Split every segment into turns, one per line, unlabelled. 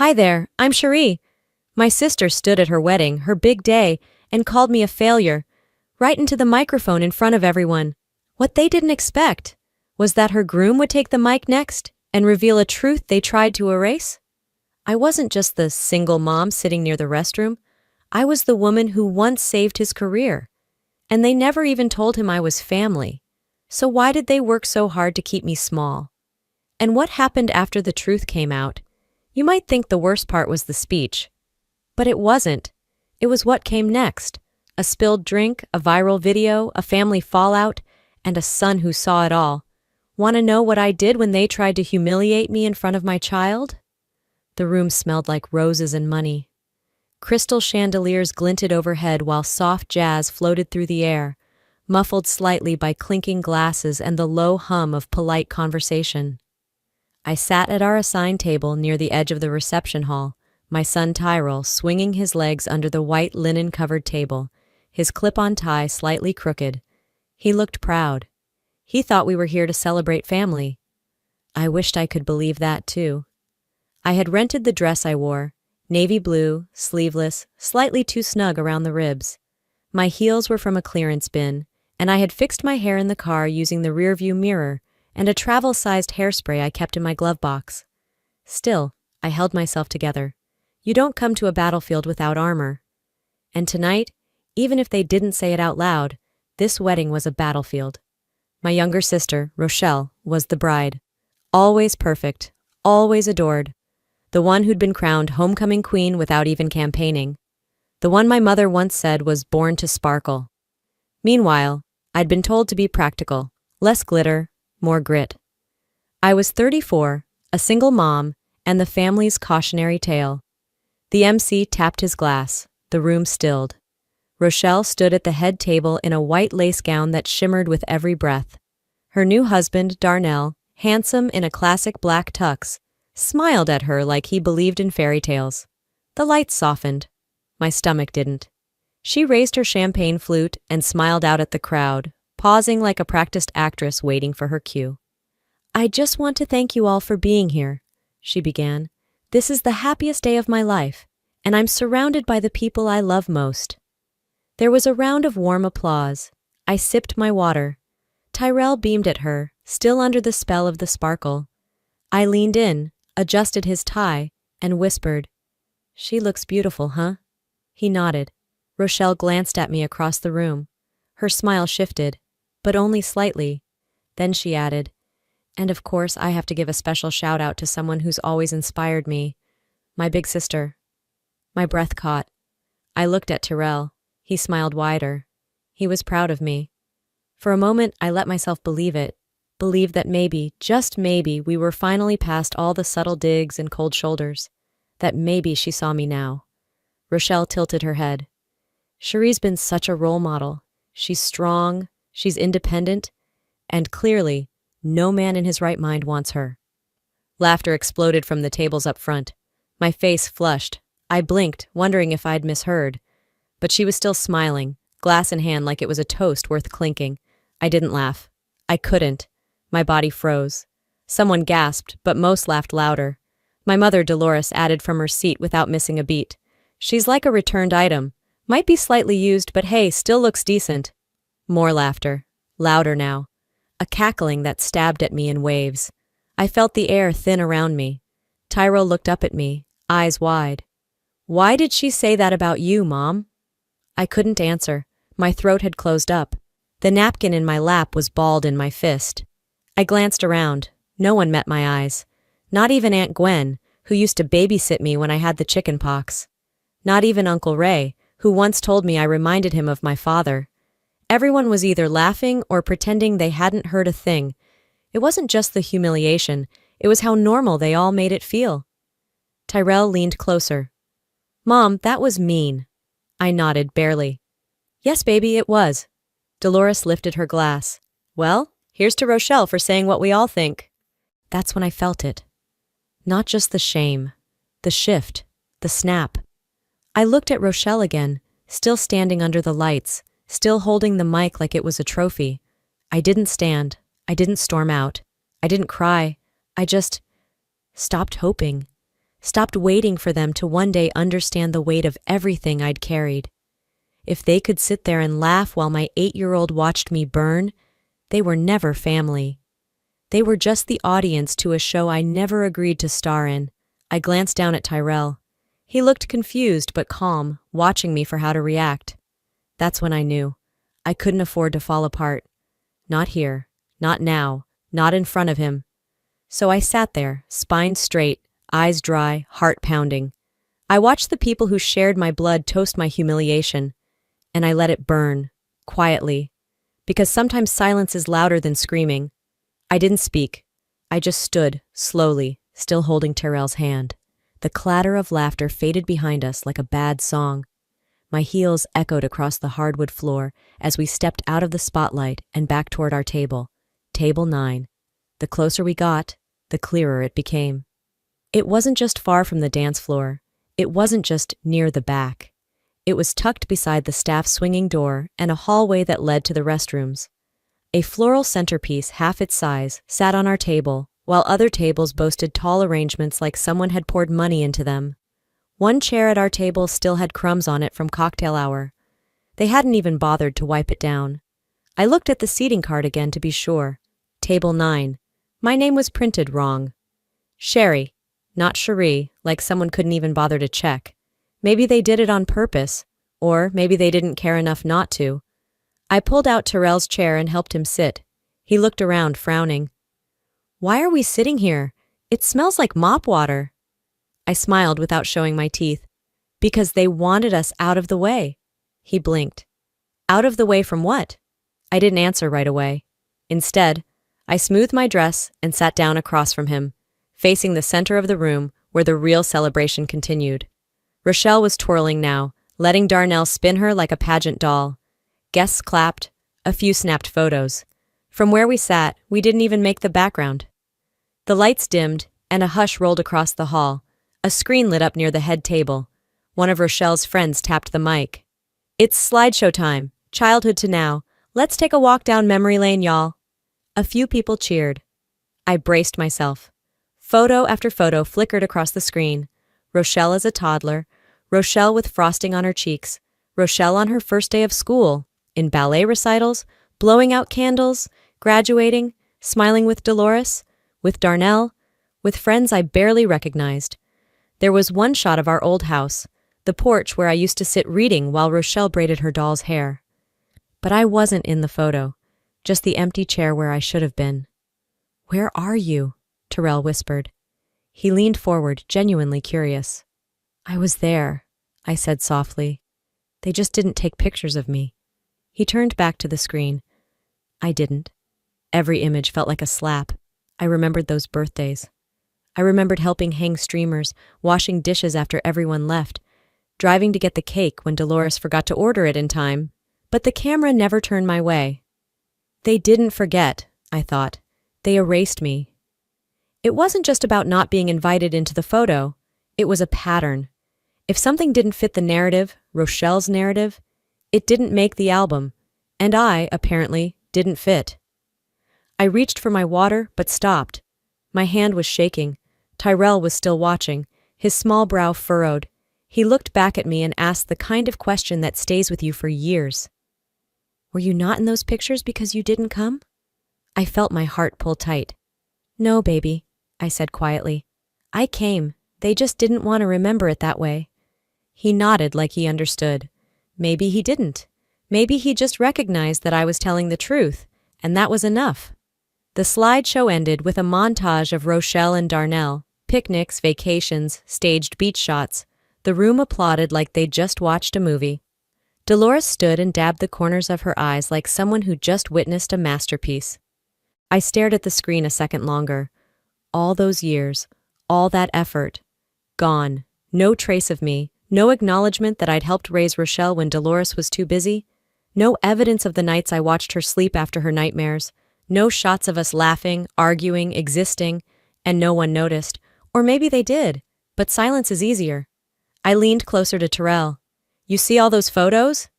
Hi there, I'm Cherie. My sister stood at her wedding, her big day, and called me a failure, right into the microphone in front of everyone. What they didn't expect was that her groom would take the mic next and reveal a truth they tried to erase. I wasn't just the single mom sitting near the restroom. I was the woman who once saved his career. And they never even told him I was family. So why did they work so hard to keep me small? And what happened after the truth came out? You might think the worst part was the speech. But it wasn't. It was what came next. A spilled drink, a viral video, a family fallout, and a son who saw it all. Want to know what I did when they tried to humiliate me in front of my child? The room smelled like roses and money. Crystal chandeliers glinted overhead while soft jazz floated through the air, muffled slightly by clinking glasses and the low hum of polite conversation. I sat at our assigned table near the edge of the reception hall, my son Tyrell swinging his legs under the white linen-covered table, his clip-on tie slightly crooked. He looked proud. He thought we were here to celebrate family. I wished I could believe that too. I had rented the dress I wore, navy blue, sleeveless, slightly too snug around the ribs. My heels were from a clearance bin, and I had fixed my hair in the car using the rearview mirror and a travel-sized hairspray I kept in my glove box. Still, I held myself together. You don't come to a battlefield without armor. And tonight, even if they didn't say it out loud, this wedding was a battlefield. My younger sister, Rochelle, was the bride. Always perfect, always adored. The one who'd been crowned homecoming queen without even campaigning. The one my mother once said was born to sparkle. Meanwhile, I'd been told to be practical, less glitter, more grit. I was 34, a single mom, and the family's cautionary tale. The MC tapped his glass. The room stilled. Rochelle stood at the head table in a white lace gown that shimmered with every breath. Her new husband, Darnell, handsome in a classic black tux, smiled at her like he believed in fairy tales. The lights softened. My stomach didn't. She raised her champagne flute and smiled out at the crowd, pausing like a practiced actress waiting for her cue. "I just want to thank you all for being here," she began. "This is the happiest day of my life, and I'm surrounded by the people I love most." There was a round of warm applause. I sipped my water. Tyrell beamed at her, still under the spell of the sparkle. I leaned in, adjusted his tie, and whispered, "She looks beautiful, huh?" He nodded. Rochelle glanced at me across the room. Her smile shifted, but only slightly. Then she added, "And of course I have to give a special shout-out to someone who's always inspired me. My big sister." My breath caught. I looked at Tyrell. He smiled wider. He was proud of me. For a moment, I let myself believe it. Believe that maybe, just maybe, we were finally past all the subtle digs and cold shoulders. That maybe she saw me now. Rochelle tilted her head. "Cherie's been such a role model. She's strong, she's independent, and clearly, no man in his right mind wants her." Laughter exploded from the tables up front. My face flushed. I blinked, wondering if I'd misheard. But she was still smiling, glass in hand like it was a toast worth clinking. I didn't laugh. I couldn't. My body froze. Someone gasped, but most laughed louder. My mother, Dolores, added from her seat without missing a beat. "She's like a returned item. Might be slightly used, but hey, still looks decent." More laughter. Louder now. A cackling that stabbed at me in waves. I felt the air thin around me. Tyrell looked up at me, eyes wide. "Why did she say that about you, Mom?" I couldn't answer. My throat had closed up. The napkin in my lap was balled in my fist. I glanced around. No one met my eyes. Not even Aunt Gwen, who used to babysit me when I had the chicken pox. Not even Uncle Ray, who once told me I reminded him of my father. Everyone was either laughing or pretending they hadn't heard a thing. It wasn't just the humiliation, it was how normal they all made it feel. Tyrell leaned closer. "Mom, that was mean." I nodded, barely. "Yes, baby, it was." Dolores lifted her glass. "Well, here's to Rochelle for saying what we all think." That's when I felt it. Not just the shame, the shift, the snap. I looked at Rochelle again, still standing under the lights, still holding the mic like it was a trophy. I didn't stand. I didn't storm out. I didn't cry. I just stopped hoping. stopped waiting for them to one day understand the weight of everything I'd carried. If they could sit there and laugh while my 8-year-old watched me burn, they were never family. They were just the audience to a show I never agreed to star in. I glanced down at Tyrell. He looked confused but calm, watching me for how to react. That's when I knew. I couldn't afford to fall apart. Not here, not now, not in front of him. So I sat there, spine straight, eyes dry, heart pounding. I watched the people who shared my blood toast my humiliation, and I let it burn, quietly, because sometimes silence is louder than screaming. I didn't speak. I just stood, slowly, still holding Tyrell's hand. The clatter of laughter faded behind us like a bad song. My heels echoed across the hardwood floor as we stepped out of the spotlight and back toward our table, Table 9. The closer we got, the clearer it became. It wasn't just far from the dance floor. It wasn't just near the back. It was tucked beside the staff swinging door and a hallway that led to the restrooms. A floral centerpiece half its size sat on our table, while other tables boasted tall arrangements like someone had poured money into them. One chair at our table still had crumbs on it from cocktail hour. They hadn't even bothered to wipe it down. I looked at the seating card again to be sure. Table 9. My name was printed wrong. Sherry, not Cherie, like someone couldn't even bother to check. Maybe they did it on purpose, or maybe they didn't care enough not to. I pulled out Tyrell's chair and helped him sit. He looked around, frowning. Why are we sitting here? It smells like mop water. I smiled without showing my teeth. Because they wanted us out of the way. He blinked. Out of the way from what? I didn't answer right away. Instead, I smoothed my dress and sat down across from him, facing the center of the room where the real celebration continued. Rochelle was twirling now, letting Darnell spin her like a pageant doll. Guests clapped. A few snapped photos. From where we sat, we didn't even make the background. The lights dimmed, and a hush rolled across the hall. A screen lit up near the head table. One of Rochelle's friends tapped the mic. It's slideshow time. Childhood to now. Let's take a walk down memory lane, y'all. A few people cheered. I braced myself. Photo after photo flickered across the screen. Rochelle as a toddler. Rochelle with frosting on her cheeks. Rochelle on her first day of school. In ballet recitals. Blowing out candles. Graduating. Smiling with Dolores. With Darnell. With friends I barely recognized. There was one shot of our old house. The porch where I used to sit reading while Rochelle braided her doll's hair. But I wasn't in the photo. Just the empty chair where I should have been. Where are you? Tyrell whispered. He leaned forward, genuinely curious. I was there, I said softly. They just didn't take pictures of me. He turned back to the screen. I didn't. Every image felt like a slap. I remembered those birthdays. I remembered helping hang streamers, washing dishes after everyone left, driving to get the cake when Dolores forgot to order it in time. But the camera never turned my way. They didn't forget, I thought. They erased me. It wasn't just about not being invited into the photo. It was a pattern. If something didn't fit the narrative, Rochelle's narrative, it didn't make the album. And I, apparently, didn't fit. I reached for my water, but stopped. My hand was shaking. Tyrell was still watching, his small brow furrowed. He looked back at me and asked the kind of question that stays with you for years. Were you not in those pictures because you didn't come? I felt my heart pull tight. No, baby, I said quietly. I came. They just didn't want to remember it that way. He nodded like he understood. Maybe he didn't. Maybe he just recognized that I was telling the truth, and that was enough. The slideshow ended with a montage of Rochelle and Darnell, picnics, vacations, staged beach shots. The room applauded like they'd just watched a movie. Dolores stood and dabbed the corners of her eyes like someone who just witnessed a masterpiece. I stared at the screen a second longer. All those years, all that effort, gone. No trace of me, no acknowledgement that I'd helped raise Rochelle when Dolores was too busy, no evidence of the nights I watched her sleep after her nightmares, no shots of us laughing, arguing, existing, and no one noticed. Or maybe they did, but silence is easier. I leaned closer to Tyrell. You see all those photos?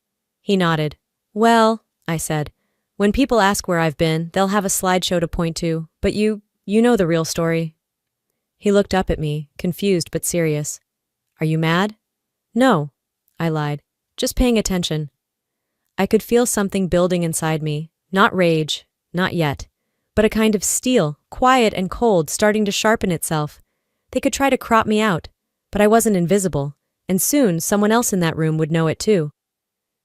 He nodded. Well, I said, when people ask where I've been, they'll have a slideshow to point to, but you know the real story. He looked up at me, confused but serious. Are you mad? No, I lied. Just paying attention. I could feel something building inside me. Not rage, not yet, but a kind of steel, quiet and cold, starting to sharpen itself. They could try to crop me out, but I wasn't invisible, and soon someone else in that room would know it too.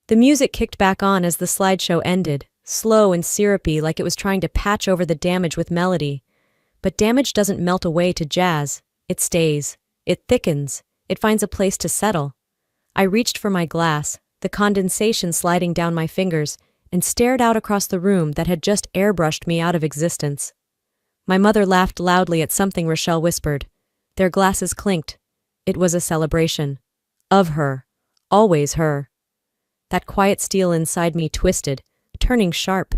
The music kicked back on as the slideshow ended, slow and syrupy like it was trying to patch over the damage with melody. But damage doesn't melt away to jazz. It stays. It thickens. It finds a place to settle. I reached for my glass, the condensation sliding down my fingers, and stared out across the room that had just airbrushed me out of existence. My mother laughed loudly at something Rochelle whispered. Their glasses clinked. It was a celebration. Of her. Always her. That quiet steel inside me twisted, turning sharp.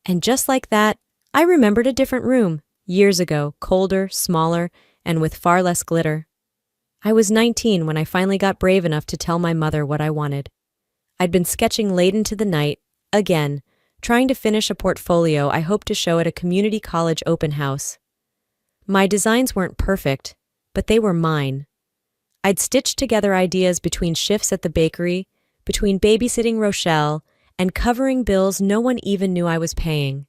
And just like that, I remembered a different room, years ago, colder, smaller, and with far less glitter. I was 19 when I finally got brave enough to tell my mother what I wanted. I'd been sketching late into the night, again, trying to finish a portfolio I hoped to show at a community college open house. My designs weren't perfect, but they were mine. I'd stitched together ideas between shifts at the bakery, between babysitting Rochelle, and covering bills no one even knew I was paying.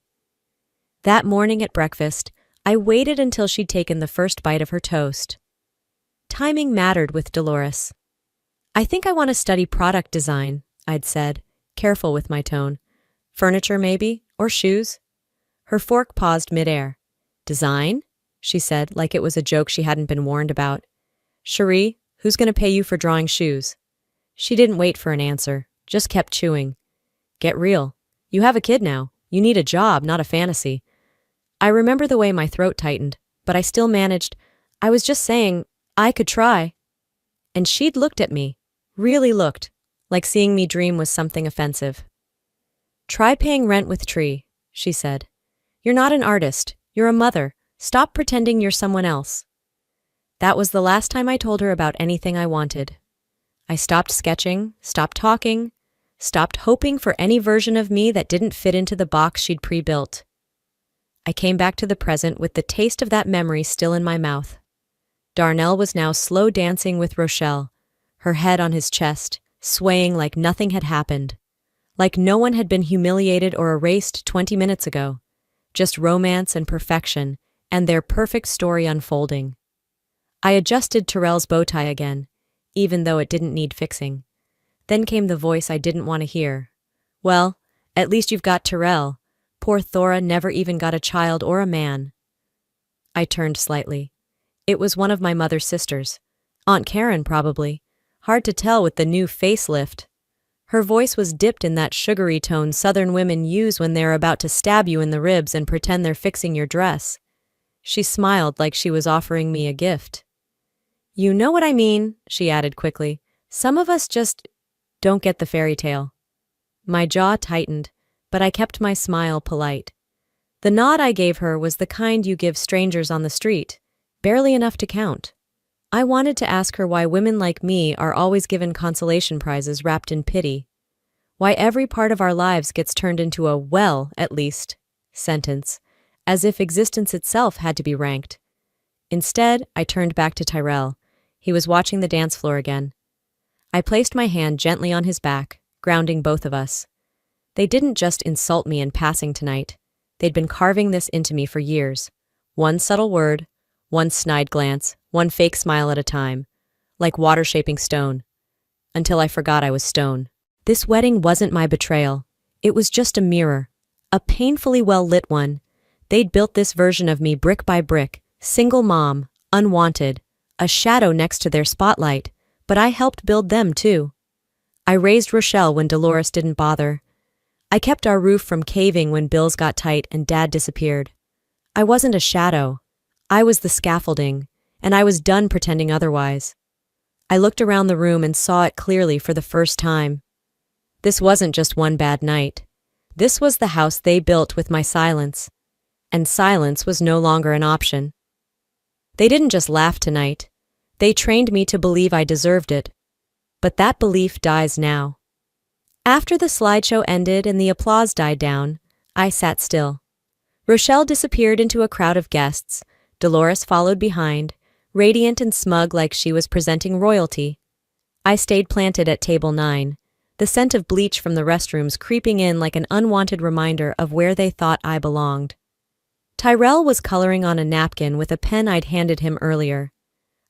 That morning at breakfast, I waited until she'd taken the first bite of her toast. Timing mattered with Dolores. I think I want to study product design, I'd said, careful with my tone. Furniture, maybe, or shoes? Her fork paused midair. Design? She said, like it was a joke she hadn't been warned about. Cherie, who's going to pay you for drawing shoes? She didn't wait for an answer, just kept chewing. Get real. You have a kid now. You need a job, not a fantasy. I remember the way my throat tightened, but I still managed. I was just saying, I could try. And she'd looked at me, really looked, like seeing me dream was something offensive. Try paying rent with Tree, she said. You're not an artist. You're a mother. Stop pretending you're someone else. That was the last time I told her about anything I wanted. I stopped sketching, stopped talking, stopped hoping for any version of me that didn't fit into the box she'd pre-built. I came back to the present with the taste of that memory still in my mouth. Darnell was now slow dancing with Rochelle, her head on his chest, swaying like nothing had happened, like no one had been humiliated or erased 20 minutes ago, just romance and perfection, and their perfect story unfolding. I adjusted Terrell's bow tie again, even though it didn't need fixing. Then came the voice I didn't want to hear. Well, at least you've got Terrell. Poor Thora never even got a child or a man. I turned slightly. It was one of my mother's sisters. Aunt Karen, probably. Hard to tell with the new facelift. Her voice was dipped in that sugary tone Southern women use when they're about to stab you in the ribs and pretend they're fixing your dress. She smiled like she was offering me a gift. You know what I mean, she added quickly. Some of us just don't get the fairy tale. My jaw tightened, but I kept my smile polite. The nod I gave her was the kind you give strangers on the street, barely enough to count. I wanted to ask her why women like me are always given consolation prizes wrapped in pity. Why every part of our lives gets turned into a well, at least, sentence, as if existence itself had to be ranked. Instead, I turned back to Tyrell. He was watching the dance floor again. I placed my hand gently on his back, grounding both of us. They didn't just insult me in passing tonight. They'd been carving this into me for years. One subtle word, one snide glance, one fake smile at a time, like water shaping stone, until I forgot I was stone. This wedding wasn't my betrayal. It was just a mirror, a painfully well-lit one. They'd built this version of me brick by brick, single mom, unwanted, a shadow next to their spotlight, but I helped build them too. I raised Rochelle when Dolores didn't bother. I kept our roof from caving when bills got tight and Dad disappeared. I wasn't a shadow. I was the scaffolding, and I was done pretending otherwise. I looked around the room and saw it clearly for the first time. This wasn't just one bad night. This was the house they built with my silence. And silence was no longer an option. They didn't just laugh tonight. They trained me to believe I deserved it. But that belief dies now. After the slideshow ended and the applause died down, I sat still. Rochelle disappeared into a crowd of guests. Dolores followed behind, radiant and smug like she was presenting royalty. I stayed planted at table 9, the scent of bleach from the restrooms creeping in like an unwanted reminder of where they thought I belonged. Tyrell was coloring on a napkin with a pen I'd handed him earlier.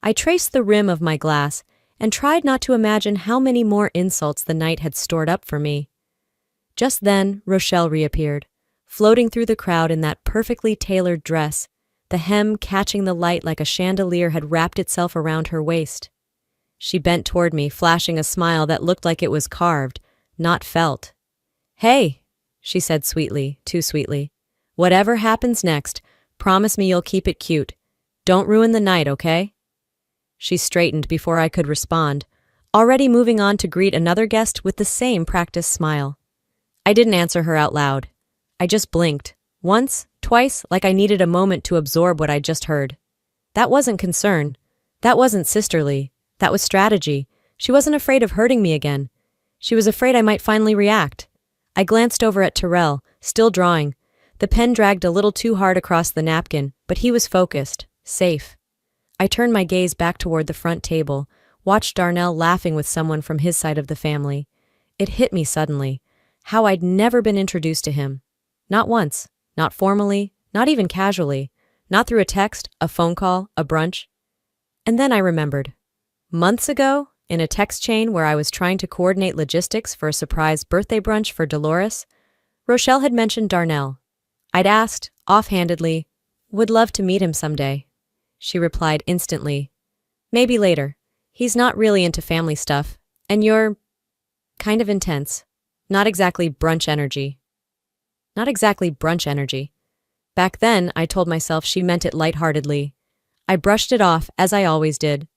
I traced the rim of my glass and tried not to imagine how many more insults the night had stored up for me. Just then, Rochelle reappeared, floating through the crowd in that perfectly tailored dress, the hem catching the light like a chandelier had wrapped itself around her waist. She bent toward me, flashing a smile that looked like it was carved, not felt. "Hey," she said sweetly, too sweetly. "Whatever happens next, promise me you'll keep it cute. Don't ruin the night, okay?" She straightened before I could respond, already moving on to greet another guest with the same practiced smile. I didn't answer her out loud. I just blinked, once, twice, like I needed a moment to absorb what I'd just heard. That wasn't concern. That wasn't sisterly. That was strategy. She wasn't afraid of hurting me again. She was afraid I might finally react. I glanced over at Tyrell, still drawing. The pen dragged a little too hard across the napkin, but he was focused, safe. I turned my gaze back toward the front table, watched Darnell laughing with someone from his side of the family. It hit me suddenly, how I'd never been introduced to him. Not once, not formally, not even casually, not through a text, a phone call, a brunch. And then I remembered. Months ago, in a text chain where I was trying to coordinate logistics for a surprise birthday brunch for Dolores, Rochelle had mentioned Darnell. I'd asked, offhandedly, "Would love to meet him someday." She replied instantly, "Maybe later. He's not really into family stuff, and you're kind of intense. Not exactly brunch energy." Not exactly brunch energy. Back then, I told myself she meant it lightheartedly. I brushed it off, as I always did.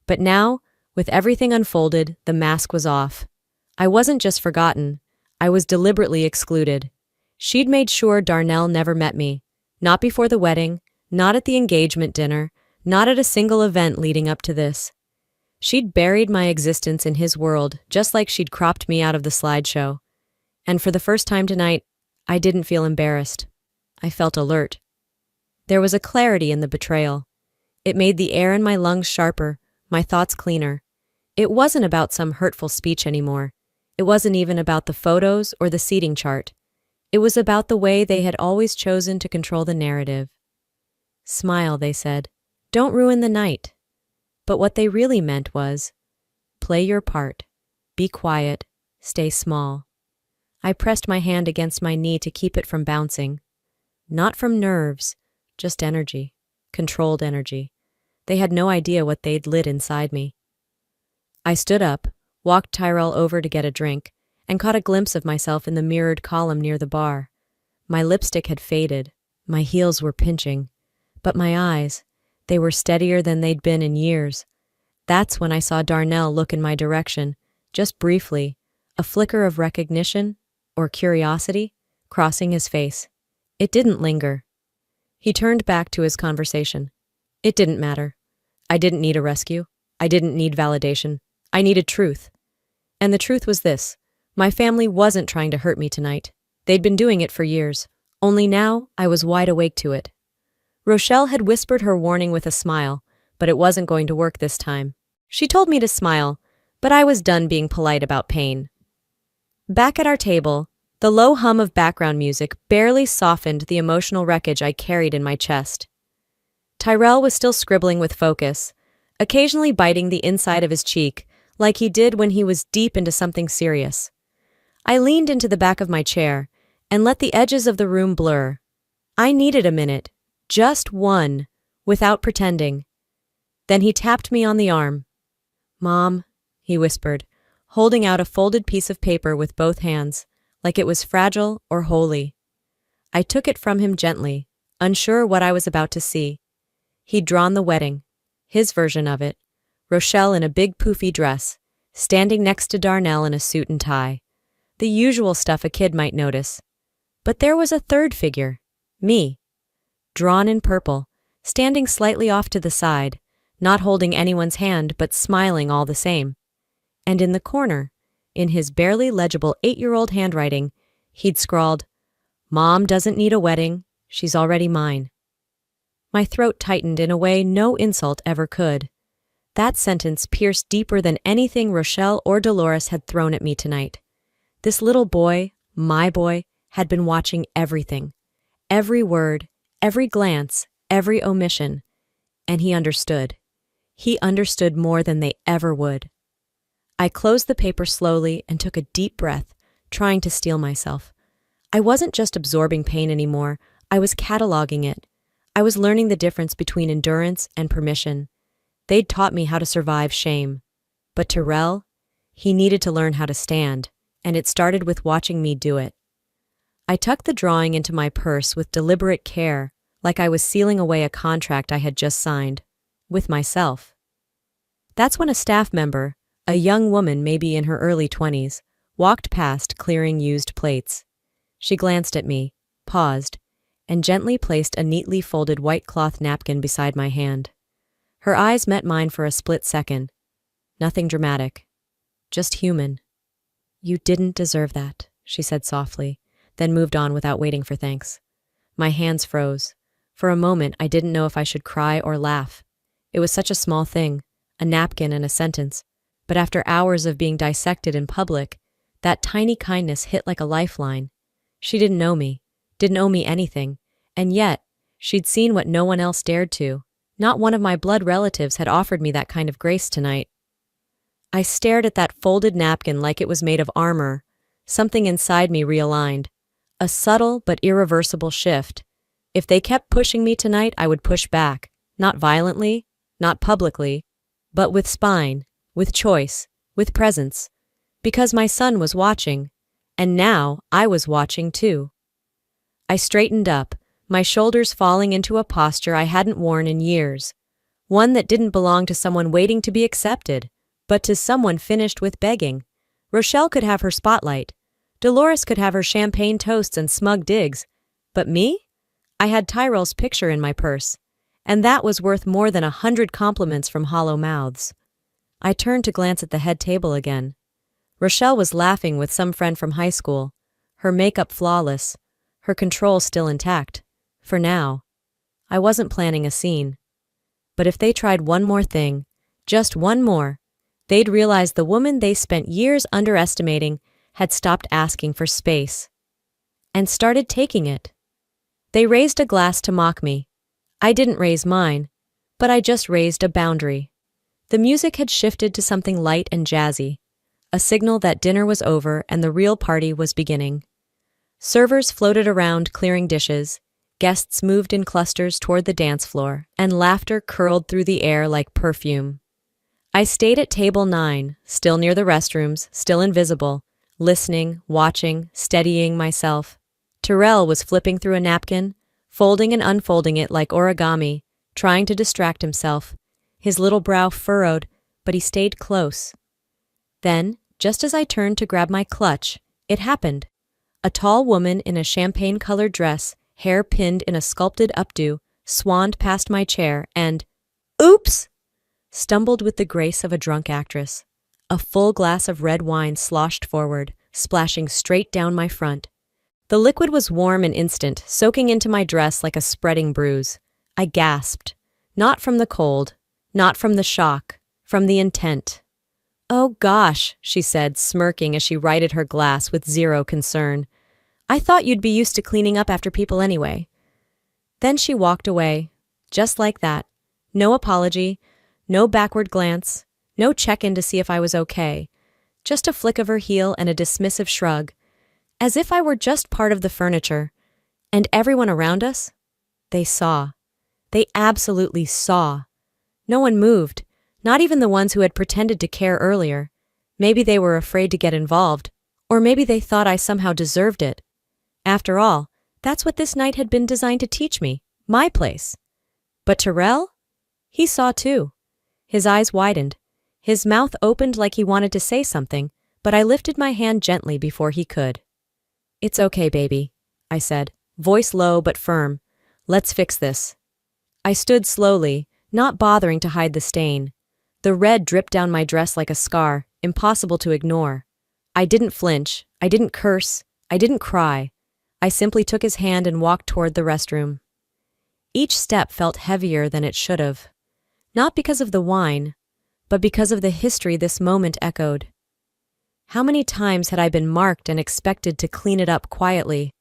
But now, with everything unfolded, the mask was off. I wasn't just forgotten. I was deliberately excluded. She'd made sure Darnell never met me. Not before the wedding, not at the engagement dinner, not at a single event leading up to this. She'd buried my existence in his world, just like she'd cropped me out of the slideshow. And for the first time tonight, I didn't feel embarrassed. I felt alert. There was a clarity in the betrayal. It made the air in my lungs sharper, my thoughts cleaner. It wasn't about some hurtful speech anymore. It wasn't even about the photos or the seating chart. It was about the way they had always chosen to control the narrative. "Smile," they said. "Don't ruin the night." But what they really meant was, play your part, be quiet, stay small. I pressed my hand against my knee to keep it from bouncing. Not from nerves, just energy, controlled energy. They had no idea what they'd lit inside me. I stood up, walked Tyrell over to get a drink, and caught a glimpse of myself in the mirrored column near the bar. My lipstick had faded, my heels were pinching, but my eyes, they were steadier than they'd been in years. That's when I saw Darnell look in my direction, just briefly, a flicker of recognition, or curiosity, crossing his face. It didn't linger. He turned back to his conversation. It didn't matter. I didn't need a rescue. I didn't need validation. I needed truth. And the truth was this. My family wasn't trying to hurt me tonight. They'd been doing it for years. Only now, I was wide awake to it. Rochelle had whispered her warning with a smile, but it wasn't going to work this time. She told me to smile, but I was done being polite about pain. Back at our table, the low hum of background music barely softened the emotional wreckage I carried in my chest. Tyrell was still scribbling with focus, occasionally biting the inside of his cheek, like he did when he was deep into something serious. I leaned into the back of my chair and let the edges of the room blur. I needed a minute, just one, without pretending. Then he tapped me on the arm. "Mom," he whispered, holding out a folded piece of paper with both hands, like it was fragile or holy. I took it from him gently, unsure what I was about to see. He'd drawn the wedding, his version of it, Rochelle in a big poofy dress, standing next to Darnell in a suit and tie. The usual stuff a kid might notice. But there was a third figure, me, drawn in purple, standing slightly off to the side, not holding anyone's hand but smiling all the same. And in the corner, in his barely legible 8-year-old handwriting, he'd scrawled, "Mom doesn't need a wedding, she's already mine." My throat tightened in a way no insult ever could. That sentence pierced deeper than anything Rochelle or Dolores had thrown at me tonight. This little boy, my boy, had been watching everything. Every word, every glance, every omission. And he understood. He understood more than they ever would. I closed the paper slowly and took a deep breath, trying to steel myself. I wasn't just absorbing pain anymore, I was cataloging it. I was learning the difference between endurance and permission. They'd taught me how to survive shame. But Terrell, he needed to learn how to stand, and it started with watching me do it. I tucked the drawing into my purse with deliberate care, like I was sealing away a contract I had just signed. With myself. That's when a staff member, a young woman maybe in her early 20s, walked past clearing used plates. She glanced at me, paused, and gently placed a neatly folded white cloth napkin beside my hand. Her eyes met mine for a split second. Nothing dramatic. Just human. "You didn't deserve that," she said softly, then moved on without waiting for thanks. My hands froze. For a moment, I didn't know if I should cry or laugh. It was such a small thing, a napkin and a sentence, but after hours of being dissected in public, that tiny kindness hit like a lifeline. She didn't know me, didn't owe me anything, and yet, she'd seen what no one else dared to. Not one of my blood relatives had offered me that kind of grace tonight. I stared at that folded napkin like it was made of armor. Something inside me realigned. A subtle but irreversible shift. If they kept pushing me tonight, I would push back. Not violently, not publicly, but with spine, with choice, with presence. Because my son was watching, and now I was watching too. I straightened up, my shoulders falling into a posture I hadn't worn in years. One that didn't belong to someone waiting to be accepted, but to someone finished with begging. Rochelle could have her spotlight. Dolores could have her champagne toasts and smug digs. But me? I had Tyrell's picture in my purse, and that was worth more than 100 compliments from hollow mouths. I turned to glance at the head table again. Rochelle was laughing with some friend from high school, her makeup flawless, her control still intact. For now. I wasn't planning a scene. But if they tried one more thing, just one more, they'd realize the woman they spent years underestimating had stopped asking for space. And started taking it. They raised a glass to mock me. I didn't raise mine, but I just raised a boundary. The music had shifted to something light and jazzy, a signal that dinner was over and the real party was beginning. Servers floated around clearing dishes, guests moved in clusters toward the dance floor, and laughter curled through the air like perfume. I stayed at table 9, still near the restrooms, still invisible, listening, watching, steadying myself. Terrell was flipping through a napkin, folding and unfolding it like origami, trying to distract himself. His little brow furrowed, but he stayed close. Then, just as I turned to grab my clutch, it happened. A tall woman in a champagne-colored dress, hair pinned in a sculpted updo, swanned past my chair and, oops! Stumbled with the grace of a drunk actress. A full glass of red wine sloshed forward, splashing straight down my front. The liquid was warm and instant, soaking into my dress like a spreading bruise. I gasped. Not from the cold, not from the shock, from the intent. "Oh gosh," she said, smirking as she righted her glass with zero concern. "I thought you'd be used to cleaning up after people anyway." Then she walked away, just like that. No apology, no backward glance, no check-in to see if I was okay. Just a flick of her heel and a dismissive shrug, as if I were just part of the furniture. And everyone around us? They saw. They absolutely saw. No one moved, not even the ones who had pretended to care earlier. Maybe they were afraid to get involved, or maybe they thought I somehow deserved it. After all, that's what this night had been designed to teach me, my place. But Terrell? He saw too. His eyes widened. His mouth opened like he wanted to say something, but I lifted my hand gently before he could. "It's okay, baby," I said, voice low but firm. "Let's fix this." I stood slowly, not bothering to hide the stain. The red dripped down my dress like a scar, impossible to ignore. I didn't flinch, I didn't curse, I didn't cry. I simply took his hand and walked toward the restroom. Each step felt heavier than it should have. Not because of the wine, but because of the history this moment echoed. How many times had I been marked and expected to clean it up quietly?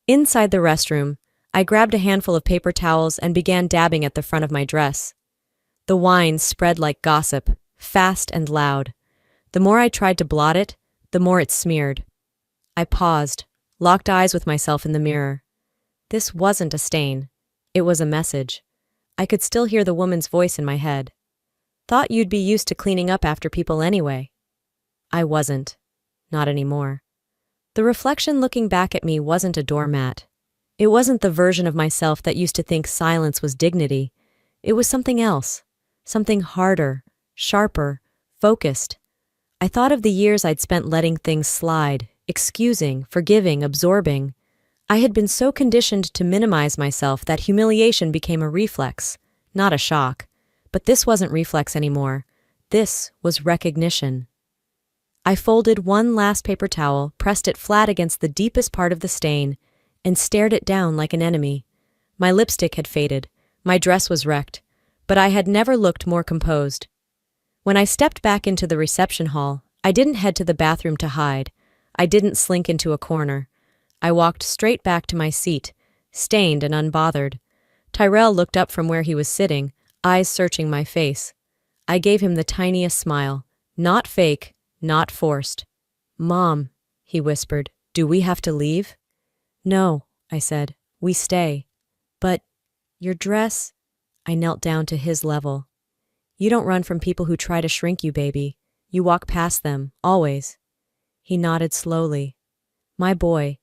Inside the restroom, I grabbed a handful of paper towels and began dabbing at the front of my dress. The wine spread like gossip, fast and loud. The more I tried to blot it, the more it smeared. I paused, locked eyes with myself in the mirror. This wasn't a stain. It was a message. I could still hear the woman's voice in my head. Thought you'd be used to cleaning up after people anyway. I wasn't. Not anymore. The reflection looking back at me wasn't a doormat. It wasn't the version of myself that used to think silence was dignity. It was something else. Something harder, sharper, focused. I thought of the years I'd spent letting things slide, excusing, forgiving, absorbing. I had been so conditioned to minimize myself that humiliation became a reflex, not a shock. But this wasn't reflex anymore. This was recognition. I folded one last paper towel, pressed it flat against the deepest part of the stain, and stared it down like an enemy. My lipstick had faded, my dress was wrecked, but I had never looked more composed. When I stepped back into the reception hall, I didn't head to the bathroom to hide. I didn't slink into a corner. I walked straight back to my seat, stained and unbothered. Tyrell looked up from where he was sitting, eyes searching my face. I gave him the tiniest smile, not fake, not forced. "Mom," he whispered, "do we have to leave?" "No," I said, "we stay." "But your dress?" I knelt down to his level. "You don't run from people who try to shrink you, baby. You walk past them, always." He nodded slowly. My boy,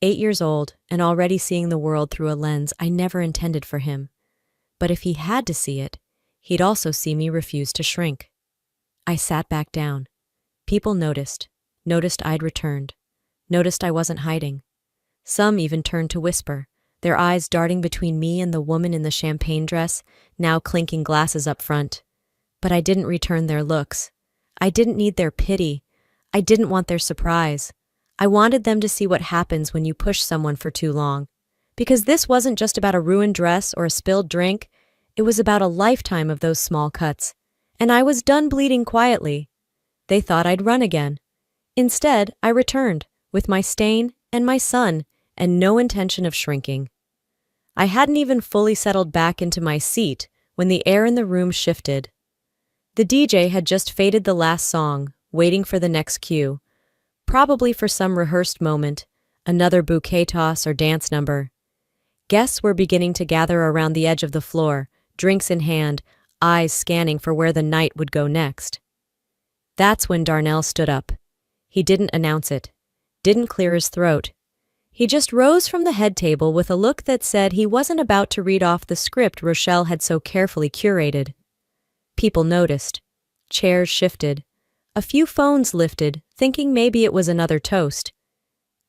8 years old and already seeing the world through a lens I never intended for him. But if he had to see it, he'd also see me refuse to shrink. I sat back down. People noticed I'd returned, noticed I wasn't hiding. Some even turned to whisper, their eyes darting between me and the woman in the champagne dress, now clinking glasses up front. But I didn't return their looks. I didn't need their pity. I didn't want their surprise. I wanted them to see what happens when you push someone for too long. Because this wasn't just about a ruined dress or a spilled drink, it was about a lifetime of those small cuts. And I was done bleeding quietly. They thought I'd run again. Instead, I returned, with my stain and my son, and no intention of shrinking. I hadn't even fully settled back into my seat when the air in the room shifted. The DJ had just faded the last song, waiting for the next cue. Probably for some rehearsed moment, another bouquet toss or dance number. Guests were beginning to gather around the edge of the floor, drinks in hand, eyes scanning for where the night would go next. That's when Darnell stood up. He didn't announce it, didn't clear his throat. He just rose from the head table with a look that said he wasn't about to read off the script Rochelle had so carefully curated. People noticed. Chairs shifted. A few phones lifted, thinking maybe it was another toast.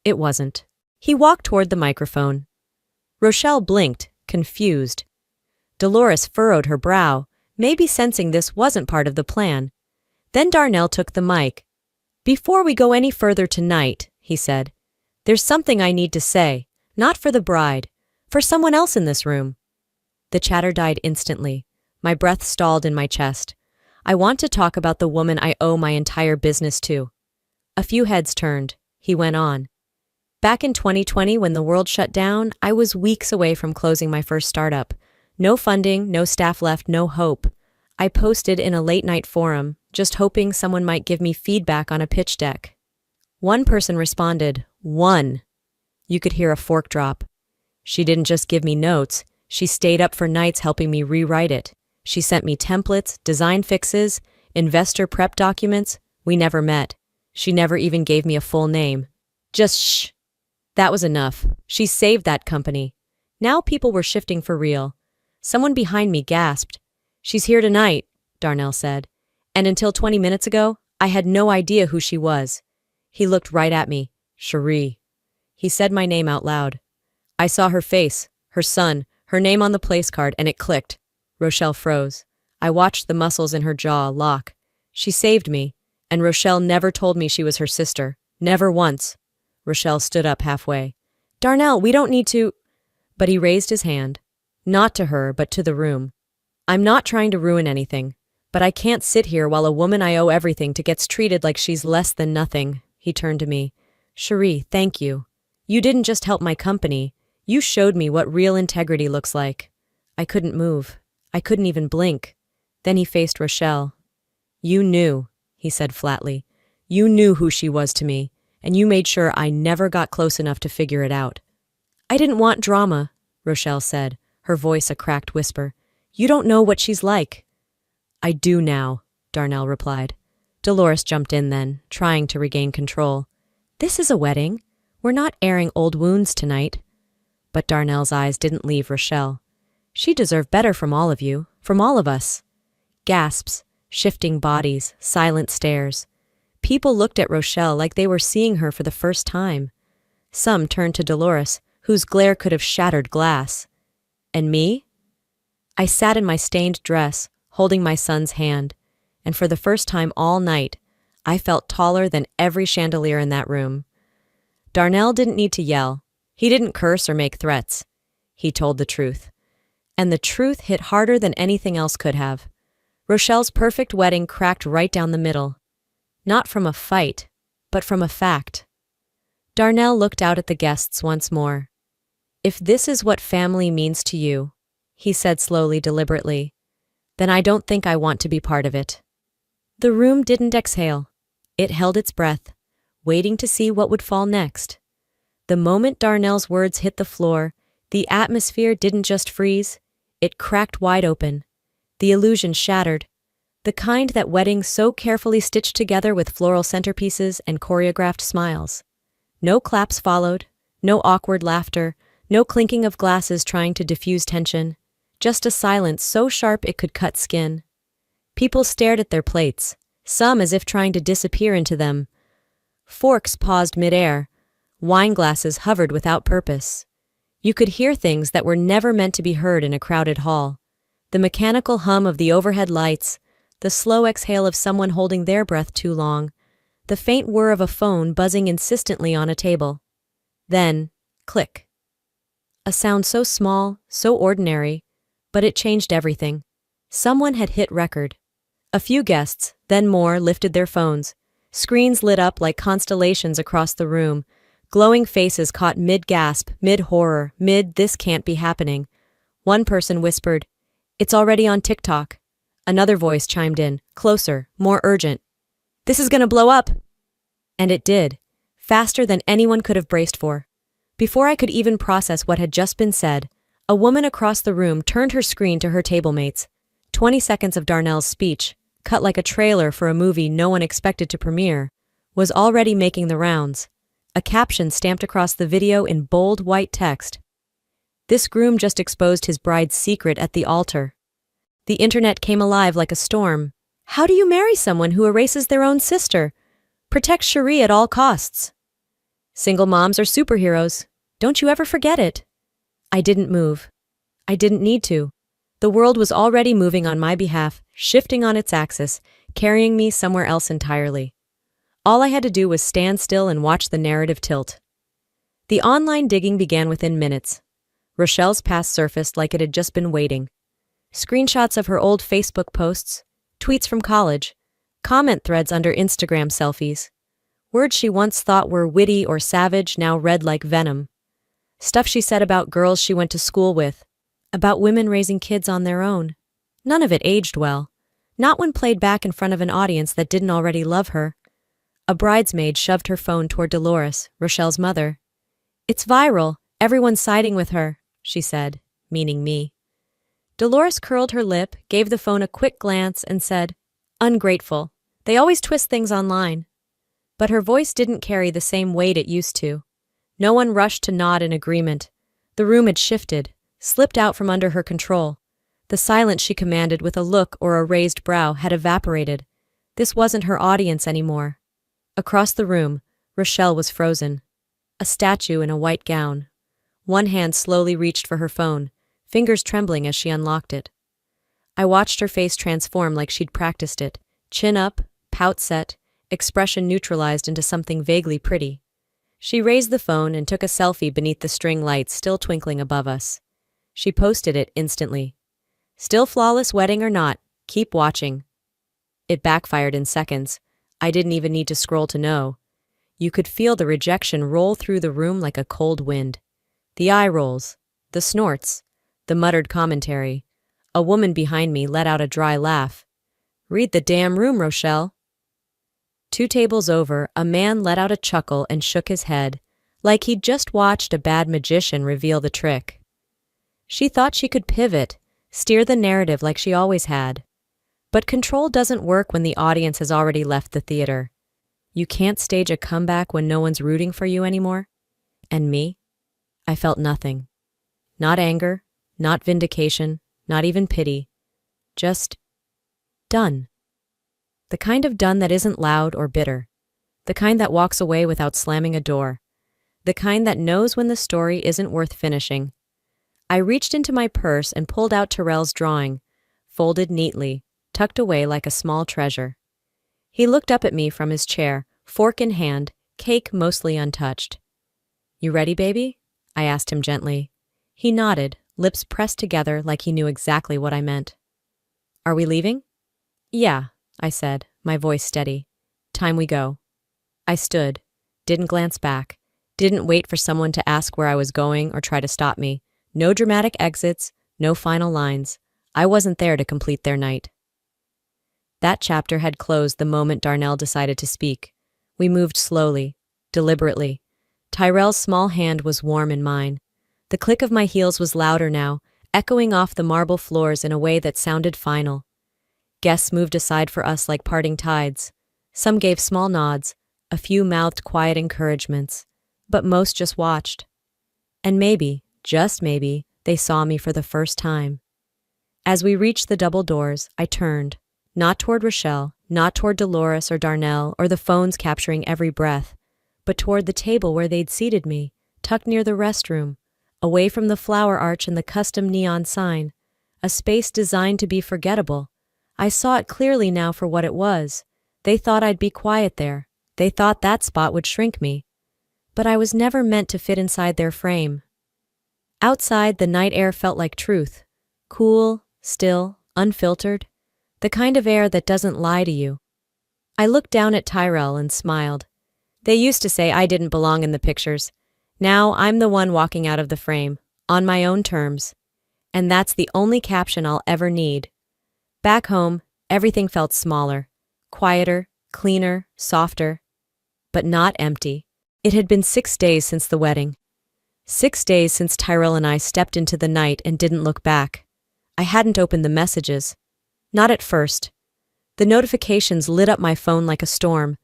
It wasn't. He walked toward the microphone. Rochelle blinked, confused. Dolores furrowed her brow, maybe sensing this wasn't part of the plan. Then Darnell took the mic. "Before we go any further tonight," he said, "there's something I need to say, not for the bride, for someone else in this room." The chatter died instantly. My breath stalled in my chest. I want to talk about the woman I owe my entire business to. A few heads turned. He went on. Back in 2020, when the world shut down, I was weeks away from closing my first startup. No funding, no staff left, no hope. I posted in a late-night forum, just hoping someone might give me feedback on a pitch deck. One person responded, one. You could hear a fork drop. She didn't just give me notes, she stayed up for nights helping me rewrite it. She sent me templates, design fixes, investor prep documents. We never met. She never even gave me a full name. Just shh. That was enough. She saved that company. Now people were shifting for real. Someone behind me gasped. "She's here tonight," Darnell said. And until 20 minutes ago, I had no idea who she was. He looked right at me. "Cherie." He said my name out loud. I saw her face, her son, her name on the place card, and it clicked. Rochelle froze. I watched the muscles in her jaw lock. She saved me, and Rochelle never told me she was her sister. Never once. Rochelle stood up halfway. "Darnell, we don't need to—" But he raised his hand. Not to her, but to the room. I'm not trying to ruin anything, but I can't sit here while a woman I owe everything to gets treated like she's less than nothing. He turned to me. Cherie, thank you. You didn't just help my company. You showed me what real integrity looks like. I couldn't move. I couldn't even blink. Then he faced Rochelle. You knew, he said flatly. You knew who she was to me, and you made sure I never got close enough to figure it out. I didn't want drama, Rochelle said, her voice a cracked whisper. You don't know what she's like. I do now, Darnell replied. Dolores jumped in then, trying to regain control. This is a wedding. We're not airing old wounds tonight. But Darnell's eyes didn't leave Rochelle. She deserved better from all of you, from all of us. Gasps, shifting bodies, silent stares. People looked at Rochelle like they were seeing her for the first time. Some turned to Dolores, whose glare could have shattered glass. And me? I sat in my stained dress, holding my son's hand, and for the first time all night, I felt taller than every chandelier in that room. Darnell didn't need to yell. He didn't curse or make threats. He told the truth. And the truth hit harder than anything else could have. Rochelle's perfect wedding cracked right down the middle. Not from a fight, but from a fact. Darnell looked out at the guests once more. If this is what family means to you, he said slowly, deliberately, then I don't think I want to be part of it. The room didn't exhale. It held its breath, waiting to see what would fall next. The moment Darnell's words hit the floor, the atmosphere didn't just freeze, it cracked wide open. The illusion shattered, the kind that weddings so carefully stitched together with floral centerpieces and choreographed smiles. No claps followed, no awkward laughter, no clinking of glasses trying to diffuse tension, just a silence so sharp it could cut skin. People stared at their plates, some as if trying to disappear into them. Forks paused midair, wine glasses hovered without purpose. You could hear things that were never meant to be heard in a crowded hall. The mechanical hum of the overhead lights, the slow exhale of someone holding their breath too long, the faint whir of a phone buzzing insistently on a table. Then, click. A sound so small, so ordinary, but it changed everything. Someone had hit record. A few guests, then more, lifted their phones. Screens lit up like constellations across the room. Glowing faces caught mid-gasp, mid-horror, mid-this can't be happening. One person whispered, "It's already on TikTok." Another voice chimed in, closer, more urgent. "This is gonna blow up!" And it did, faster than anyone could have braced for. Before I could even process what had just been said, a woman across the room turned her screen to her tablemates. 20 seconds of Darnell's speech, cut like a trailer for a movie no one expected to premiere, was already making the rounds. A caption stamped across the video in bold white text. This groom just exposed his bride's secret at the altar. The internet came alive like a storm. How do you marry someone who erases their own sister? Protect Cherie at all costs. Single moms are superheroes. Don't you ever forget it. I didn't move. I didn't need to. The world was already moving on my behalf, shifting on its axis, carrying me somewhere else entirely. All I had to do was stand still and watch the narrative tilt. The online digging began within minutes. Rochelle's past surfaced like it had just been waiting. Screenshots of her old Facebook posts, tweets from college, comment threads under Instagram selfies. Words she once thought were witty or savage now read like venom. Stuff she said about girls she went to school with, about women raising kids on their own. None of it aged well. Not when played back in front of an audience that didn't already love her. A bridesmaid shoved her phone toward Dolores, Rochelle's mother. "It's viral. Everyone's siding with her," she said, meaning me. Dolores curled her lip, gave the phone a quick glance, and said, "Ungrateful. They always twist things online." But her voice didn't carry the same weight it used to. No one rushed to nod in agreement. The room had shifted, slipped out from under her control. The silence she commanded with a look or a raised brow had evaporated. This wasn't her audience anymore. Across the room, Rochelle was frozen. A statue in a white gown. One hand slowly reached for her phone, fingers trembling as she unlocked it. I watched her face transform like she'd practiced it, chin up, pout set, expression neutralized into something vaguely pretty. She raised the phone and took a selfie beneath the string lights still twinkling above us. She posted it instantly. Still flawless wedding or not, keep watching. It backfired in seconds. I didn't even need to scroll to know. You could feel the rejection roll through the room like a cold wind. The eye rolls, the snorts, the muttered commentary. A woman behind me let out a dry laugh. Read the damn room, Rochelle. 2 tables over, a man let out a chuckle and shook his head, like he'd just watched a bad magician reveal the trick. She thought she could pivot, steer the narrative like she always had. But control doesn't work when the audience has already left the theater. You can't stage a comeback when no one's rooting for you anymore. And me? I felt nothing. Not anger, not vindication, not even pity. Just done. The kind of done that isn't loud or bitter. The kind that walks away without slamming a door. The kind that knows when the story isn't worth finishing. I reached into my purse and pulled out Terrell's drawing, folded neatly, tucked away like a small treasure. He looked up at me from his chair, fork in hand, cake mostly untouched. You ready, baby? I asked him gently. He nodded, lips pressed together like he knew exactly what I meant. Are we leaving? Yeah, I said, my voice steady. Time we go. I stood, didn't glance back, didn't wait for someone to ask where I was going or try to stop me. No dramatic exits, no final lines. I wasn't there to complete their night. That chapter had closed the moment Darnell decided to speak. We moved slowly, deliberately. Tyrell's small hand was warm in mine. The click of my heels was louder now, echoing off the marble floors in a way that sounded final. Guests moved aside for us like parting tides. Some gave small nods, a few mouthed quiet encouragements, but most just watched. And maybe, just maybe, they saw me for the first time. As we reached the double doors, I turned, not toward Rochelle, not toward Dolores or Darnell or the phones capturing every breath, but toward the table where they'd seated me, tucked near the restroom, away from the flower arch and the custom neon sign, a space designed to be forgettable. I saw it clearly now for what it was. They thought I'd be quiet there. They thought that spot would shrink me. But I was never meant to fit inside their frame. Outside, the night air felt like truth. Cool, still, unfiltered. The kind of air that doesn't lie to you. I looked down at Tyrell and smiled. They used to say I didn't belong in the pictures. Now I'm the one walking out of the frame, on my own terms. And that's the only caption I'll ever need. Back home, everything felt smaller, quieter, cleaner, softer. But not empty. It had been 6 days since the wedding. 6 days since Tyrell and I stepped into the night and didn't look back. I hadn't opened the messages. Not at first. The notifications lit up my phone like a storm,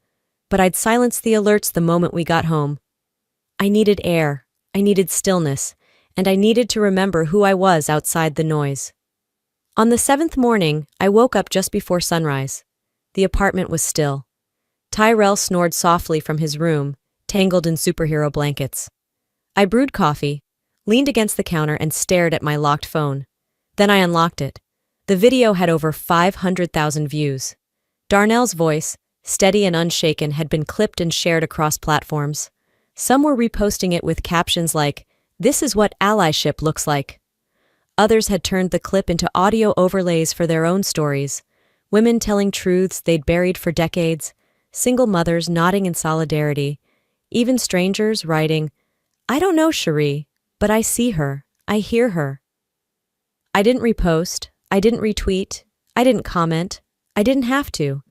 but I'd silenced the alerts the moment we got home. I needed air, I needed stillness, and I needed to remember who I was outside the noise. On the 7th morning, I woke up just before sunrise. The apartment was still. Tyrell snored softly from his room, tangled in superhero blankets. I brewed coffee, leaned against the counter and stared at my locked phone. Then I unlocked it. The video had over 500,000 views. Darnell's voice, steady and unshaken, had been clipped and shared across platforms. Some were reposting it with captions like, "This is what allyship looks like." Others had turned the clip into audio overlays for their own stories. Women telling truths they'd buried for decades, single mothers nodding in solidarity, even strangers writing, "I don't know Cherie, but I see her, I hear her." I didn't repost, I didn't retweet, I didn't comment, I didn't have to.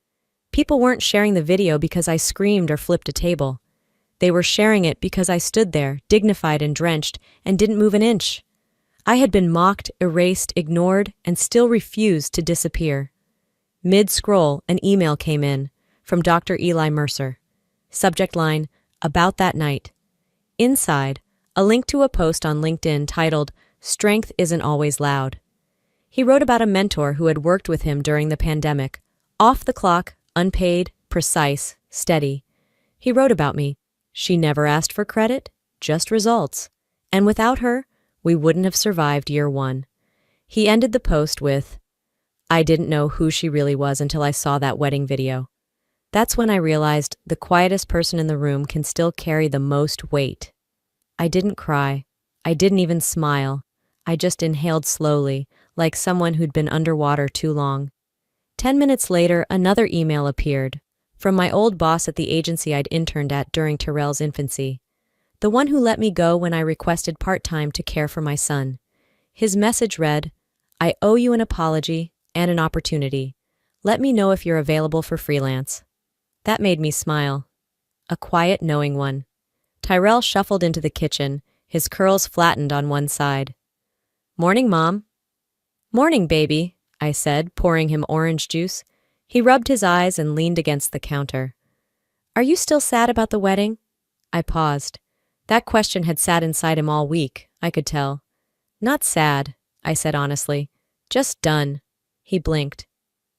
People weren't sharing the video because I screamed or flipped a table. They were sharing it because I stood there, dignified and drenched, and didn't move an inch. I had been mocked, erased, ignored, and still refused to disappear. Mid-scroll, an email came in, from Dr. Eli Mercer. Subject line, "About that night." Inside, a link to a post on LinkedIn titled, "Strength Isn't Always Loud." He wrote about a mentor who had worked with him during the pandemic. Off the clock, unpaid, precise, steady. He wrote about me. She never asked for credit, just results. And without her, we wouldn't have survived year 1. He ended the post with, "I didn't know who she really was until I saw that wedding video." That's when I realized the quietest person in the room can still carry the most weight. I didn't cry. I didn't even smile. I just inhaled slowly, like someone who'd been underwater too long. 10 minutes later, another email appeared, from my old boss at the agency I'd interned at during Terrell's infancy. The one who let me go when I requested part-time to care for my son. His message read, "I owe you an apology and an opportunity. Let me know if you're available for freelance." That made me smile. A quiet, knowing one. Tyrell shuffled into the kitchen, his curls flattened on one side. "Morning, Mom." "Morning, baby," I said, pouring him orange juice. He rubbed his eyes and leaned against the counter. "Are you still sad about the wedding?" I paused. That question had sat inside him all week, I could tell. "Not sad," I said honestly. "Just done." He blinked.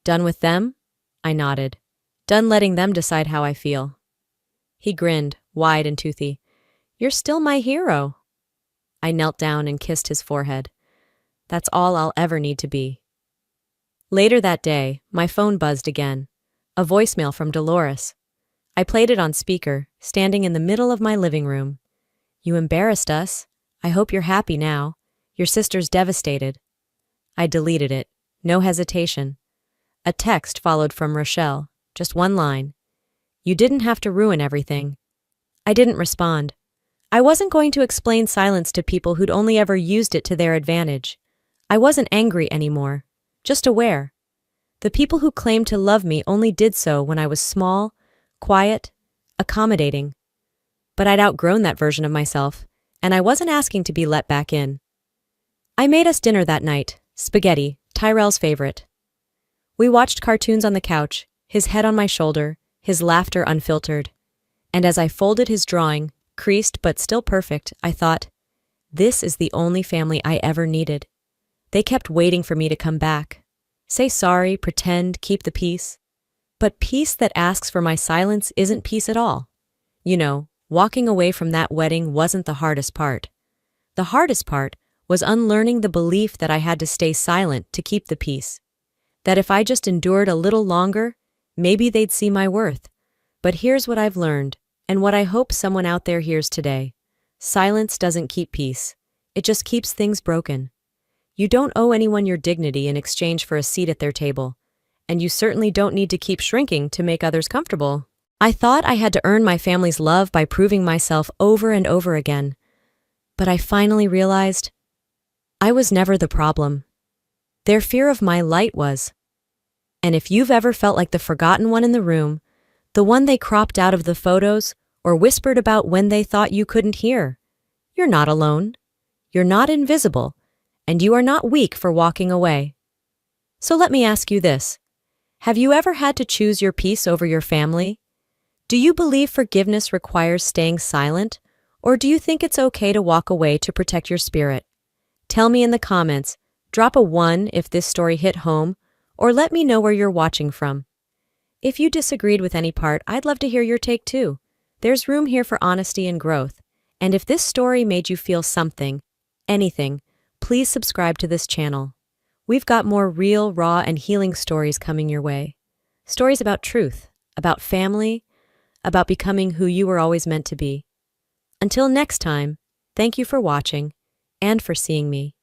"Done with them?" I nodded. "Done letting them decide how I feel." He grinned, wide and toothy. "You're still my hero." I knelt down and kissed his forehead. That's all I'll ever need to be. Later that day, my phone buzzed again. A voicemail from Dolores. I played it on speaker, standing in the middle of my living room. "You embarrassed us. I hope you're happy now. Your sister's devastated." I deleted it. No hesitation. A text followed from Rochelle. Just one line. "You didn't have to ruin everything." I didn't respond. I wasn't going to explain silence to people who'd only ever used it to their advantage. I wasn't angry anymore. Just aware. The people who claimed to love me only did so when I was small, quiet, accommodating. But I'd outgrown that version of myself, and I wasn't asking to be let back in. I made us dinner that night, spaghetti, Tyrell's favorite. We watched cartoons on the couch, his head on my shoulder, his laughter unfiltered. And as I folded his drawing, creased but still perfect, I thought, this is the only family I ever needed. They kept waiting for me to come back. Say sorry, pretend, keep the peace. But peace that asks for my silence isn't peace at all. You know, walking away from that wedding wasn't the hardest part. The hardest part was unlearning the belief that I had to stay silent to keep the peace. That if I just endured a little longer, maybe they'd see my worth. But here's what I've learned, and what I hope someone out there hears today. Silence doesn't keep peace. It just keeps things broken. You don't owe anyone your dignity in exchange for a seat at their table. And you certainly don't need to keep shrinking to make others comfortable. I thought I had to earn my family's love by proving myself over and over again. But I finally realized I was never the problem. Their fear of my light was. And if you've ever felt like the forgotten one in the room, the one they cropped out of the photos or whispered about when they thought you couldn't hear, you're not alone. You're not invisible. And you are not weak for walking away. So let me ask you this. Have you ever had to choose your peace over your family? Do you believe forgiveness requires staying silent, or do you think it's okay to walk away to protect your spirit? Tell me in the comments. Drop a 1 if this story hit home, or let me know where you're watching from. If you disagreed with any part, I'd love to hear your take too. There's room here for honesty and growth. And if this story made you feel something, anything, please subscribe to this channel. We've got more real, raw, and healing stories coming your way. Stories about truth, about family, about becoming who you were always meant to be. Until next time, thank you for watching and for seeing me.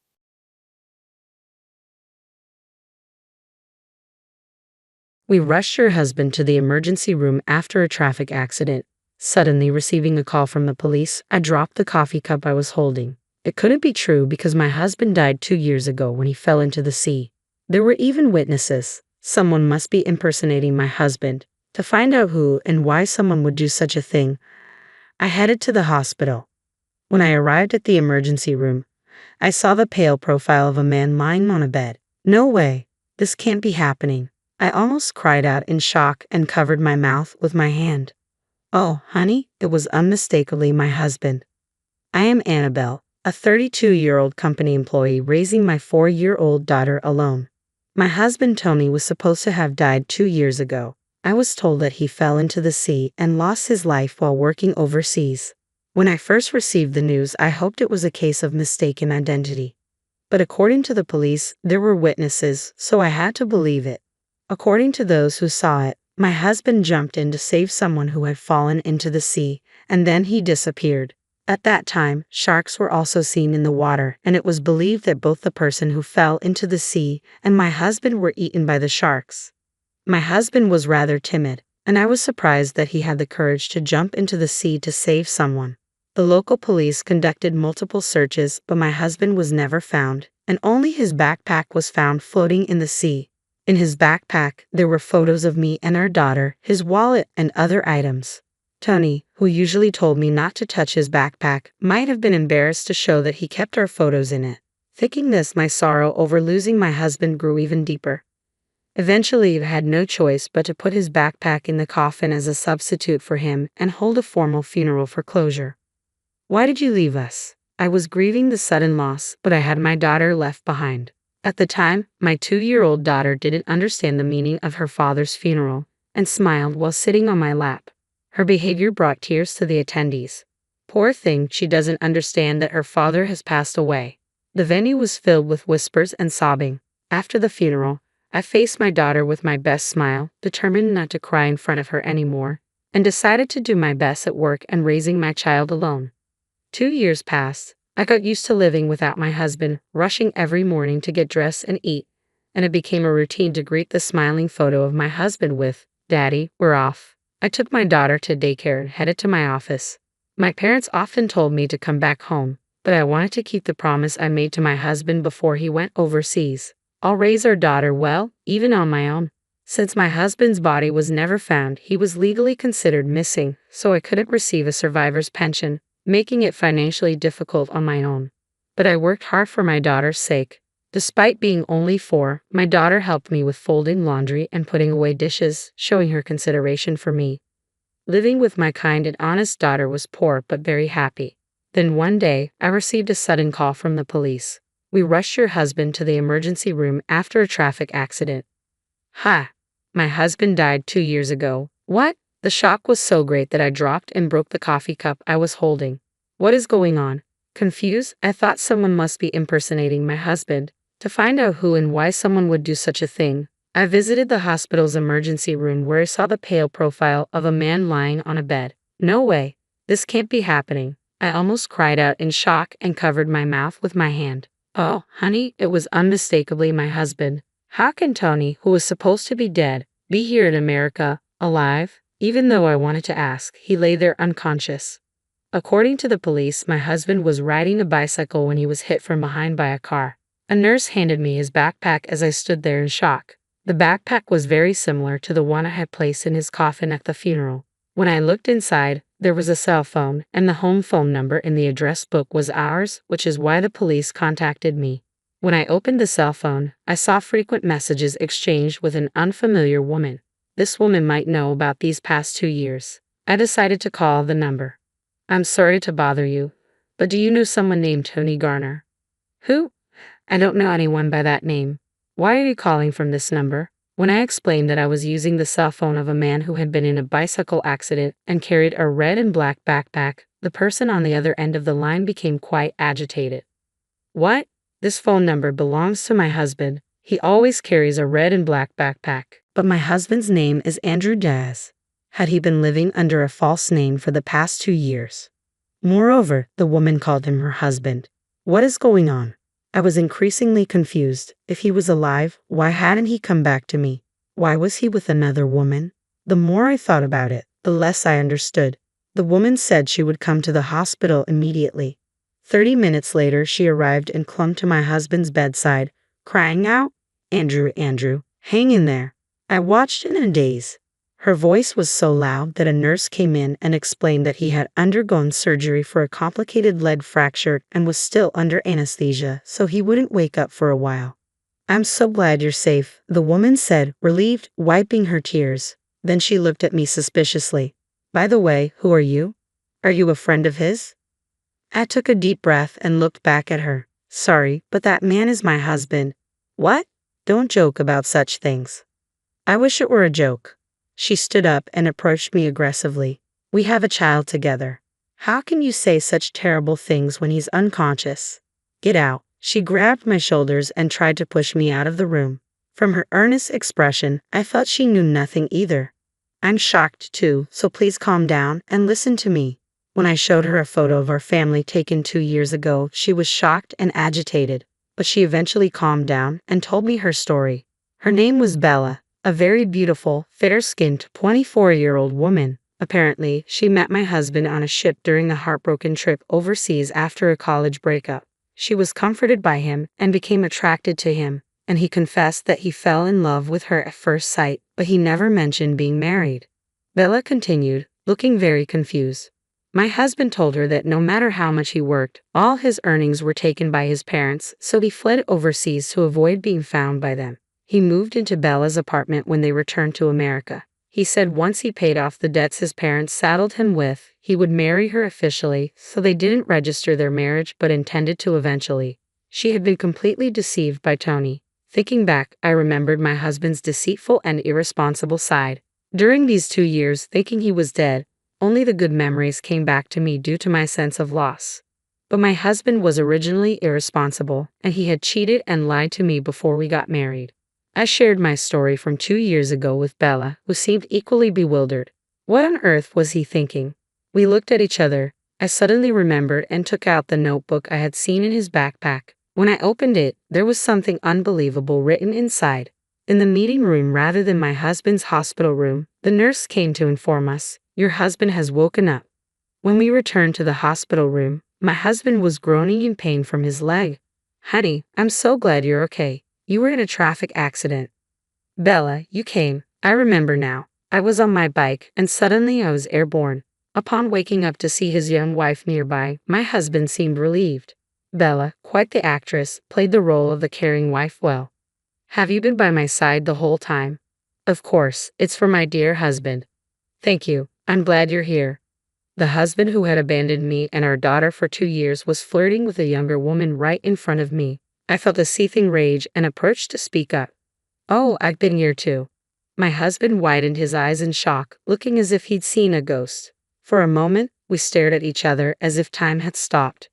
We rushed your husband to the emergency room after a traffic accident. Suddenly receiving a call from the police, I dropped the coffee cup I was holding. It couldn't be true because my husband died 2 years ago when he fell into the sea. There were even witnesses. Someone must be impersonating my husband. To find out who and why someone would do such a thing, I headed to the hospital. When I arrived at the emergency room, I saw the pale profile of a man lying on a bed. No way. This can't be happening. I almost cried out in shock and covered my mouth with my hand. Oh, honey, it was unmistakably my husband. I am Annabelle, a 32-year-old company employee raising my 4-year-old daughter alone. My husband Tony was supposed to have died 2 years ago. I was told that he fell into the sea and lost his life while working overseas. When I first received the news, I hoped it was a case of mistaken identity. But according to the police, there were witnesses, so I had to believe it. According to those who saw it, my husband jumped in to save someone who had fallen into the sea, and then he disappeared. At that time, sharks were also seen in the water, and it was believed that both the person who fell into the sea and my husband were eaten by the sharks. My husband was rather timid, and I was surprised that he had the courage to jump into the sea to save someone. The local police conducted multiple searches, but my husband was never found, and only his backpack was found floating in the sea. In his backpack, there were photos of me and our daughter, his wallet, and other items. Tony, who usually told me not to touch his backpack, might have been embarrassed to show that he kept our photos in it. Thinking this, my sorrow over losing my husband grew even deeper. Eventually, I had no choice but to put his backpack in the coffin as a substitute for him and hold a formal funeral for closure. Why did you leave us? I was grieving the sudden loss, but I had my daughter left behind. At the time, my 2-year-old daughter didn't understand the meaning of her father's funeral and smiled while sitting on my lap. Her behavior brought tears to the attendees. Poor thing, she doesn't understand that her father has passed away. The venue was filled with whispers and sobbing. After the funeral, I faced my daughter with my best smile, determined not to cry in front of her anymore, and decided to do my best at work and raising my child alone. 2 years passed. I got used to living without my husband, rushing every morning to get dressed and eat, and it became a routine to greet the smiling photo of my husband with, "Daddy, we're off." I took my daughter to daycare and headed to my office. My parents often told me to come back home, but I wanted to keep the promise I made to my husband before he went overseas. I'll raise our daughter well, even on my own. Since my husband's body was never found, he was legally considered missing, so I couldn't receive a survivor's pension, making it financially difficult on my own. But I worked hard for my daughter's sake. Despite being only 4, my daughter helped me with folding laundry and putting away dishes, showing her consideration for me. Living with my kind and honest daughter was poor but very happy. Then one day, I received a sudden call from the police. "We rushed your husband to the emergency room after a traffic accident." Ha! My husband died 2 years ago. What? The shock was so great that I dropped and broke the coffee cup I was holding. What is going on? Confused, I thought someone must be impersonating my husband. To find out who and why someone would do such a thing, I visited the hospital's emergency room where I saw the pale profile of a man lying on a bed. No way. This can't be happening. I almost cried out in shock and covered my mouth with my hand. Oh, honey, it was unmistakably my husband. How can Tony, who was supposed to be dead, be here in America, alive? Even though I wanted to ask, he lay there unconscious. According to the police, my husband was riding a bicycle when he was hit from behind by a car. A nurse handed me his backpack as I stood there in shock. The backpack was very similar to the one I had placed in his coffin at the funeral. When I looked inside, there was a cell phone, and the home phone number in the address book was ours, which is why the police contacted me. When I opened the cell phone, I saw frequent messages exchanged with an unfamiliar woman. This woman might know about these past 2 years. I decided to call the number. "I'm sorry to bother you, but do you know someone named Tony Garner?" "Who? I don't know anyone by that name. Why are you calling from this number?" When I explained that I was using the cell phone of a man who had been in a bicycle accident and carried a red and black backpack, the person on the other end of the line became quite agitated. "What? This phone number belongs to my husband. He always carries a red and black backpack." "But my husband's name is Andrew Diaz. Had he been living under a false name for the past 2 years? Moreover, the woman called him her husband. What is going on?" I was increasingly confused. If he was alive, why hadn't he come back to me? Why was he with another woman? The more I thought about it, the less I understood. The woman said she would come to the hospital immediately. 30 minutes later, she arrived and clung to my husband's bedside, crying out, "Andrew, Andrew, hang in there." I watched in a daze. Her voice was so loud that a nurse came in and explained that he had undergone surgery for a complicated leg fracture and was still under anesthesia, so he wouldn't wake up for a while. "I'm so glad you're safe," the woman said, relieved, wiping her tears. Then she looked at me suspiciously. "By the way, who are you? Are you a friend of his?" I took a deep breath and looked back at her. "Sorry, but that man is my husband." "What? Don't joke about such things." "I wish it were a joke." She stood up and approached me aggressively. "We have a child together. How can you say such terrible things when he's unconscious? Get out." She grabbed my shoulders and tried to push me out of the room. From her earnest expression, I felt she knew nothing either. "I'm shocked too, so please calm down and listen to me. When I showed her a photo of our family taken 2 years ago, she was shocked and agitated, but she eventually calmed down and told me her story. Her name was Bella, a very beautiful, fair-skinned 24-year-old woman. Apparently, she met my husband on a ship during a heartbroken trip overseas after a college breakup. She was comforted by him and became attracted to him, and he confessed that he fell in love with her at first sight, but he never mentioned being married. Bella continued, looking very confused. My husband told her that no matter how much he worked, all his earnings were taken by his parents, so he fled overseas to avoid being found by them. He moved into Bella's apartment when they returned to America. He said once he paid off the debts his parents saddled him with, he would marry her officially, so they didn't register their marriage but intended to eventually. She had been completely deceived by Tony. Thinking back, I remembered my husband's deceitful and irresponsible side. During these 2 years, thinking he was dead, only the good memories came back to me due to my sense of loss. But my husband was originally irresponsible, and he had cheated and lied to me before we got married. I shared my story from 2 years ago with Bella, who seemed equally bewildered. What on earth was he thinking? We looked at each other. I suddenly remembered and took out the notebook I had seen in his backpack. When I opened it, there was something unbelievable written inside. In the meeting room rather than my husband's hospital room, the nurse came to inform us, "Your husband has woken up." When we returned to the hospital room, my husband was groaning in pain from his leg. "Honey, I'm so glad you're okay. You were in a traffic accident." "Bella, you came. I remember now. I was on my bike, and suddenly I was airborne." Upon waking up to see his young wife nearby, my husband seemed relieved. Bella, quite the actress, played the role of the caring wife well. "Have you been by my side the whole time?" "Of course, it's for my dear husband." "Thank you. I'm glad you're here." The husband who had abandoned me and our daughter for 2 years was flirting with a younger woman right in front of me. I felt a seething rage and approached to speak up. "Oh, I've been here too." My husband widened his eyes in shock, looking as if he'd seen a ghost. For a moment, we stared at each other as if time had stopped.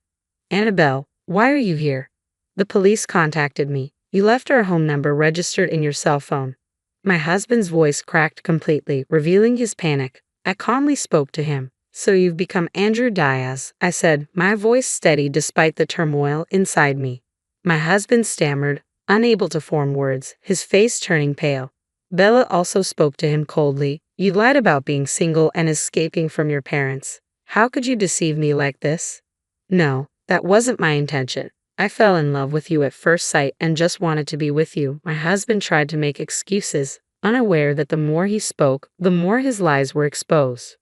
"Annabelle, why are you here?" "The police contacted me. You left our home number registered in your cell phone." My husband's voice cracked completely, revealing his panic. I calmly spoke to him. "So you've become Andrew Diaz," I said, my voice steady despite the turmoil inside me. My husband stammered, unable to form words, his face turning pale. Bella also spoke to him coldly. "You lied about being single and escaping from your parents. How could you deceive me like this?" "No, that wasn't my intention. I fell in love with you at first sight and just wanted to be with you." My husband tried to make excuses, unaware that the more he spoke, the more his lies were exposed.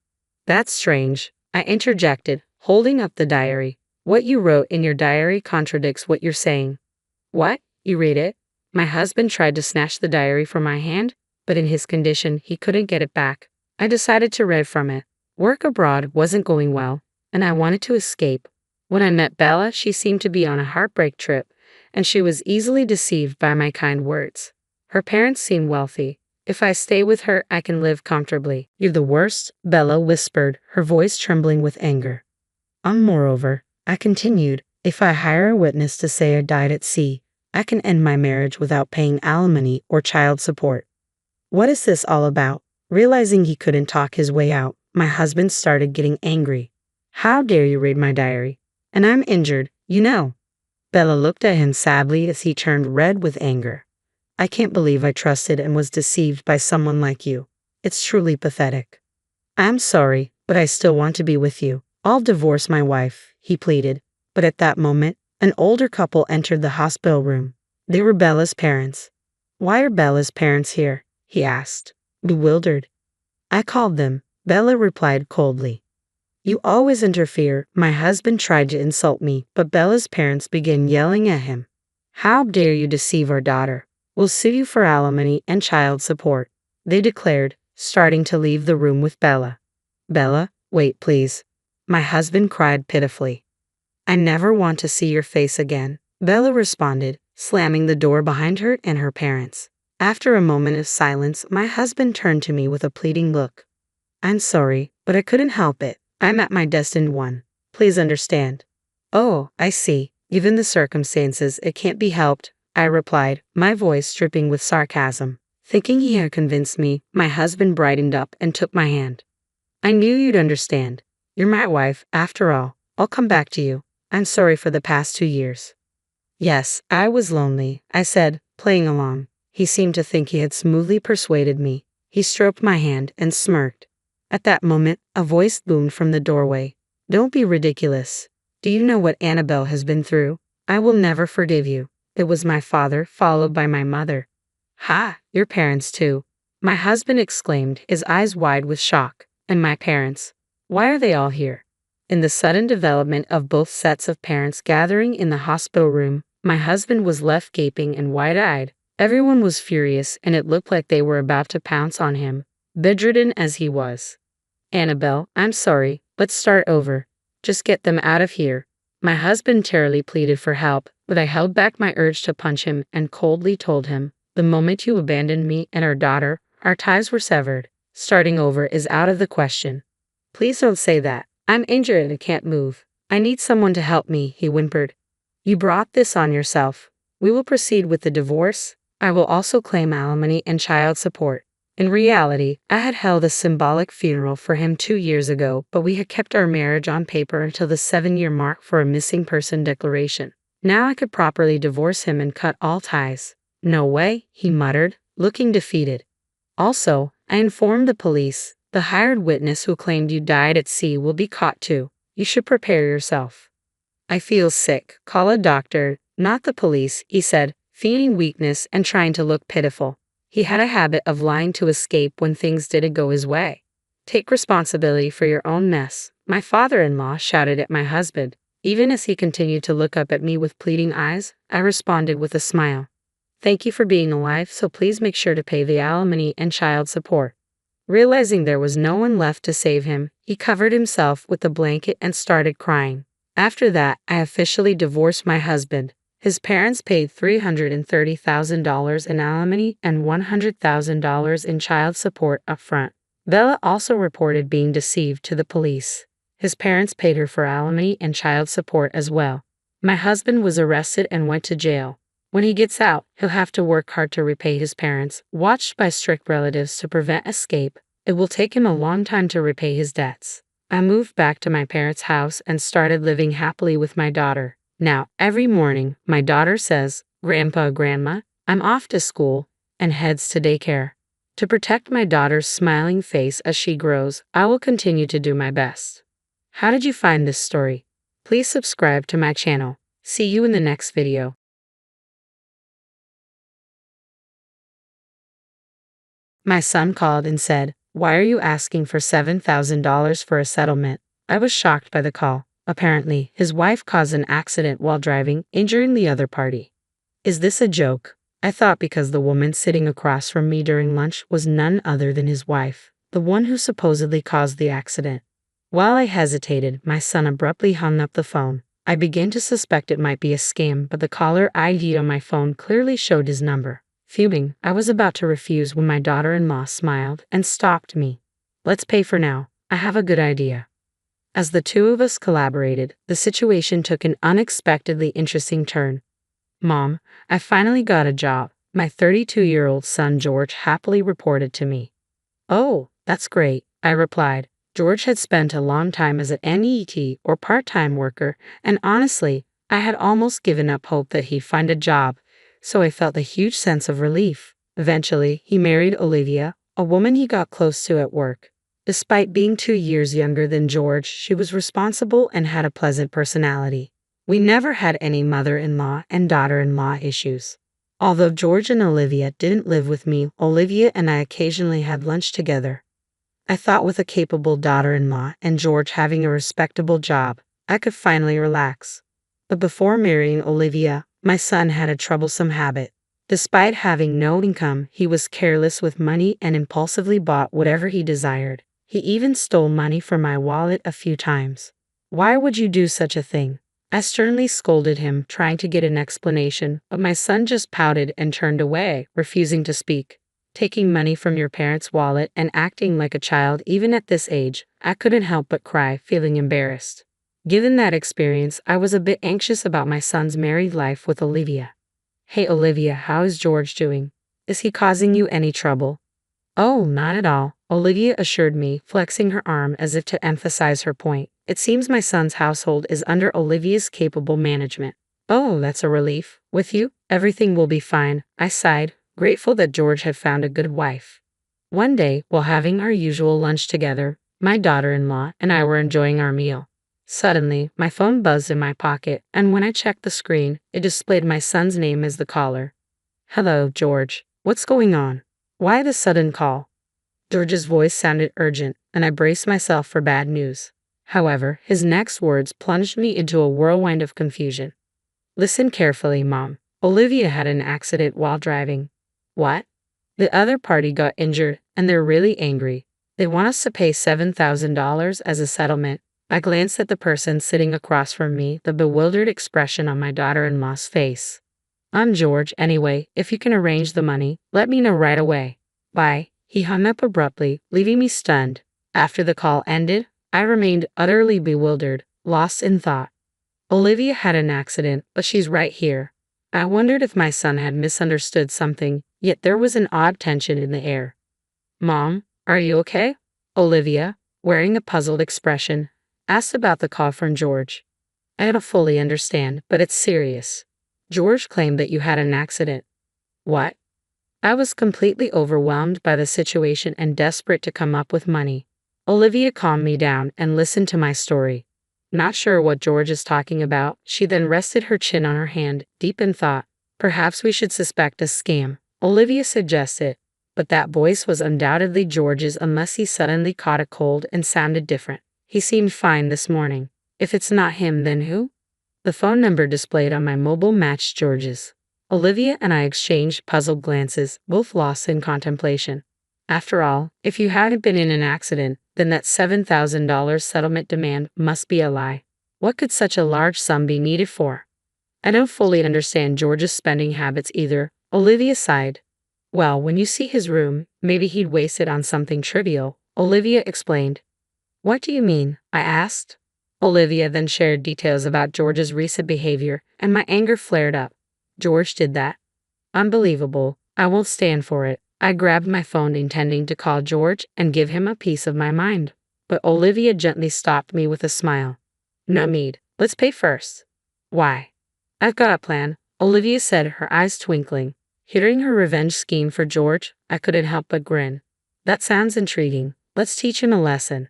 "That's strange," I interjected, holding up the diary. "What you wrote in your diary contradicts what you're saying." "What? You read it?" My husband tried to snatch the diary from my hand, but in his condition, he couldn't get it back. I decided to read from it. Work abroad wasn't going well, and I wanted to escape. When I met Bella, she seemed to be on a heartbreak trip, and she was easily deceived by my kind words. Her parents seemed wealthy. "If I stay with her, I can live comfortably." "You're the worst," Bella whispered, her voice trembling with anger. Moreover, I continued, "if I hire a witness to say I died at sea, I can end my marriage without paying alimony or child support." "What is this all about?" Realizing he couldn't talk his way out, my husband started getting angry. "How dare you read my diary? And I'm injured, you know." Bella looked at him sadly as he turned red with anger. "I can't believe I trusted and was deceived by someone like you. It's truly pathetic." "I'm sorry, but I still want to be with you. I'll divorce my wife," he pleaded. But at that moment, an older couple entered the hospital room. They were Bella's parents. "Why are Bella's parents here?" he asked, bewildered. "I called them," Bella replied coldly. "You always interfere." My husband tried to insult me, but Bella's parents began yelling at him. "How dare you deceive our daughter? We'll sue you for alimony and child support," they declared, starting to leave the room with Bella. "Bella, wait please." My husband cried pitifully. "I never want to see your face again," Bella responded, slamming the door behind her and her parents. After a moment of silence, my husband turned to me with a pleading look. "I'm sorry, but I couldn't help it. I'm at my destined one. Please understand." "Oh, I see. Given the circumstances, it can't be helped," I replied, my voice dripping with sarcasm. Thinking he had convinced me, my husband brightened up and took my hand. "I knew you'd understand. You're my wife, after all. I'll come back to you. I'm sorry for the past 2 years. Yes, I was lonely, I said, playing along. He seemed to think he had smoothly persuaded me. He stroked my hand and smirked. At that moment, a voice boomed from the doorway. Don't be ridiculous. Do you know what Annabelle has been through? I will never forgive you. It was my father, followed by my mother. Ha, your parents too. My husband exclaimed, his eyes wide with shock. And my parents? Why are they all here? In the sudden development of both sets of parents gathering in the hospital room, my husband was left gaping and wide-eyed. Everyone was furious, and it looked like they were about to pounce on him, bedridden as he was. Annabelle, I'm sorry, let's start over. Just get them out of here. My husband terribly pleaded for help, but I held back my urge to punch him and coldly told him, the moment you abandoned me and our daughter, our ties were severed. Starting over is out of the question. Please don't say that. I'm injured and can't move. I need someone to help me, he whimpered. You brought this on yourself. We will proceed with the divorce. I will also claim alimony and child support. In reality, I had held a symbolic funeral for him 2 years ago, but we had kept our marriage on paper until the 7-year mark for a missing person declaration. Now I could properly divorce him and cut all ties. No way, he muttered, looking defeated. Also, I informed the police. The hired witness who claimed you died at sea will be caught too. You should prepare yourself. I feel sick. Call a doctor, not the police, he said, feigning weakness and trying to look pitiful. He had a habit of lying to escape when things didn't go his way. Take responsibility for your own mess, my father-in-law shouted at my husband. Even as he continued to look up at me with pleading eyes, I responded with a smile. Thank you for being alive, so please make sure to pay the alimony and child support. Realizing there was no one left to save him, he covered himself with a blanket and started crying. After that, I officially divorced my husband. His parents paid $330,000 in alimony and $100,000 in child support upfront. Bella also reported being deceived to the police. His parents paid her for alimony and child support as well. My husband was arrested and went to jail. When he gets out, he'll have to work hard to repay his parents, watched by strict relatives to prevent escape. It will take him a long time to repay his debts. I moved back to my parents' house and started living happily with my daughter. Now, every morning, my daughter says, Grandpa, Grandma, I'm off to school, and heads to daycare. To protect my daughter's smiling face as she grows, I will continue to do my best. How did you find this story? Please subscribe to my channel. See you in the next video. My son called and said, Why are you asking for $7,000 for a settlement? I was shocked by the call. Apparently, his wife caused an accident while driving, injuring the other party. Is this a joke? I thought because the woman sitting across from me during lunch was none other than his wife, the one who supposedly caused the accident. While I hesitated, my son abruptly hung up the phone. I began to suspect it might be a scam, but the caller ID on my phone clearly showed his number. Fuming, I was about to refuse when my daughter-in-law smiled and stopped me. Let's pay for now. I have a good idea. As the two of us collaborated, the situation took an unexpectedly interesting turn. Mom, I finally got a job, my 32-year-old son George happily reported to me. Oh, that's great, I replied. George had spent a long time as an NET or part-time worker, and honestly, I had almost given up hope that he'd find a job. So I felt a huge sense of relief. Eventually, he married Olivia, a woman he got close to at work. Despite being 2 years younger than George, she was responsible and had a pleasant personality. We never had any mother-in-law and daughter-in-law issues. Although George and Olivia didn't live with me, Olivia and I occasionally had lunch together. I thought with a capable daughter-in-law and George having a respectable job, I could finally relax. But before marrying Olivia, my son had a troublesome habit. Despite having no income, he was careless with money and impulsively bought whatever he desired. He even stole money from my wallet a few times. Why would you do such a thing? I sternly scolded him, trying to get an explanation, but my son just pouted and turned away, refusing to speak. Taking money from your parents' wallet and acting like a child even at this age, I couldn't help but cry, feeling embarrassed. Given that experience, I was a bit anxious about my son's married life with Olivia. Hey Olivia, how is George doing? Is he causing you any trouble? Oh, not at all, Olivia assured me, flexing her arm as if to emphasize her point. It seems my son's household is under Olivia's capable management. Oh, that's a relief. With you, everything will be fine, I sighed, grateful that George had found a good wife. One day, while having our usual lunch together, my daughter-in-law and I were enjoying our meal. Suddenly, my phone buzzed in my pocket, and when I checked the screen, it displayed my son's name as the caller. Hello, George. What's going on? Why the sudden call? George's voice sounded urgent, and I braced myself for bad news. However, his next words plunged me into a whirlwind of confusion. Listen carefully, Mom. Olivia had an accident while driving. What? The other party got injured, and they're really angry. They want us to pay $7,000 as a settlement. I glanced at the person sitting across from me, the bewildered expression on my daughter-in-law's face. I'm George, anyway. If you can arrange the money, let me know right away. Bye. He hung up abruptly, leaving me stunned. After the call ended, I remained utterly bewildered, lost in thought. Olivia had an accident, but she's right here. I wondered if my son had misunderstood something, yet there was an odd tension in the air. Mom, are you okay? Olivia, wearing a puzzled expression, asked about the call from George. I don't fully understand, but it's serious. George claimed that you had an accident. What? I was completely overwhelmed by the situation and desperate to come up with money. Olivia calmed me down and listened to my story. Not sure what George is talking about, she then rested her chin on her hand, deep in thought. Perhaps we should suspect a scam, Olivia suggested, but that voice was undoubtedly George's unless he suddenly caught a cold and sounded different. He seemed fine this morning. If it's not him, then who? The phone number displayed on my mobile matched George's. Olivia and I exchanged puzzled glances, both lost in contemplation. After all, if you hadn't been in an accident, then that $7,000 settlement demand must be a lie. What could such a large sum be needed for? I don't fully understand George's spending habits either, Olivia sighed. Well, when you see his room, maybe he'd waste it on something trivial, Olivia explained. What do you mean? I asked. Olivia then shared details about George's recent behavior, and my anger flared up. George did that? Unbelievable. I won't stand for it. I grabbed my phone intending to call George and give him a piece of my mind. But Olivia gently stopped me with a smile. No need. Let's pay first. Why? I've got a plan, Olivia said, her eyes twinkling. Hearing her revenge scheme for George, I couldn't help but grin. That sounds intriguing. Let's teach him a lesson.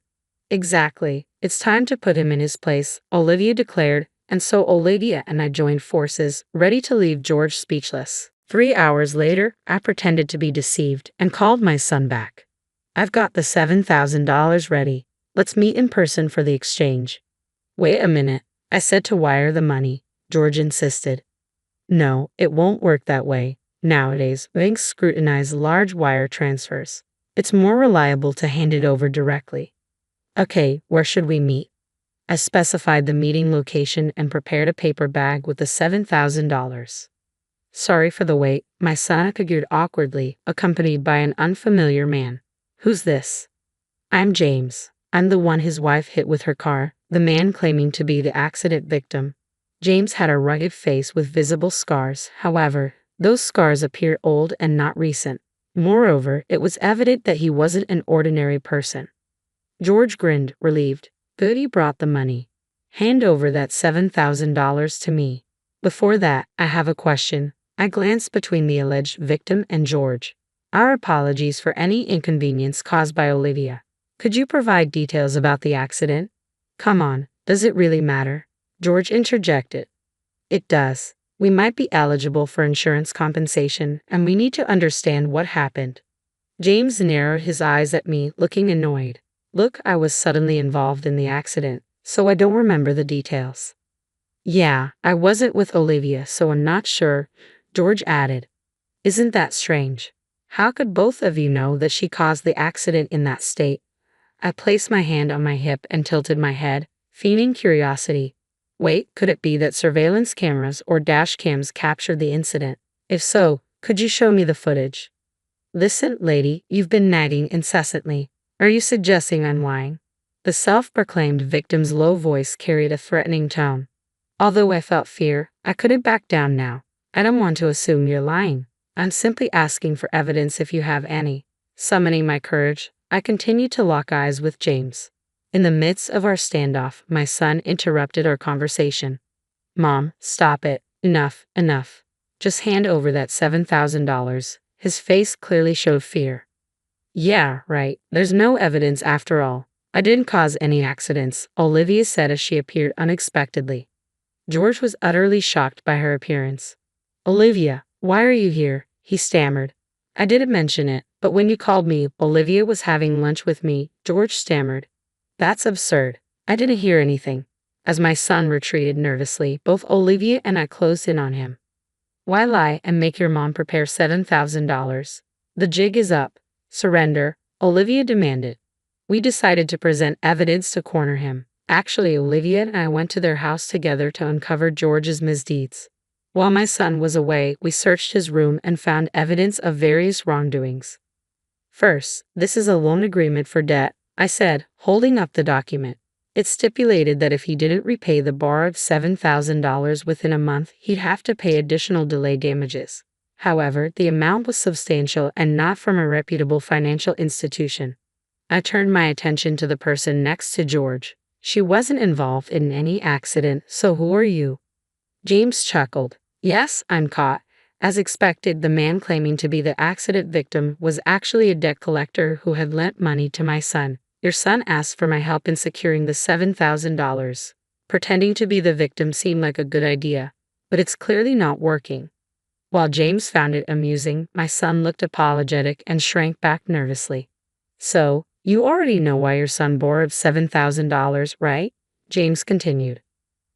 Exactly. It's time to put him in his place, Olivia declared, and so Olivia and I joined forces, ready to leave George speechless. 3 hours later, I pretended to be deceived and called my son back. I've got the $7,000 ready. Let's meet in person for the exchange. Wait a minute, I said to wire the money. George insisted. No, it won't work that way. Nowadays, banks scrutinize large wire transfers. It's more reliable to hand it over directly. Okay, where should we meet? I specified the meeting location and prepared a paper bag with the $7,000. Sorry for the wait, my son figured awkwardly, accompanied by an unfamiliar man. Who's this? I'm James. I'm the one his wife hit with her car, the man claiming to be the accident victim. James had a rugged face with visible scars, however, those scars appeared old and not recent. Moreover, it was evident that he wasn't an ordinary person. George grinned, relieved. Good, he brought the money. Hand over that $7,000 to me. Before that, I have a question. I glanced between the alleged victim and George. Our apologies for any inconvenience caused by Olivia. Could you provide details about the accident? Come on, does it really matter? George interjected. It does. We might be eligible for insurance compensation, and we need to understand what happened. James narrowed his eyes at me, looking annoyed. Look, I was suddenly involved in the accident, so I don't remember the details. Yeah, I wasn't with Olivia, so I'm not sure, George added. Isn't that strange? How could both of you know that she caused the accident in that state? I placed my hand on my hip and tilted my head, feigning curiosity. Wait, could it be that surveillance cameras or dash cams captured the incident? If so, could you show me the footage? Listen, lady, you've been nagging incessantly. Are you suggesting I'm lying? The self-proclaimed victim's low voice carried a threatening tone. Although I felt fear, I couldn't back down now. I don't want to assume you're lying. I'm simply asking for evidence if you have any. Summoning my courage, I continued to lock eyes with James. In the midst of our standoff, my son interrupted our conversation. Mom, stop it. Enough, enough. Just hand over that $7,000. His face clearly showed fear. Yeah, right. There's no evidence after all. I didn't cause any accidents, Olivia said as she appeared unexpectedly. George was utterly shocked by her appearance. Olivia, why are you here? He stammered. I didn't mention it, but when you called me, Olivia was having lunch with me, George stammered. That's absurd. I didn't hear anything. As my son retreated nervously, both Olivia and I closed in on him. Why lie and make your mom prepare $7,000? The jig is up. Surrender, Olivia demanded. We decided to present evidence to corner him. Actually, Olivia and I went to their house together to uncover George's misdeeds. While my son was away, we searched his room and found evidence of various wrongdoings. First, this is a loan agreement for debt, I said, holding up the document. It stipulated that if he didn't repay the borrowed $7,000 within a month, he'd have to pay additional delay damages. However, the amount was substantial and not from a reputable financial institution. I turned my attention to the person next to George. She wasn't involved in any accident, so who are you? James chuckled. Yes, I'm caught. As expected, the man claiming to be the accident victim was actually a debt collector who had lent money to my son. Your son asked for my help in securing the $7,000. Pretending to be the victim seemed like a good idea, but it's clearly not working. While James found it amusing, my son looked apologetic and shrank back nervously. So, you already know why your son borrowed $7,000, right? James continued.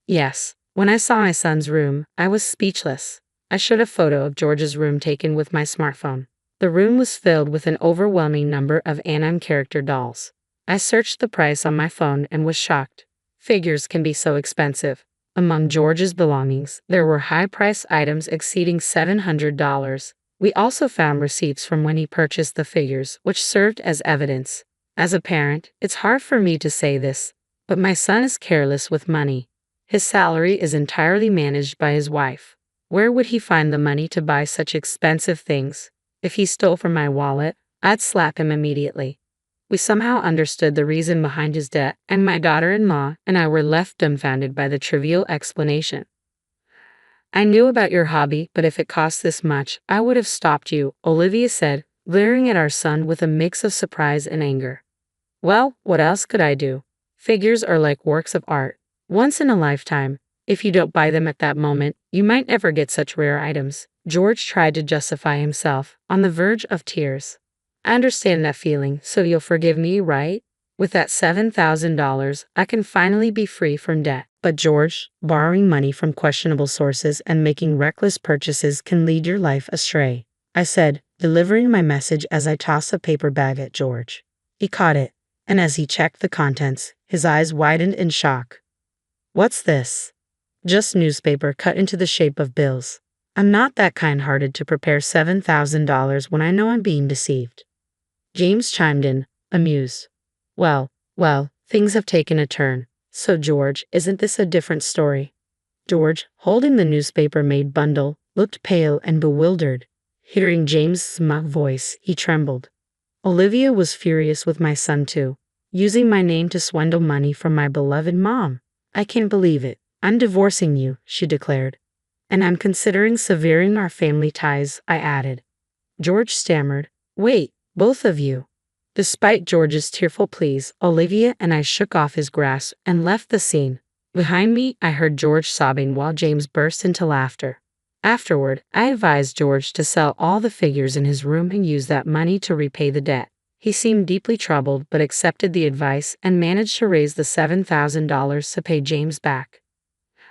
Yes. When I saw my son's room, I was speechless. I showed a photo of George's room taken with my smartphone. The room was filled with an overwhelming number of anime character dolls. I searched the price on my phone and was shocked. Figures can be so expensive. Among George's belongings, there were high-priced items exceeding $700. We also found receipts from when he purchased the figures, which served as evidence. As a parent, it's hard for me to say this, but my son is careless with money. His salary is entirely managed by his wife. Where would he find the money to buy such expensive things? If he stole from my wallet, I'd slap him immediately. We somehow understood the reason behind his debt, and my daughter-in-law and I were left dumbfounded by the trivial explanation. I knew about your hobby, but if it cost this much, I would have stopped you, Olivia said, glaring at our son with a mix of surprise and anger. Well, what else could I do? Figures are like works of art. Once in a lifetime. If you don't buy them at that moment, you might never get such rare items. George tried to justify himself, on the verge of tears. I understand that feeling, so you'll forgive me, right? With that $7,000, I can finally be free from debt. But George, borrowing money from questionable sources and making reckless purchases can lead your life astray, I said, delivering my message as I tossed a paper bag at George. He caught it, and as he checked the contents, his eyes widened in shock. What's this? Just newspaper cut into the shape of bills. I'm not that kind-hearted to prepare $7,000 when I know I'm being deceived. James chimed in, amused. Well, things have taken a turn. So George, isn't this a different story? George, holding the newspaper-made bundle, looked pale and bewildered. Hearing James' smug voice, he trembled. Olivia was furious with my son too, using my name to swindle money from my beloved mom. I can't believe it. I'm divorcing you, she declared. And I'm considering severing our family ties, I added. George stammered. Wait, both of you. Despite George's tearful pleas, Olivia and I shook off his grasp and left the scene. Behind me, I heard George sobbing while James burst into laughter. Afterward, I advised George to sell all the figures in his room and use that money to repay the debt. He seemed deeply troubled but accepted the advice and managed to raise the $7,000 to pay James back.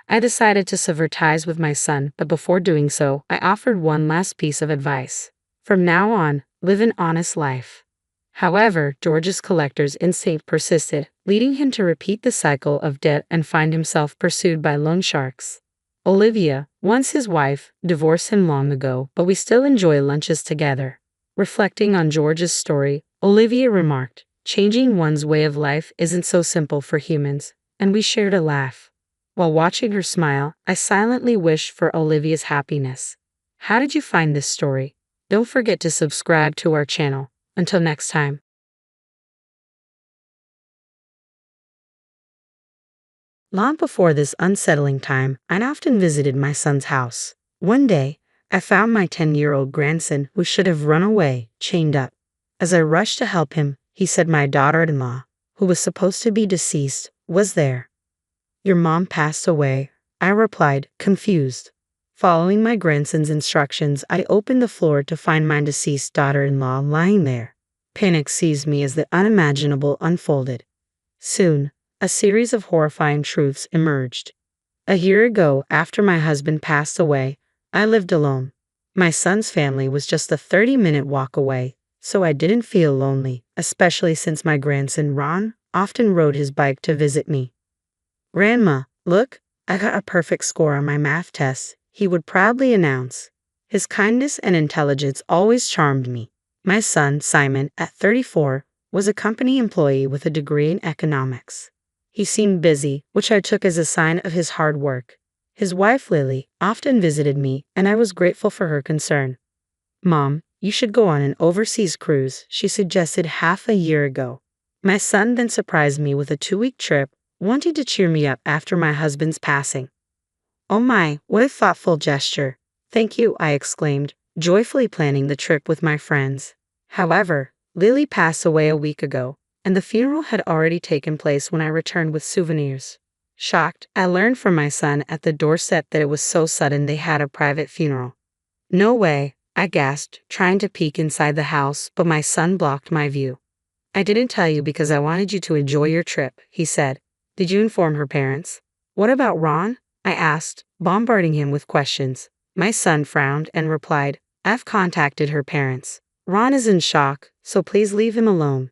I decided to sever ties with my son, but before doing so, I offered one last piece of advice. From now on, live an honest life. However, George's collector's instinct persisted, leading him to repeat the cycle of debt and find himself pursued by loan sharks. Olivia, once his wife, divorced him long ago, but we still enjoy lunches together. Reflecting on George's story, Olivia remarked, changing one's way of life isn't so simple for humans, and we shared a laugh. While watching her smile, I silently wished for Olivia's happiness. How did you find this story? Don't forget to subscribe to our channel. Until next time. Long before this unsettling time, I often visited my son's house. One day, I found my 10-year-old grandson, who should have run away, chained up. As I rushed to help him, he said my daughter-in-law, who was supposed to be deceased, was there. "Your mom passed away," I replied, confused. Following my grandson's instructions, I opened the floor to find my deceased daughter-in-law lying there. Panic seized me as the unimaginable unfolded. Soon, a series of horrifying truths emerged. A year ago, after my husband passed away, I lived alone. My son's family was just a 30-minute walk away, so I didn't feel lonely, especially since my grandson Ron often rode his bike to visit me. "Grandma, look, I got a perfect score on my math test," he would proudly announce. His kindness and intelligence always charmed me. My son, Simon, at 34, was a company employee with a degree in economics. He seemed busy, which I took as a sign of his hard work. His wife, Lily, often visited me, and I was grateful for her concern. "Mom, you should go on an overseas cruise," she suggested half a year ago. My son then surprised me with a 2-week trip, wanting to cheer me up after my husband's passing. "Oh my, what a thoughtful gesture. Thank you," I exclaimed, joyfully planning the trip with my friends. However, Lily passed away a week ago, and the funeral had already taken place when I returned with souvenirs. Shocked, I learned from my son at the doorstep that it was so sudden they had a private funeral. "No way," I gasped, trying to peek inside the house, but my son blocked my view. "I didn't tell you because I wanted you to enjoy your trip," he said. "Did you inform her parents?" "What about Ron?" I asked, bombarding him with questions. My son frowned and replied, "I've contacted her parents. Ron is in shock, so please leave him alone."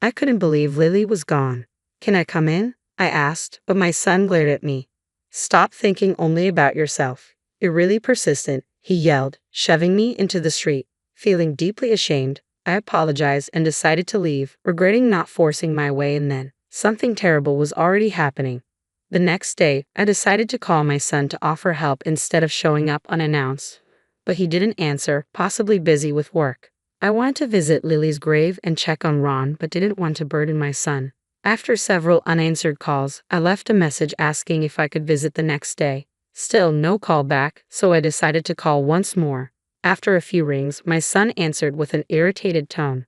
I couldn't believe Lily was gone. "Can I come in?" I asked, but my son glared at me. "Stop thinking only about yourself. You're really persistent," he yelled, shoving me into the street. Feeling deeply ashamed, I apologized and decided to leave, regretting not forcing my way in then. Something terrible was already happening. The next day, I decided to call my son to offer help instead of showing up unannounced. But he didn't answer, possibly busy with work. I wanted to visit Lily's grave and check on Ron, but didn't want to burden my son. After several unanswered calls, I left a message asking if I could visit the next day. Still no call back, so I decided to call once more. After a few rings, my son answered with an irritated tone.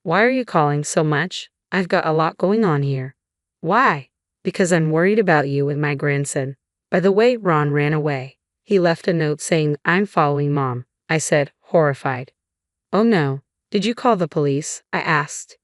"Why are you calling so much? I've got a lot going on here." "Why?" "Because I'm worried about you and my grandson." By the way, Ron ran away. He left a note saying, "I'm following Mom," I said, horrified. "Oh no. Did you call the police?" I asked.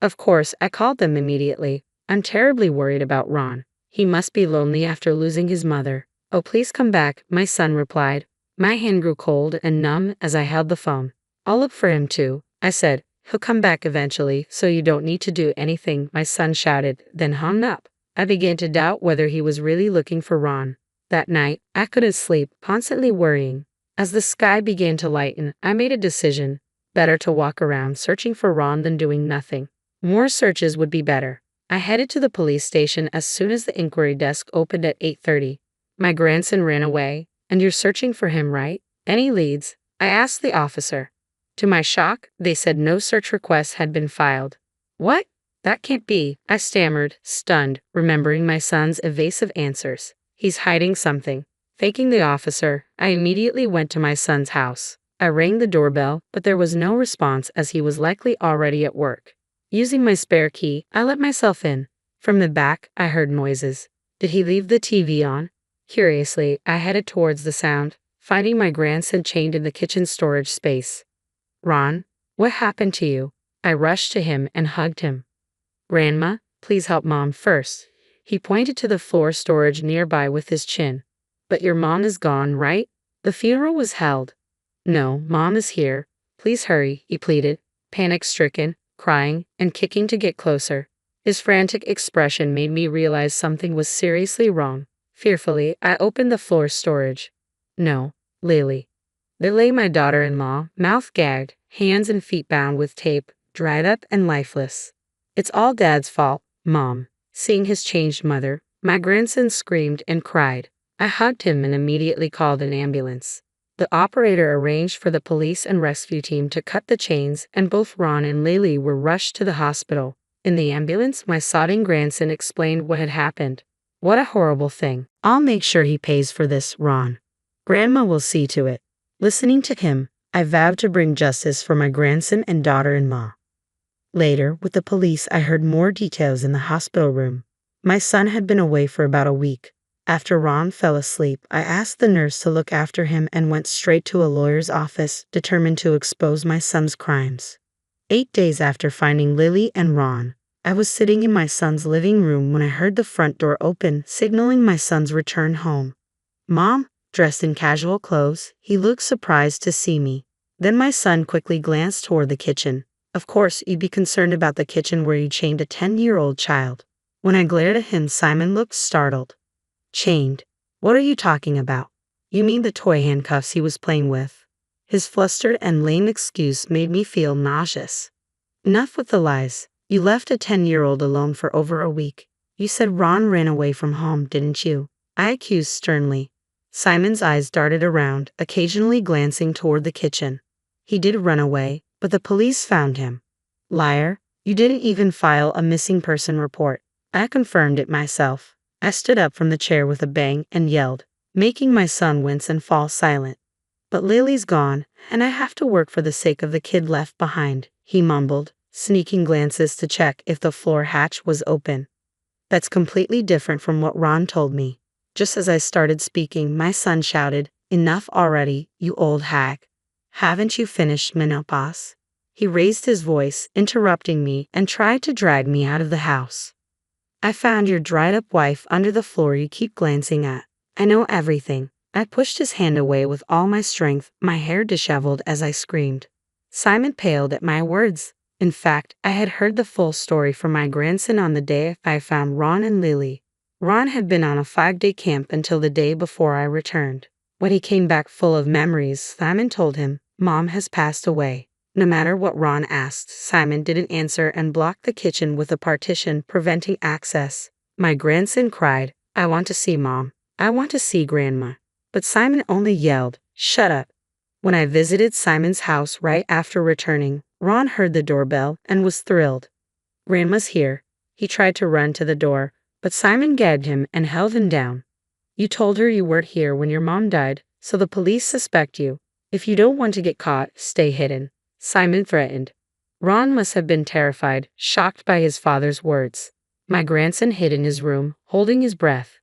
Of course, I called them immediately. I'm terribly worried about Ron. He must be lonely after losing his mother. "Oh, please come back," my son replied. My hand grew cold and numb as I held the phone. "I'll look for him too," I said. "He'll come back eventually, so you don't need to do anything," my son shouted, then hung up. I began to doubt whether he was really looking for Ron. That night, I couldn't sleep, constantly worrying. As the sky began to lighten, I made a decision. Better to walk around searching for Ron than doing nothing. More searches would be better. I headed to the police station as soon as the inquiry desk opened at 8:30. "My grandson ran away, and you're searching for him, right? Any leads?" I asked the officer. To my shock, they said no search request had been filed. "What? That can't be," I stammered, stunned, remembering my son's evasive answers. "He's hiding something." Thanking the officer, I immediately went to my son's house. I rang the doorbell, but there was no response as he was likely already at work. Using my spare key, I let myself in. From the back, I heard noises. Did he leave the TV on? Curiously, I headed towards the sound, finding my grandson chained in the kitchen storage space. "Ron, what happened to you?" I rushed to him and hugged him. "Grandma, please help Mom first." He pointed to the floor storage nearby with his chin. "But your mom is gone, right? The funeral was held." "No, Mom is here. Please hurry," he pleaded, panic-stricken, crying, and kicking to get closer. His frantic expression made me realize something was seriously wrong. Fearfully, I opened the floor storage. No, Lily. There lay my daughter-in-law, mouth gagged, hands and feet bound with tape, dried up and lifeless. "It's all Dad's fault, Mom." Seeing his changed mother, my grandson screamed and cried. I hugged him and immediately called an ambulance. The operator arranged for the police and rescue team to cut the chains, and both Ron and Lily were rushed to the hospital. In the ambulance, my sobbing grandson explained what had happened. What a horrible thing. I'll make sure he pays for this, Ron. Grandma will see to it. Listening to him, I vowed to bring justice for my grandson and daughter-in-law. Later, with the police, I heard more details in the hospital room. My son had been away for about a week. After Ron fell asleep, I asked the nurse to look after him and went straight to a lawyer's office, determined to expose my son's crimes. 8 days after finding Lily and Ron, I was sitting in my son's living room when I heard the front door open, signaling my son's return home. Mom, dressed in casual clothes, he looked surprised to see me. Then my son quickly glanced toward the kitchen. Of course, you'd be concerned about the kitchen where you chained a 10-year-old child. When I glared at him, Simon looked startled. Chained? What are you talking about? You mean the toy handcuffs he was playing with? His flustered and lame excuse made me feel nauseous. Enough with the lies. You left a 10-year-old alone for over a week. You said Ron ran away from home, didn't you? I accused sternly. Simon's eyes darted around, occasionally glancing toward the kitchen. He did run away, but the police found him. Liar, you didn't even file a missing person report. I confirmed it myself. I stood up from the chair with a bang and yelled, making my son wince and fall silent. But Lily's gone, and I have to work for the sake of the kid left behind, he mumbled, sneaking glances to check if the floor hatch was open. That's completely different from what Ron told me. Just as I started speaking, my son shouted, Enough already, you old hag. Haven't you finished menopause? He raised his voice, interrupting me, and tried to drag me out of the house. I found your dried-up wife under the floor you keep glancing at. I know everything. I pushed his hand away with all my strength, my hair disheveled as I screamed. Simon paled at my words. In fact, I had heard the full story from my grandson on the day I found Ron and Lily. Ron had been on a 5-day camp until the day before I returned. When he came back full of memories, Simon told him, Mom has passed away. No matter what Ron asked, Simon didn't answer and blocked the kitchen with a partition, preventing access. My grandson cried, I want to see Mom. I want to see Grandma. But Simon only yelled, Shut up. When I visited Simon's house right after returning, Ron heard the doorbell and was thrilled. Grandma's here. He tried to run to the door, but Simon gagged him and held him down. You told her you weren't here when your mom died, so the police suspect you. If you don't want to get caught, stay hidden, Simon threatened. Ron must have been terrified, shocked by his father's words. My grandson hid in his room, holding his breath.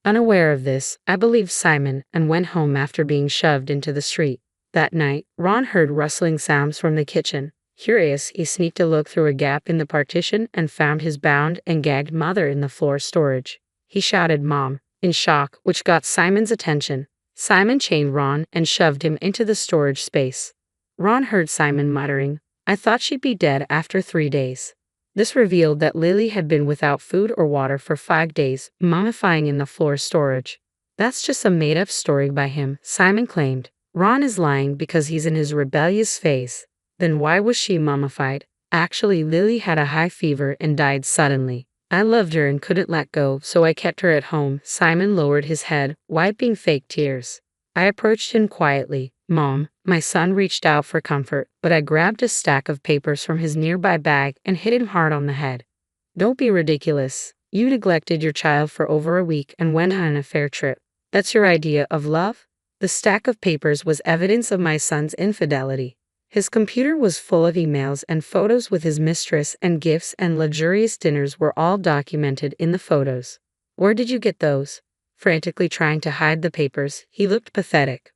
Unaware of this, I believed Simon and went home after being shoved into the street. That night, Ron heard rustling sounds from the kitchen. Curious, he sneaked a look through a gap in the partition and found his bound and gagged mother in the floor storage. He shouted, Mom, in shock, which got Simon's attention. Simon chained Ron and shoved him into the storage space. Ron heard Simon muttering, I thought she'd be dead after 3 days. This revealed that Lily had been without food or water for 5 days, mummifying in the floor storage. That's just a made-up story by him, Simon claimed. Ron is lying because he's in his rebellious phase. Then why was she mummified? Actually, Lily had a high fever and died suddenly. I loved her and couldn't let go, so I kept her at home. Simon lowered his head, wiping fake tears. I approached him quietly. Mom, my son reached out for comfort, but I grabbed a stack of papers from his nearby bag and hit him hard on the head. Don't be ridiculous. You neglected your child for over a week and went on an affair trip. That's your idea of love? The stack of papers was evidence of my son's infidelity. His computer was full of emails and photos with his mistress, and gifts and luxurious dinners were all documented in the photos. Where did you get those? Frantically trying to hide the papers, he looked pathetic.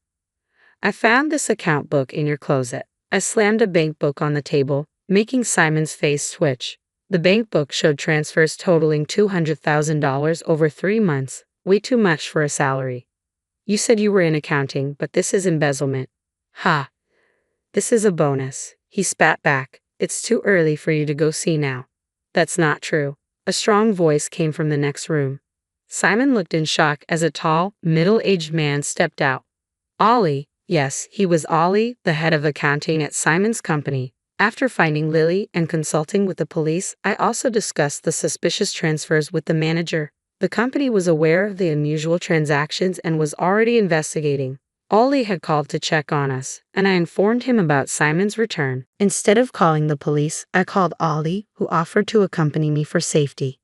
I found this account book in your closet. I slammed a bank book on the table, making Simon's face twitch. The bank book showed transfers totaling $200,000 over 3 months, way too much for a salary. You said you were in accounting, but this is embezzlement. Ha! This is a bonus. He spat back. It's too early for you to go see now. That's not true. A strong voice came from the next room. Simon looked in shock as a tall, middle-aged man stepped out. Ollie. Yes, he was Ollie, the head of accounting at Simon's company. After finding Lily and consulting with the police, I also discussed the suspicious transfers with the manager. The company was aware of the unusual transactions and was already investigating. Ollie had called to check on us, and I informed him about Simon's return. Instead of calling the police, I called Ollie, who offered to accompany me for safety.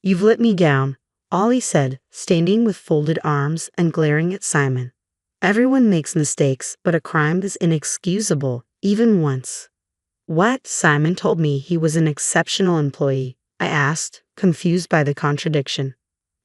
"You've let me down," Ollie said, standing with folded arms and glaring at Simon. "Everyone makes mistakes, but a crime is inexcusable, even once." "What?" Simon told me he was an exceptional employee. I asked, confused by the contradiction.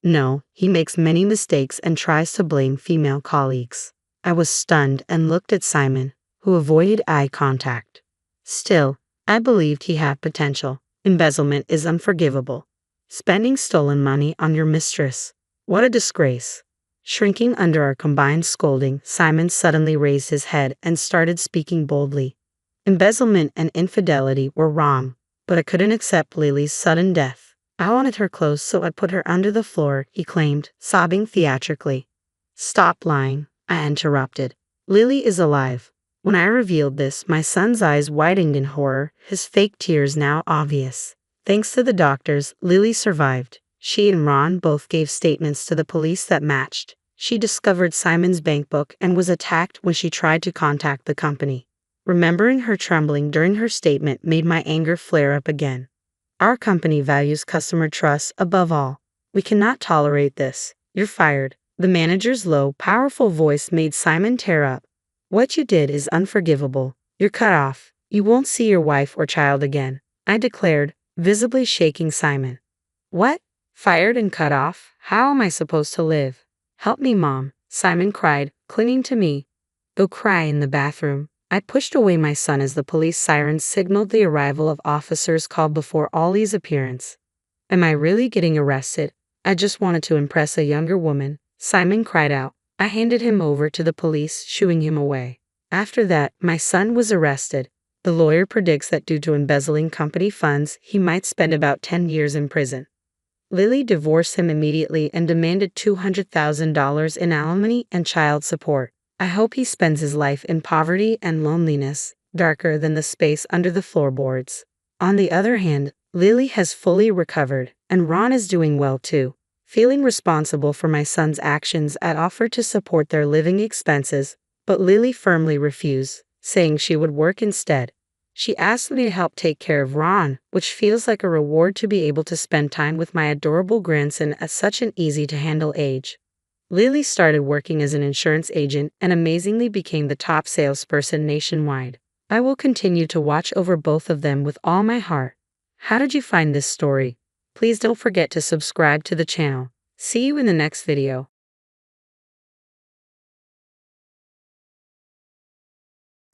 "No, he makes many mistakes and tries to blame female colleagues." I was stunned and looked at Simon, who avoided eye contact. Still, I believed he had potential. Embezzlement is unforgivable. Spending stolen money on your mistress. What a disgrace. Shrinking under our combined scolding, Simon suddenly raised his head and started speaking boldly. Embezzlement and infidelity were wrong, but I couldn't accept Lily's sudden death. I wanted her close, so I put her under the floor, he claimed, sobbing theatrically. "Stop lying," I interrupted. "Lily is alive." When I revealed this, my son's eyes widened in horror, his fake tears now obvious. Thanks to the doctors, Lily survived. She and Ron both gave statements to the police that matched. She discovered Simon's bank book and was attacked when she tried to contact the company. Remembering her trembling during her statement made my anger flare up again. Our company values customer trust above all. We cannot tolerate this. You're fired. The manager's low, powerful voice made Simon tear up. "What you did is unforgivable. You're cut off. You won't see your wife or child again," I declared, visibly shaking Simon. "What? Fired and cut off? How am I supposed to live? Help me, Mom," Simon cried, clinging to me. "Go cry in the bathroom." I pushed away my son as the police sirens signaled the arrival of officers called before Ollie's appearance. "Am I really getting arrested? I just wanted to impress a younger woman," Simon cried out. I handed him over to the police, shooing him away. After that, my son was arrested. The lawyer predicts that due to embezzling company funds, he might spend about 10 years in prison. Lily divorced him immediately and demanded $200,000 in alimony and child support. I hope he spends his life in poverty and loneliness, darker than the space under the floorboards. On the other hand, Lily has fully recovered, and Ron is doing well too. Feeling responsible for my son's actions, I offered to support their living expenses, but Lily firmly refused, saying she would work instead. She asked me to help take care of Ron, which feels like a reward to be able to spend time with my adorable grandson at such an easy-to-handle age. Lily started working as an insurance agent and amazingly became the top salesperson nationwide. I will continue to watch over both of them with all my heart. How did you find this story? Please don't forget to subscribe to the channel. See you in the next video.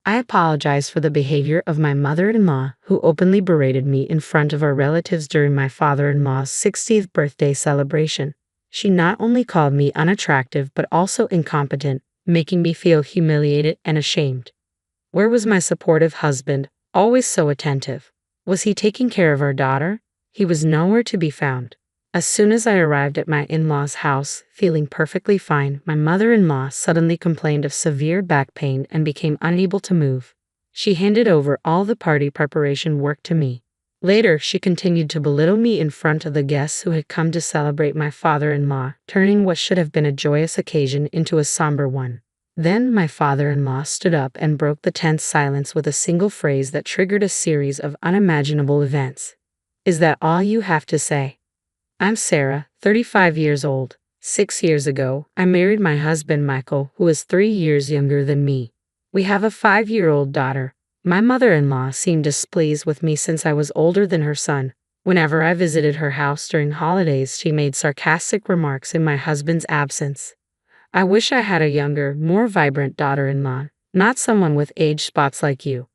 I apologize for the behavior of my mother-in-law, who openly berated me in front of our relatives during my father-in-law's 60th birthday celebration. She not only called me unattractive but also incompetent, making me feel humiliated and ashamed. Where was my supportive husband, always so attentive? Was he taking care of our daughter? He was nowhere to be found. As soon as I arrived at my in-laws' house, feeling perfectly fine, my mother-in-law suddenly complained of severe back pain and became unable to move. She handed over all the party preparation work to me. Later, she continued to belittle me in front of the guests who had come to celebrate my father-in-law, turning what should have been a joyous occasion into a somber one. Then my father-in-law stood up and broke the tense silence with a single phrase that triggered a series of unimaginable events. "Is that all you have to say?" I'm Sarah, 35 years old. 6 years ago, I married my husband Michael, who is 3 years younger than me. We have a 5-year-old daughter. My mother-in-law seemed displeased with me since I was older than her son. Whenever I visited her house during holidays, she made sarcastic remarks in my husband's absence. I wish I had a younger, more vibrant daughter-in-law, not someone with age spots like you.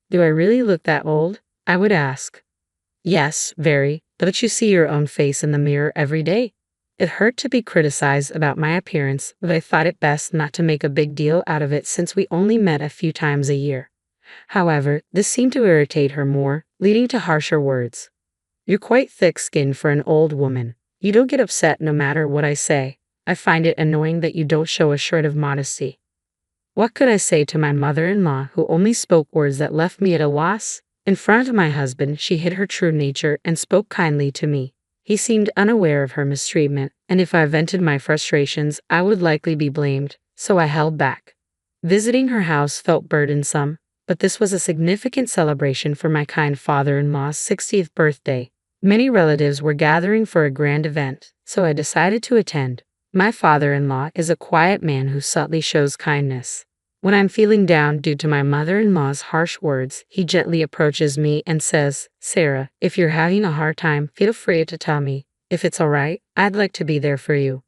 Do I really look that old? I would ask. Yes, very, but you see your own face in the mirror every day. It hurt to be criticized about my appearance, but I thought it best not to make a big deal out of it since we only met a few times a year. However, this seemed to irritate her more, leading to harsher words. You're quite thick-skinned for an old woman. You don't get upset no matter what I say. I find it annoying that you don't show a shred of modesty. What could I say to my mother-in-law, who only spoke words that left me at a loss? In front of my husband, she hid her true nature and spoke kindly to me. He seemed unaware of her mistreatment, and if I vented my frustrations, I would likely be blamed, so I held back. Visiting her house felt burdensome, but this was a significant celebration for my kind father-in-law's 60th birthday. Many relatives were gathering for a grand event, so I decided to attend. My father-in-law is a quiet man who subtly shows kindness. When I'm feeling down due to my mother-in-law's harsh words, he gently approaches me and says, "Sarah, if you're having a hard time, feel free to tell me. If it's alright, I'd like to be there for you."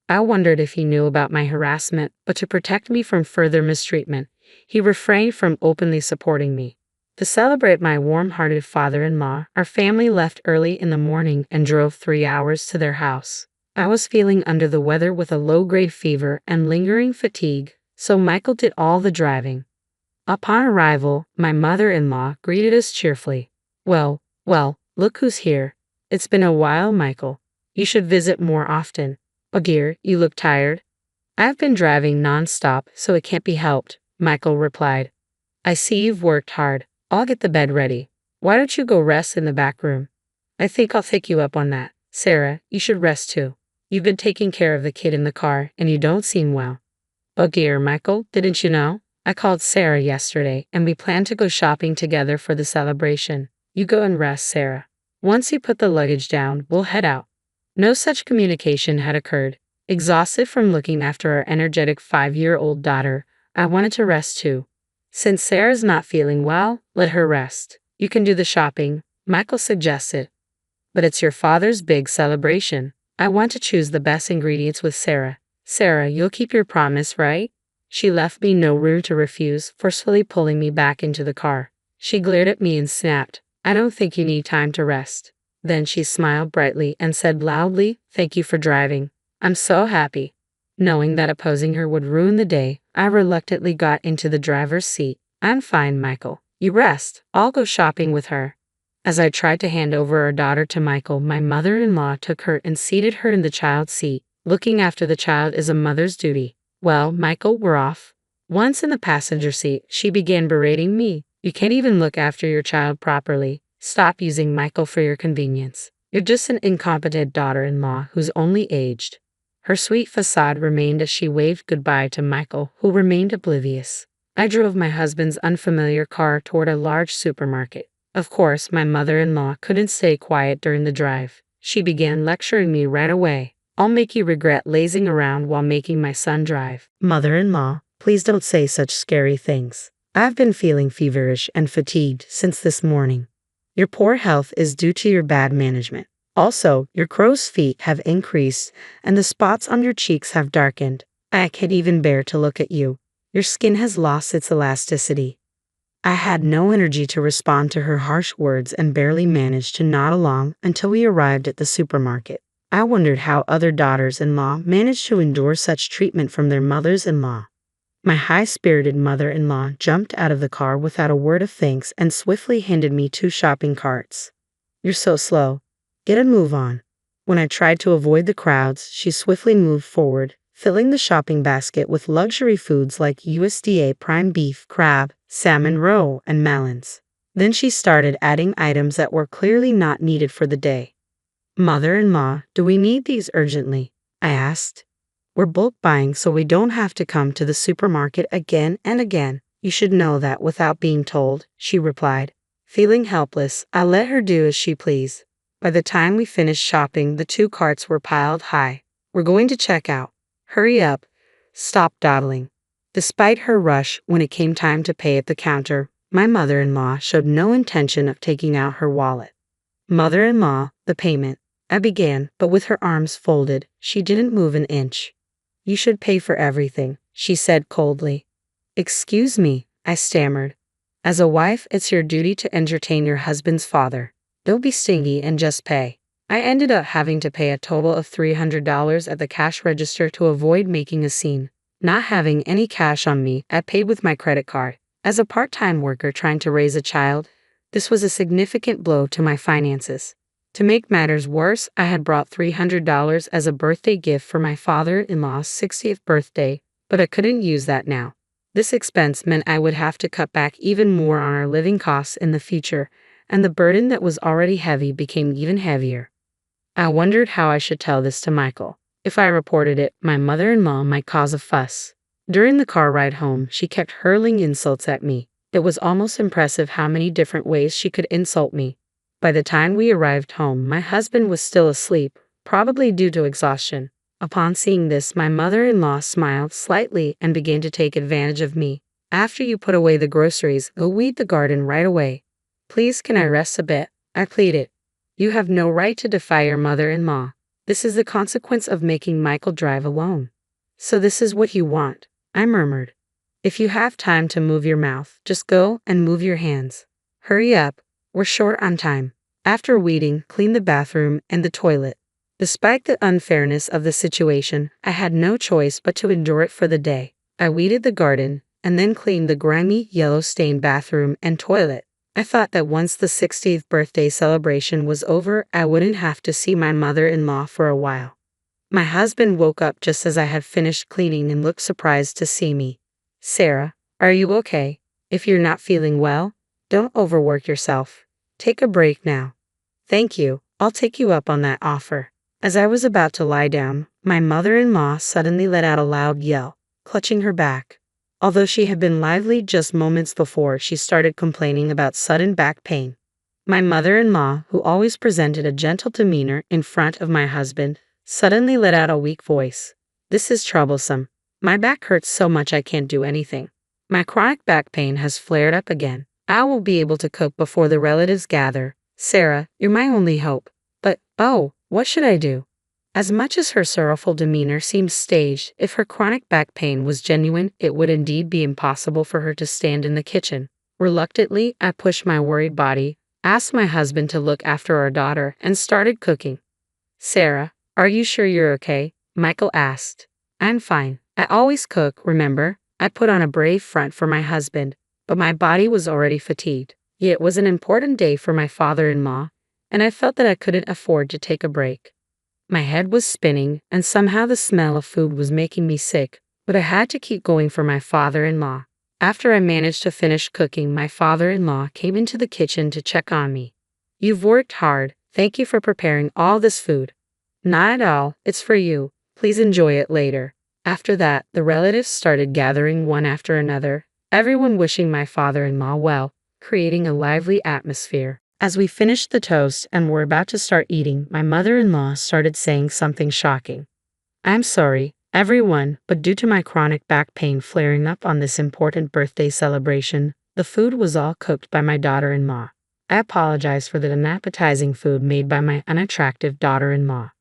I wondered if he knew about my harassment, but to protect me from further mistreatment, he refrained from openly supporting me. To celebrate my warm-hearted father-in-law, our family left early in the morning and drove 3 hours to their house. I was feeling under the weather with a low-grade fever and lingering fatigue, so Michael did all the driving. Upon arrival, my mother-in-law greeted us cheerfully. Well, look who's here. It's been a while, Michael. You should visit more often. Bagheer, you look tired. I've been driving non-stop, so it can't be helped, Michael replied. I see you've worked hard. I'll get the bed ready. Why don't you go rest in the back room? I think I'll take you up on that. Sarah, you should rest too. You've been taking care of the kid in the car, and you don't seem well. Bagheer, Michael, didn't you know? I called Sarah yesterday, and we plan to go shopping together for the celebration. You go and rest, Sarah. Once you put the luggage down, we'll head out. No such communication had occurred. Exhausted from looking after our energetic 5-year-old daughter, I wanted to rest too. Since Sarah's not feeling well, let her rest. You can do the shopping, Michael suggested. But it's your father's big celebration. I want to choose the best ingredients with Sarah. Sarah, you'll keep your promise, right? She left me no room to refuse, forcefully pulling me back into the car. She glared at me and snapped, I don't think you need time to rest. Then she smiled brightly and said loudly, "Thank you for driving. I'm so happy." Knowing that opposing her would ruin the day, I reluctantly got into the driver's seat. I'm fine, Michael. You rest. I'll go shopping with her. As I tried to hand over our daughter to Michael, my mother-in-law took her and seated her in the child's seat. Looking after the child is a mother's duty. Well, Michael, we're off. Once in the passenger seat, she began berating me. You can't even look after your child properly. Stop using Michael for your convenience. You're just an incompetent daughter-in-law who's only aged. Her sweet facade remained as she waved goodbye to Michael, who remained oblivious. I drove my husband's unfamiliar car toward a large supermarket. Of course, my mother-in-law couldn't stay quiet during the drive. She began lecturing me right away. I'll make you regret lazing around while making my son drive. Mother-in-law, please don't say such scary things. I've been feeling feverish and fatigued since this morning. Your poor health is due to your bad management. Also, your crow's feet have increased and the spots on your cheeks have darkened. I can't even bear to look at you. Your skin has lost its elasticity. I had no energy to respond to her harsh words and barely managed to nod along until we arrived at the supermarket. I wondered how other daughters-in-law managed to endure such treatment from their mothers-in-law. My high-spirited mother-in-law jumped out of the car without a word of thanks and swiftly handed me 2 shopping carts. You're so slow. Get a move on. When I tried to avoid the crowds, she swiftly moved forward, filling the shopping basket with luxury foods like USDA prime beef, crab, salmon roe, and melons. Then she started adding items that were clearly not needed for the day. Mother-in-law, do we need these urgently? I asked. We're bulk buying so we don't have to come to the supermarket again and again. You should know that without being told, she replied. Feeling helpless, I let her do as she pleased. By the time we finished shopping, the 2 carts were piled high. We're going to check out. Hurry up. Stop dawdling. Despite her rush when it came time to pay at the counter, my mother-in-law showed no intention of taking out her wallet. Mother-in-law, the payment. I began, but with her arms folded, she didn't move an inch. You should pay for everything, she said coldly. Excuse me, I stammered. As a wife, it's your duty to entertain your husband's father. Don't be stingy and just pay. I ended up having to pay a total of $300 at the cash register to avoid making a scene. Not having any cash on me, I paid with my credit card. As a part-time worker trying to raise a child, this was a significant blow to my finances. To make matters worse, I had brought $300 as a birthday gift for my father-in-law's 60th birthday, but I couldn't use that now. This expense meant I would have to cut back even more on our living costs in the future, and the burden that was already heavy became even heavier. I wondered how I should tell this to Michael. If I reported it, my mother-in-law might cause a fuss. During the car ride home, she kept hurling insults at me. It was almost impressive how many different ways she could insult me. By the time we arrived home, my husband was still asleep, probably due to exhaustion. Upon seeing this, my mother-in-law smiled slightly and began to take advantage of me. After you put away the groceries, go weed the garden right away. Please, can I rest a bit? I pleaded. You have no right to defy your mother-in-law. This is the consequence of making Michael drive alone. So this is what you want, I murmured. If you have time to move your mouth, just go and move your hands. Hurry up, we're short on time. After weeding, clean the bathroom and the toilet. Despite the unfairness of the situation, I had no choice but to endure it for the day. I weeded the garden and then cleaned the grimy, yellow-stained bathroom and toilet. I thought that once the 60th birthday celebration was over, I wouldn't have to see my mother-in-law for a while. My husband woke up just as I had finished cleaning and looked surprised to see me. Sarah, are you okay? If you're not feeling well, don't overwork yourself. Take a break now. Thank you, I'll take you up on that offer. As I was about to lie down, my mother-in-law suddenly let out a loud yell, clutching her back. Although she had been lively just moments before, she started complaining about sudden back pain. My mother-in-law, who always presented a gentle demeanor in front of my husband, suddenly let out a weak voice. This is troublesome. My back hurts so much I can't do anything. My chronic back pain has flared up again. I won't be able to cook before the relatives gather. Sarah, you're my only hope. But, oh, what should I do? As much as her sorrowful demeanor seemed staged, if her chronic back pain was genuine, it would indeed be impossible for her to stand in the kitchen. Reluctantly, I pushed my worried body, asked my husband to look after our daughter, and started cooking. Sarah, are you sure you're okay? Michael asked. I'm fine. I always cook, remember? I put on a brave front for my husband, but my body was already fatigued. Yet it was an important day for my father-in-law, and I felt that I couldn't afford to take a break. My head was spinning, and somehow the smell of food was making me sick, but I had to keep going for my father-in-law. After I managed to finish cooking, my father-in-law came into the kitchen to check on me. You've worked hard. Thank you for preparing all this food. Not at all. It's for you. Please enjoy it later. After that, the relatives started gathering one after another, everyone wishing my father-in-law well, creating a lively atmosphere. As we finished the toast and were about to start eating, my mother-in-law started saying something shocking. I'm sorry, everyone, but due to my chronic back pain flaring up on this important birthday celebration, the food was all cooked by my daughter-in-law. I apologize for the unappetizing food made by my unattractive daughter-in-law.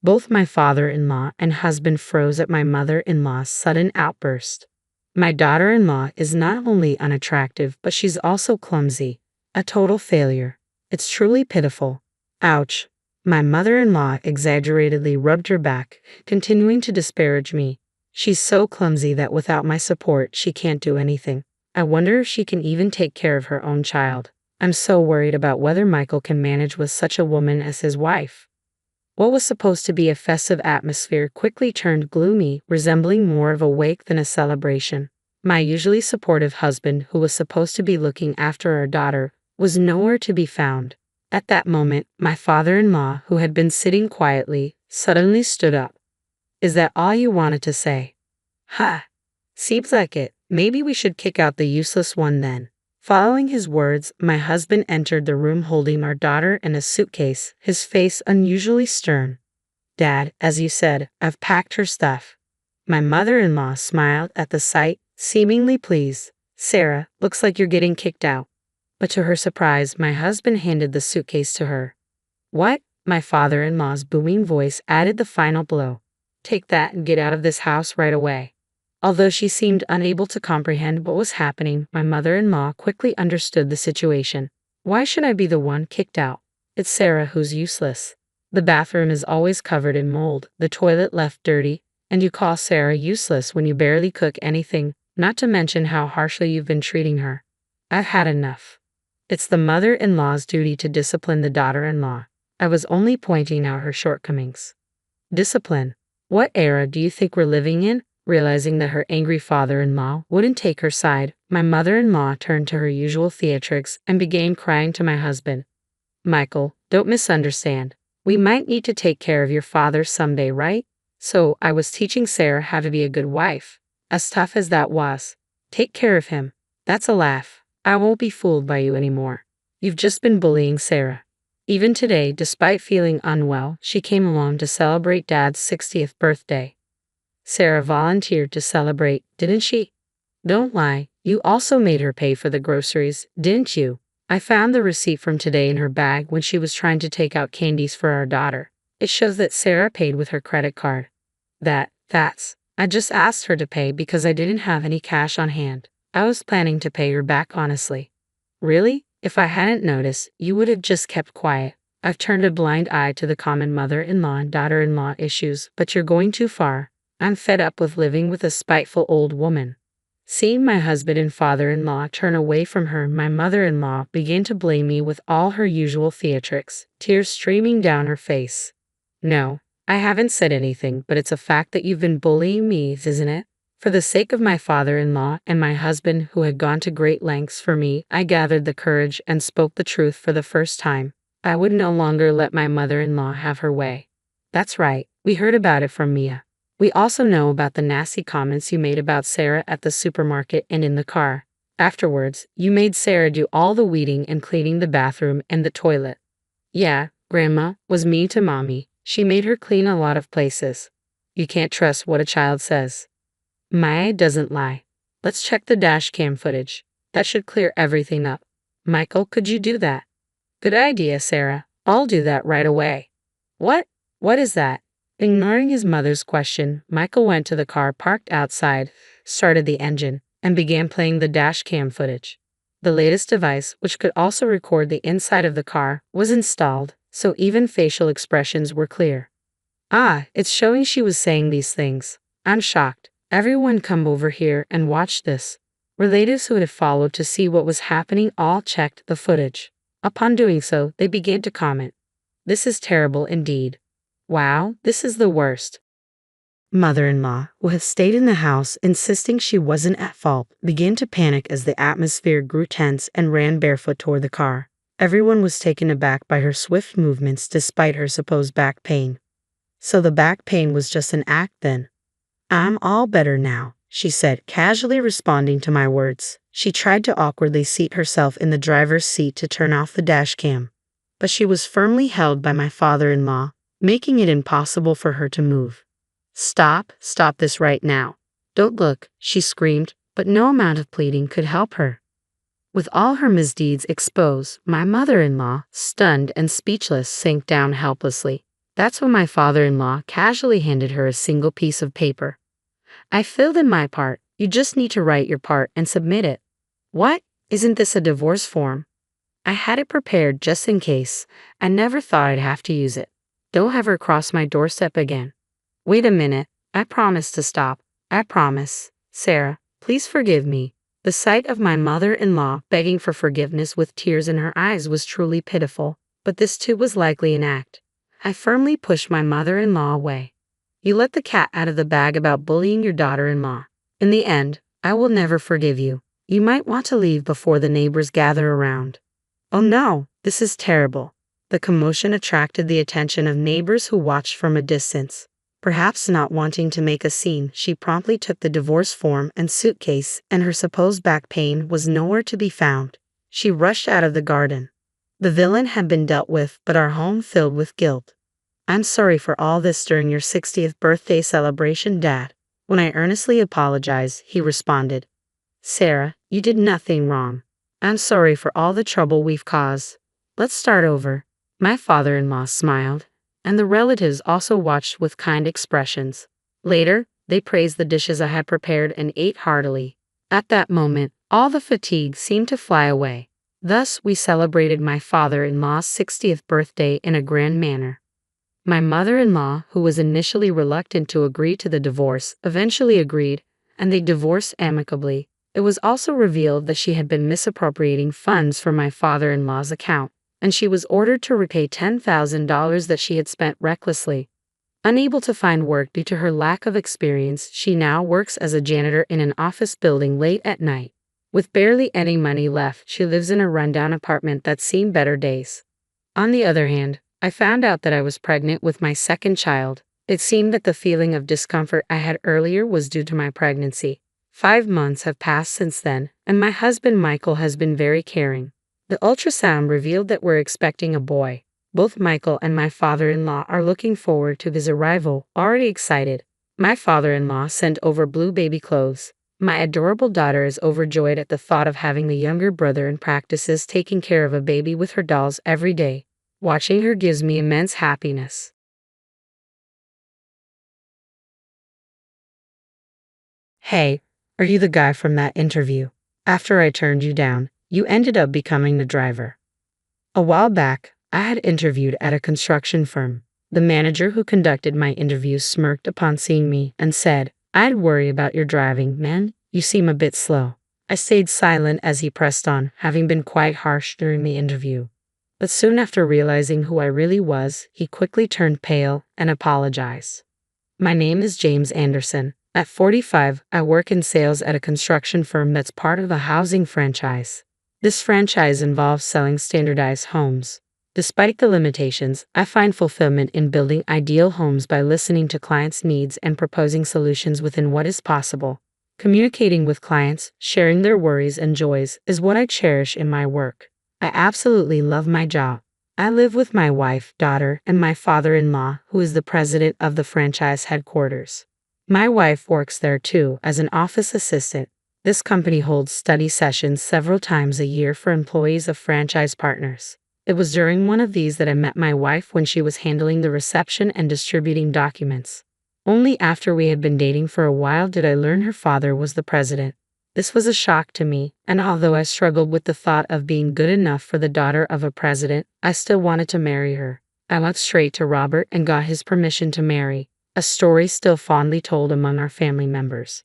Both my father-in-law and husband froze at my mother-in-law's sudden outburst. My daughter-in-law is not only unattractive, but she's also clumsy, a total failure. It's truly pitiful. Ouch. My mother-in-law exaggeratedly rubbed her back, continuing to disparage me. She's so clumsy that without my support, she can't do anything. I wonder if she can even take care of her own child. I'm so worried about whether Michael can manage with such a woman as his wife. What was supposed to be a festive atmosphere quickly turned gloomy, resembling more of a wake than a celebration. My usually supportive husband, who was supposed to be looking after our daughter, was nowhere to be found. At that moment, my father-in-law, who had been sitting quietly, suddenly stood up. Is that all you wanted to say? Ha! Seems like it. Maybe we should kick out the useless one then. Following his words, my husband entered the room holding our daughter in a suitcase, his face unusually stern. Dad, as you said, I've packed her stuff. My mother-in-law smiled at the sight, seemingly pleased. Sarah, looks like you're getting kicked out. But to her surprise, my husband handed the suitcase to her. What? My father-in-law's booming voice added the final blow. Take that and get out of this house right away. Although she seemed unable to comprehend what was happening, my mother-in-law quickly understood the situation. Why should I be the one kicked out? It's Sarah who's useless. The bathroom is always covered in mold, the toilet left dirty, and you call Sarah useless when you barely cook anything, not to mention how harshly you've been treating her. I've had enough. It's the mother-in-law's duty to discipline the daughter-in-law. I was only pointing out her shortcomings. Discipline? What era do you think we're living in? Realizing that her angry father-in-law wouldn't take her side, my mother-in-law turned to her usual theatrics and began crying to my husband. Michael, don't misunderstand. We might need to take care of your father someday, right? So I was teaching Sarah how to be a good wife. As tough as that was. Take care of him. That's a laugh. I won't be fooled by you anymore. You've just been bullying Sarah. Even today, despite feeling unwell, she came along to celebrate Dad's 60th birthday. Sarah volunteered to celebrate, didn't she? Don't lie, you also made her pay for the groceries, didn't you? I found the receipt from today in her bag when she was trying to take out candies for our daughter. It shows that Sarah paid with her credit card. I just asked her to pay because I didn't have any cash on hand. I was planning to pay her back honestly. Really? If I hadn't noticed, you would have just kept quiet. I've turned a blind eye to the common mother-in-law and daughter-in-law issues, but you're going too far. I'm fed up with living with a spiteful old woman. Seeing my husband and father-in-law turn away from her, my mother-in-law began to blame me with all her usual theatrics, tears streaming down her face. No, I haven't said anything, but it's a fact that you've been bullying me, isn't it? For the sake of my father-in-law and my husband, who had gone to great lengths for me, I gathered the courage and spoke the truth for the first time. I would no longer let my mother-in-law have her way. That's right, we heard about it from Mia. We also know about the nasty comments you made about Sarah at the supermarket and in the car. Afterwards, you made Sarah do all the weeding and cleaning the bathroom and the toilet. Yeah, Grandma was mean to Mommy. She made her clean a lot of places. You can't trust what a child says. Maya doesn't lie. Let's check the dash cam footage. That should clear everything up. Michael, could you do that? Good idea, Sarah. I'll do that right away. What? What is that? Ignoring his mother's question, Michael went to the car parked outside, started the engine, and began playing the dash cam footage. The latest device, which could also record the inside of the car, was installed, so even facial expressions were clear. Ah, it's showing she was saying these things. I'm shocked. Everyone come over here and watch this. Relatives who had followed to see what was happening all checked the footage. Upon doing so, they began to comment. This is terrible indeed. Wow, this is the worst. Mother-in-law, who had stayed in the house insisting she wasn't at fault, began to panic as the atmosphere grew tense and ran barefoot toward the car. Everyone was taken aback by her swift movements despite her supposed back pain. So the back pain was just an act then. I'm all better now, she said, casually responding to my words. She tried to awkwardly seat herself in the driver's seat to turn off the dash cam, but she was firmly held by my father-in-law, making it impossible for her to move. Stop this right now. Don't look, she screamed, but no amount of pleading could help her. With all her misdeeds exposed, my mother-in-law, stunned and speechless, sank down helplessly. That's when my father-in-law casually handed her a single piece of paper. I filled in my part. You just need to write your part and submit it. What? Isn't this a divorce form? I had it prepared just in case. I never thought I'd have to use it. Don't have her cross my doorstep again. Wait a minute. I promise to stop. I promise. Sarah, please forgive me. The sight of my mother-in-law begging for forgiveness with tears in her eyes was truly pitiful, but this too was likely an act. I firmly pushed my mother-in-law away. You let the cat out of the bag about bullying your daughter-in-law. In the end, I will never forgive you. You might want to leave before the neighbors gather around. Oh no, this is terrible. The commotion attracted the attention of neighbors who watched from a distance. Perhaps not wanting to make a scene, she promptly took the divorce form and suitcase, and her supposed back pain was nowhere to be found. She rushed out of the garden. The villain had been dealt with, but our home filled with guilt. I'm sorry for all this during your 60th birthday celebration, Dad. When I earnestly apologized, he responded, Sarah, you did nothing wrong. I'm sorry for all the trouble we've caused. Let's start over. My father-in-law smiled, and the relatives also watched with kind expressions. Later, they praised the dishes I had prepared and ate heartily. At that moment, all the fatigue seemed to fly away. Thus, we celebrated my father-in-law's 60th birthday in a grand manner. My mother-in-law, who was initially reluctant to agree to the divorce, eventually agreed, and they divorced amicably. It was also revealed that she had been misappropriating funds from my father-in-law's account, and she was ordered to repay $10,000 that she had spent recklessly. Unable to find work due to her lack of experience, she now works as a janitor in an office building late at night. With barely any money left, she lives in a rundown apartment that's seen better days. On the other hand, I found out that I was pregnant with my second child. It seemed that the feeling of discomfort I had earlier was due to my pregnancy. 5 months have passed since then, and my husband Michael has been very caring. The ultrasound revealed that we're expecting a boy. Both Michael and my father-in-law are looking forward to his arrival, already excited. My father-in-law sent over blue baby clothes. My adorable daughter is overjoyed at the thought of having a younger brother and practices taking care of a baby with her dolls every day. Watching her gives me immense happiness. Hey, are you the guy from that interview? After I turned you down, you ended up becoming the driver. A while back, I had interviewed at a construction firm. The manager who conducted my interview smirked upon seeing me and said, "I'd worry about your driving, man. You seem a bit slow." I stayed silent as he pressed on, having been quite harsh during the interview. But soon after realizing who I really was, he quickly turned pale and apologized. My name is James Anderson. At 45, I work in sales at a construction firm that's part of a housing franchise. This franchise involves selling standardized homes. Despite the limitations, I find fulfillment in building ideal homes by listening to clients' needs and proposing solutions within what is possible. Communicating with clients, sharing their worries and joys, is what I cherish in my work. I absolutely love my job. I live with my wife, daughter, and my father-in-law, who is the president of the franchise headquarters. My wife works there too as an office assistant. This company holds study sessions several times a year for employees of franchise partners. It was during one of these that I met my wife when she was handling the reception and distributing documents. Only after we had been dating for a while did I learn her father was the president. This was a shock to me, and although I struggled with the thought of being good enough for the daughter of a president, I still wanted to marry her. I went straight to Robert and got his permission to marry, a story still fondly told among our family members.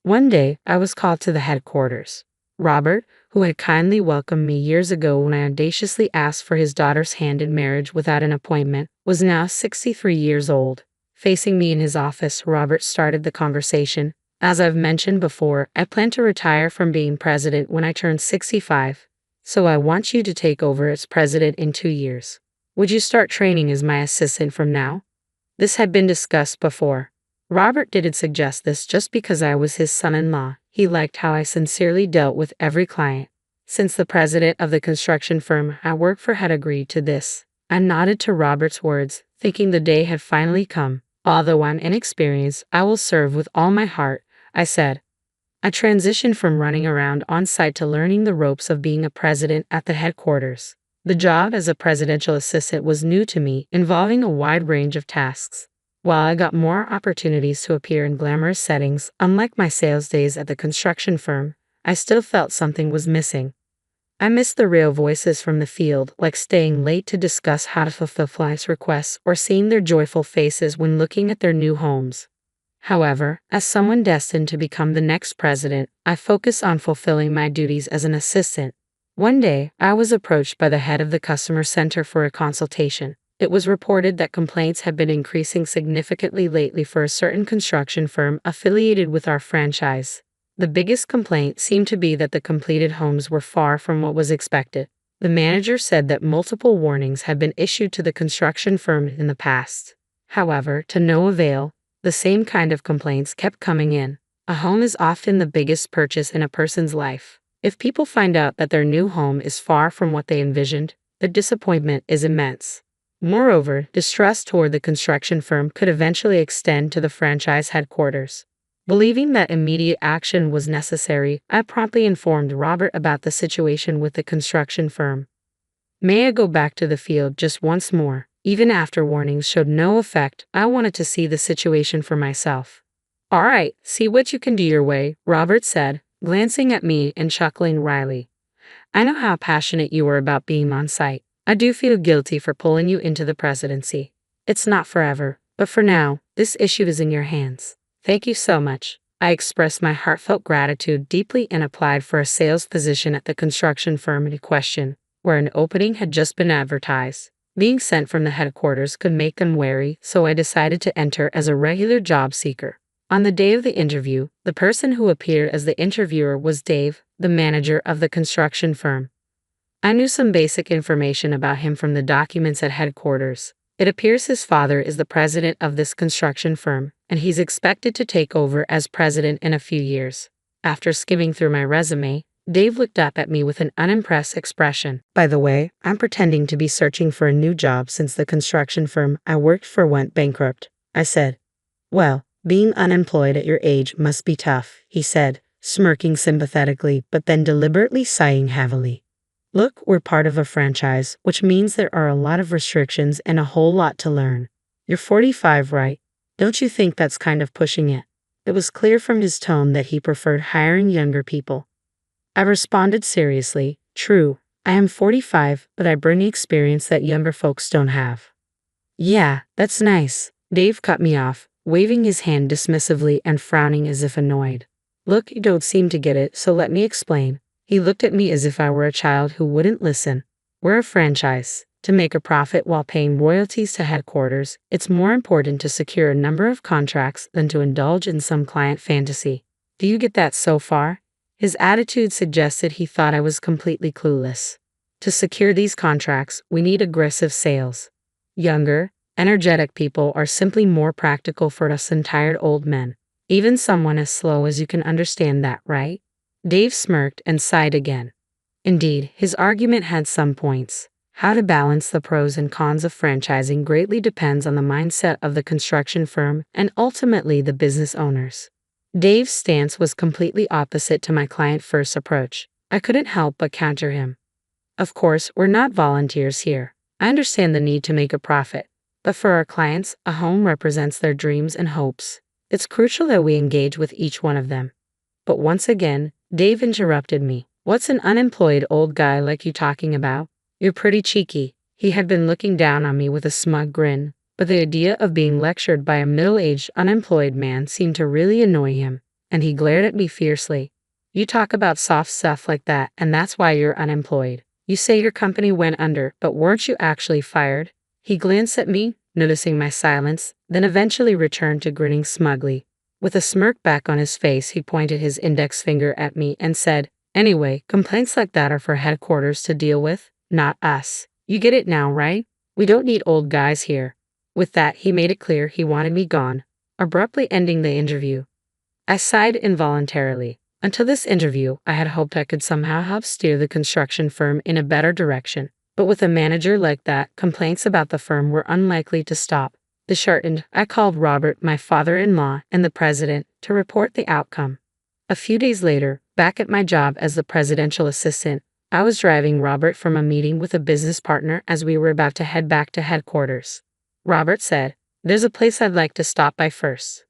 One day, I was called to the headquarters. Robert, who had kindly welcomed me years ago when I audaciously asked for his daughter's hand in marriage without an appointment, was now 63 years old. Facing me in his office, Robert started the conversation. "As I've mentioned before, I plan to retire from being president when I turn 65, so I want you to take over as president in 2 years. Would you start training as my assistant from now?" This had been discussed before. Robert didn't suggest this just because I was his son-in-law. He liked how I sincerely dealt with every client. Since the president of the construction firm I worked for had agreed to this, I nodded to Robert's words, thinking the day had finally come. "Although I'm inexperienced, I will serve with all my heart," I said. I transitioned from running around on site to learning the ropes of being a president at the headquarters. The job as a presidential assistant was new to me, involving a wide range of tasks. While I got more opportunities to appear in glamorous settings, unlike my sales days at the construction firm, I still felt something was missing. I missed the real voices from the field, like staying late to discuss how to fulfill clients' requests or seeing their joyful faces when looking at their new homes. However, as someone destined to become the next president, I focused on fulfilling my duties as an assistant. One day, I was approached by the head of the customer center for a consultation. It was reported that complaints had been increasing significantly lately for a certain construction firm affiliated with our franchise. The biggest complaint seemed to be that the completed homes were far from what was expected. The manager said that multiple warnings had been issued to the construction firm in the past. However, to no avail, the same kind of complaints kept coming in. A home is often the biggest purchase in a person's life. If people find out that their new home is far from what they envisioned, the disappointment is immense. Moreover, distrust toward the construction firm could eventually extend to the franchise headquarters. Believing that immediate action was necessary, I promptly informed Robert about the situation with the construction firm. "May I go back to the field just once more?" Even after warnings showed no effect, I wanted to see the situation for myself. "All right, see what you can do your way," Robert said, glancing at me and chuckling wryly. "I know how passionate you are about being on site. I do feel guilty for pulling you into the presidency. It's not forever, but for now, this issue is in your hands. Thank you so much." I expressed my heartfelt gratitude deeply and applied for a sales position at the construction firm in question, where an opening had just been advertised. Being sent from the headquarters could make them wary, so I decided to enter as a regular job seeker. On the day of the interview, the person who appeared as the interviewer was Dave, the manager of the construction firm. I knew some basic information about him from the documents at headquarters. It appears his father is the president of this construction firm, and he's expected to take over as president in a few years. After skimming through my resume, Dave looked up at me with an unimpressed expression. By the way, I'm pretending to be searching for a new job since the construction firm I worked for went bankrupt, I said. Well, being unemployed at your age must be tough, he said, smirking sympathetically but then deliberately sighing heavily. Look, we're part of a franchise, which means there are a lot of restrictions and a whole lot to learn. You're 45, right? Don't you think that's kind of pushing it? It was clear from his tone that he preferred hiring younger people. I responded seriously, true, I am 45, but I bring experience that younger folks don't have. Yeah, that's nice. Dave cut me off, waving his hand dismissively and frowning as if annoyed. Look, you don't seem to get it, so let me explain. He looked at me as if I were a child who wouldn't listen. We're a franchise. To make a profit while paying royalties to headquarters, it's more important to secure a number of contracts than to indulge in some client fantasy. Do you get that so far? His attitude suggested he thought I was completely clueless. To secure these contracts, we need aggressive sales. Younger, energetic people are simply more practical for us than tired old men. Even someone as slow as you can understand that, right? Dave smirked and sighed again. Indeed, his argument had some points. How to balance the pros and cons of franchising greatly depends on the mindset of the construction firm and ultimately the business owners. Dave's stance was completely opposite to my client-first approach. I couldn't help but counter him. Of course, we're not volunteers here. I understand the need to make a profit, but for our clients, a home represents their dreams and hopes. It's crucial that we engage with each one of them. But once again, Dave interrupted me. What's an unemployed old guy like you talking about? You're pretty cheeky. He had been looking down on me with a smug grin, but the idea of being lectured by a middle-aged, unemployed man seemed to really annoy him, and he glared at me fiercely. You talk about soft stuff like that, and that's why you're unemployed. You say your company went under, but weren't you actually fired? He glanced at me, noticing my silence, then eventually returned to grinning smugly. With a smirk back on his face, he pointed his index finger at me and said, Anyway, complaints like that are for headquarters to deal with, not us. You get it now, right? We don't need old guys here. With that, he made it clear he wanted me gone, abruptly ending the interview. I sighed involuntarily. Until this interview, I had hoped I could somehow help steer the construction firm in a better direction. But with a manager like that, complaints about the firm were unlikely to stop. Disheartened, I called Robert, my father-in-law, and the president to report the outcome. A few days later, back at my job as the presidential assistant, I was driving Robert from a meeting with a business partner as we were about to head back to headquarters. Robert said, There's a place I'd like to stop by first.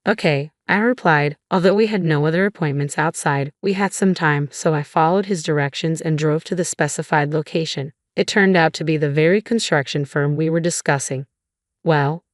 Okay, I replied. Although we had no other appointments outside, we had some time, so I followed his directions and drove to the specified location. It turned out to be the very construction firm we were discussing. Well,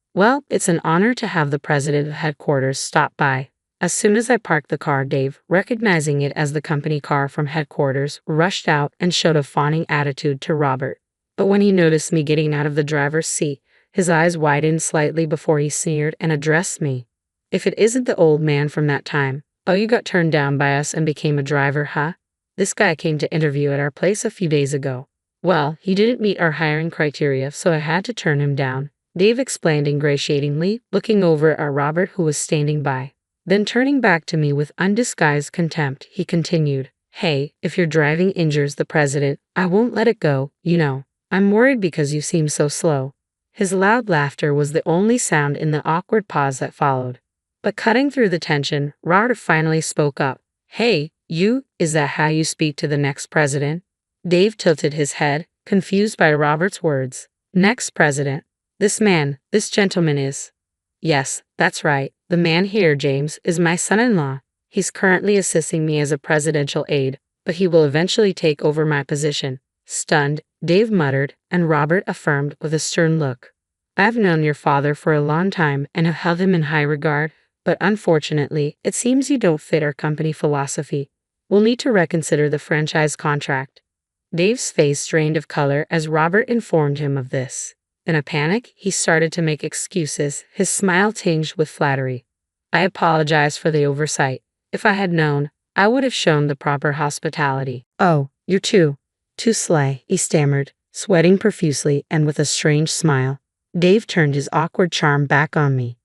it's an honor to have the president of headquarters stop by. As soon as I parked the car, Dave, recognizing it as the company car from headquarters, rushed out and showed a fawning attitude to Robert. But when he noticed me getting out of the driver's seat, his eyes widened slightly before he sneered and addressed me. If it isn't the old man from that time. Oh, you got turned down by us and became a driver, huh? This guy came to interview at our place a few days ago. Well, he didn't meet our hiring criteria, so I had to turn him down, Dave explained ingratiatingly, looking over at Robert who was standing by. Then turning back to me with undisguised contempt, he continued, Hey, if your driving injures the president, I won't let it go, you know. I'm worried because you seem so slow. His loud laughter was the only sound in the awkward pause that followed. But cutting through the tension, Robert finally spoke up. Hey, you, is that how you speak to the next president? Dave tilted his head, confused by Robert's words. Next president? This gentleman is. Yes, that's right. The man here, James, is my son-in-law. He's currently assisting me as a presidential aide, but he will eventually take over my position. Stunned, Dave muttered, and Robert affirmed with a stern look. I've known your father for a long time and have held him in high regard, but unfortunately, it seems you don't fit our company philosophy. We'll need to reconsider the franchise contract. Dave's face drained of color as Robert informed him of this. In a panic, he started to make excuses, his smile tinged with flattery. I apologize for the oversight. If I had known, I would have shown the proper hospitality. Oh, you're too sly, he stammered, sweating profusely and with a strange smile. Dave turned his awkward charm back on me.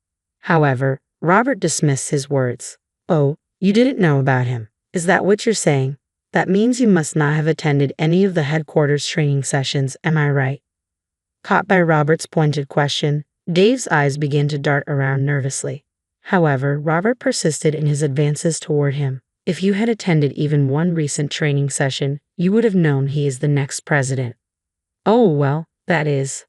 However, Robert dismissed his words. Oh, You didn't know about him. Is that what you're saying? That means you must not have attended any of the headquarters training sessions, am I right? Caught by Robert's pointed question, Dave's eyes began to dart around nervously. However, Robert persisted in his advances toward him. If you had attended even one recent training session, you would have known he is the next president. Oh, well, that is.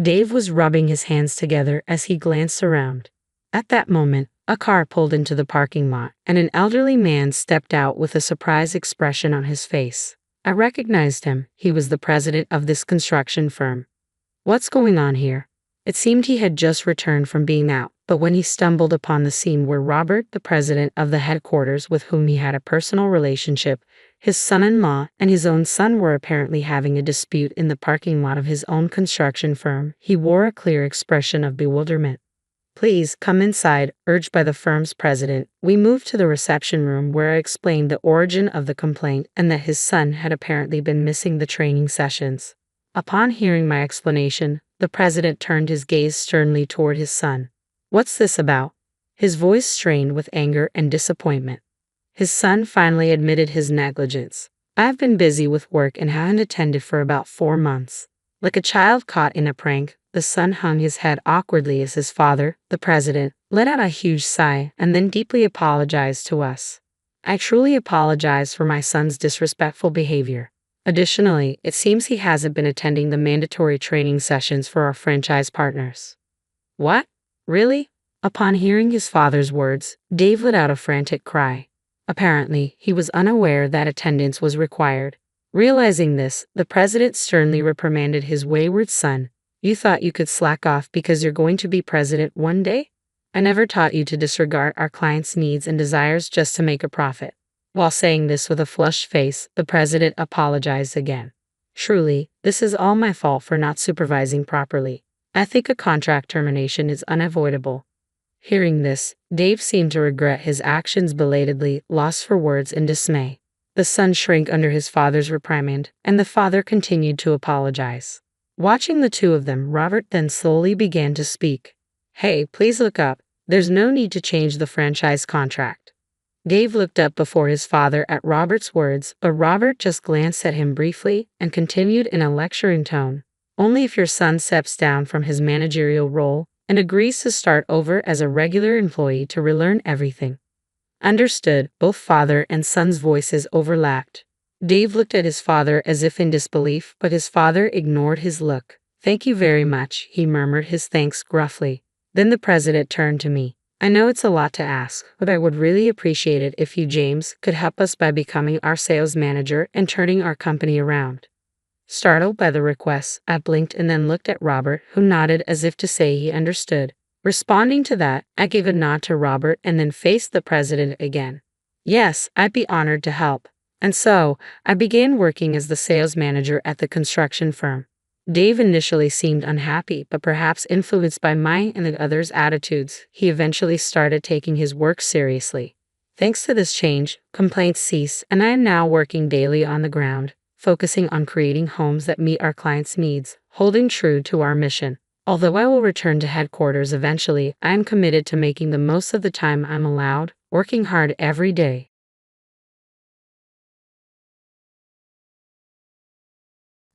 Dave was rubbing his hands together as he glanced around. At that moment, a car pulled into the parking lot, and an elderly man stepped out with a surprised expression on his face. I recognized him. He was the president of this construction firm. What's going on here? It seemed he had just returned from being out, but when he stumbled upon the scene where Robert, the president of the headquarters with whom he had a personal relationship, his son-in-law, and his own son were apparently having a dispute in the parking lot of his own construction firm, he wore a clear expression of bewilderment. Please come inside, urged by the firm's president. We moved to the reception room where I explained the origin of the complaint and that his son had apparently been missing the training sessions. Upon hearing my explanation, the president turned his gaze sternly toward his son. What's this about? His voice strained with anger and disappointment. His son finally admitted his negligence. I've been busy with work and haven't attended for about 4 months. Like a child caught in a prank, the son hung his head awkwardly as his father, the president, let out a huge sigh and then deeply apologized to us. I truly apologize for my son's disrespectful behavior. Additionally, it seems he hasn't been attending the mandatory training sessions for our franchise partners. What? Really? Upon hearing his father's words, Dave let out a frantic cry. Apparently, he was unaware that attendance was required. Realizing this, the president sternly reprimanded his wayward son. You thought you could slack off because you're going to be president one day? I never taught you to disregard our clients' needs and desires just to make a profit. While saying this with a flushed face, the president apologized again. Truly, this is all my fault for not supervising properly. I think a contract termination is unavoidable. Hearing this, Dave seemed to regret his actions belatedly, lost for words in dismay. The son shrank under his father's reprimand, and the father continued to apologize. Watching the two of them, Robert then slowly began to speak. Hey, please look up. There's no need to change the franchise contract. Dave looked up before his father at Robert's words, but Robert just glanced at him briefly and continued in a lecturing tone. Only if your son steps down from his managerial role and agrees to start over as a regular employee to relearn everything. Understood. Both father and son's voices overlapped. Dave looked at his father as if in disbelief, but his father ignored his look. Thank you very much, he murmured his thanks gruffly. Then the president turned to me. I know it's a lot to ask, but I would really appreciate it if you, James, could help us by becoming our sales manager and turning our company around. Startled by the request, I blinked and then looked at Robert, who nodded as if to say he understood. Responding to that, I gave a nod to Robert and then faced the president again. Yes, I'd be honored to help. And so, I began working as the sales manager at the construction firm. Dave initially seemed unhappy, but perhaps influenced by my and the others' attitudes, he eventually started taking his work seriously. Thanks to this change, complaints ceased, and I am now working daily on the ground, focusing on creating homes that meet our clients' needs, holding true to our mission. Although I will return to headquarters eventually, I am committed to making the most of the time I'm allowed, working hard every day.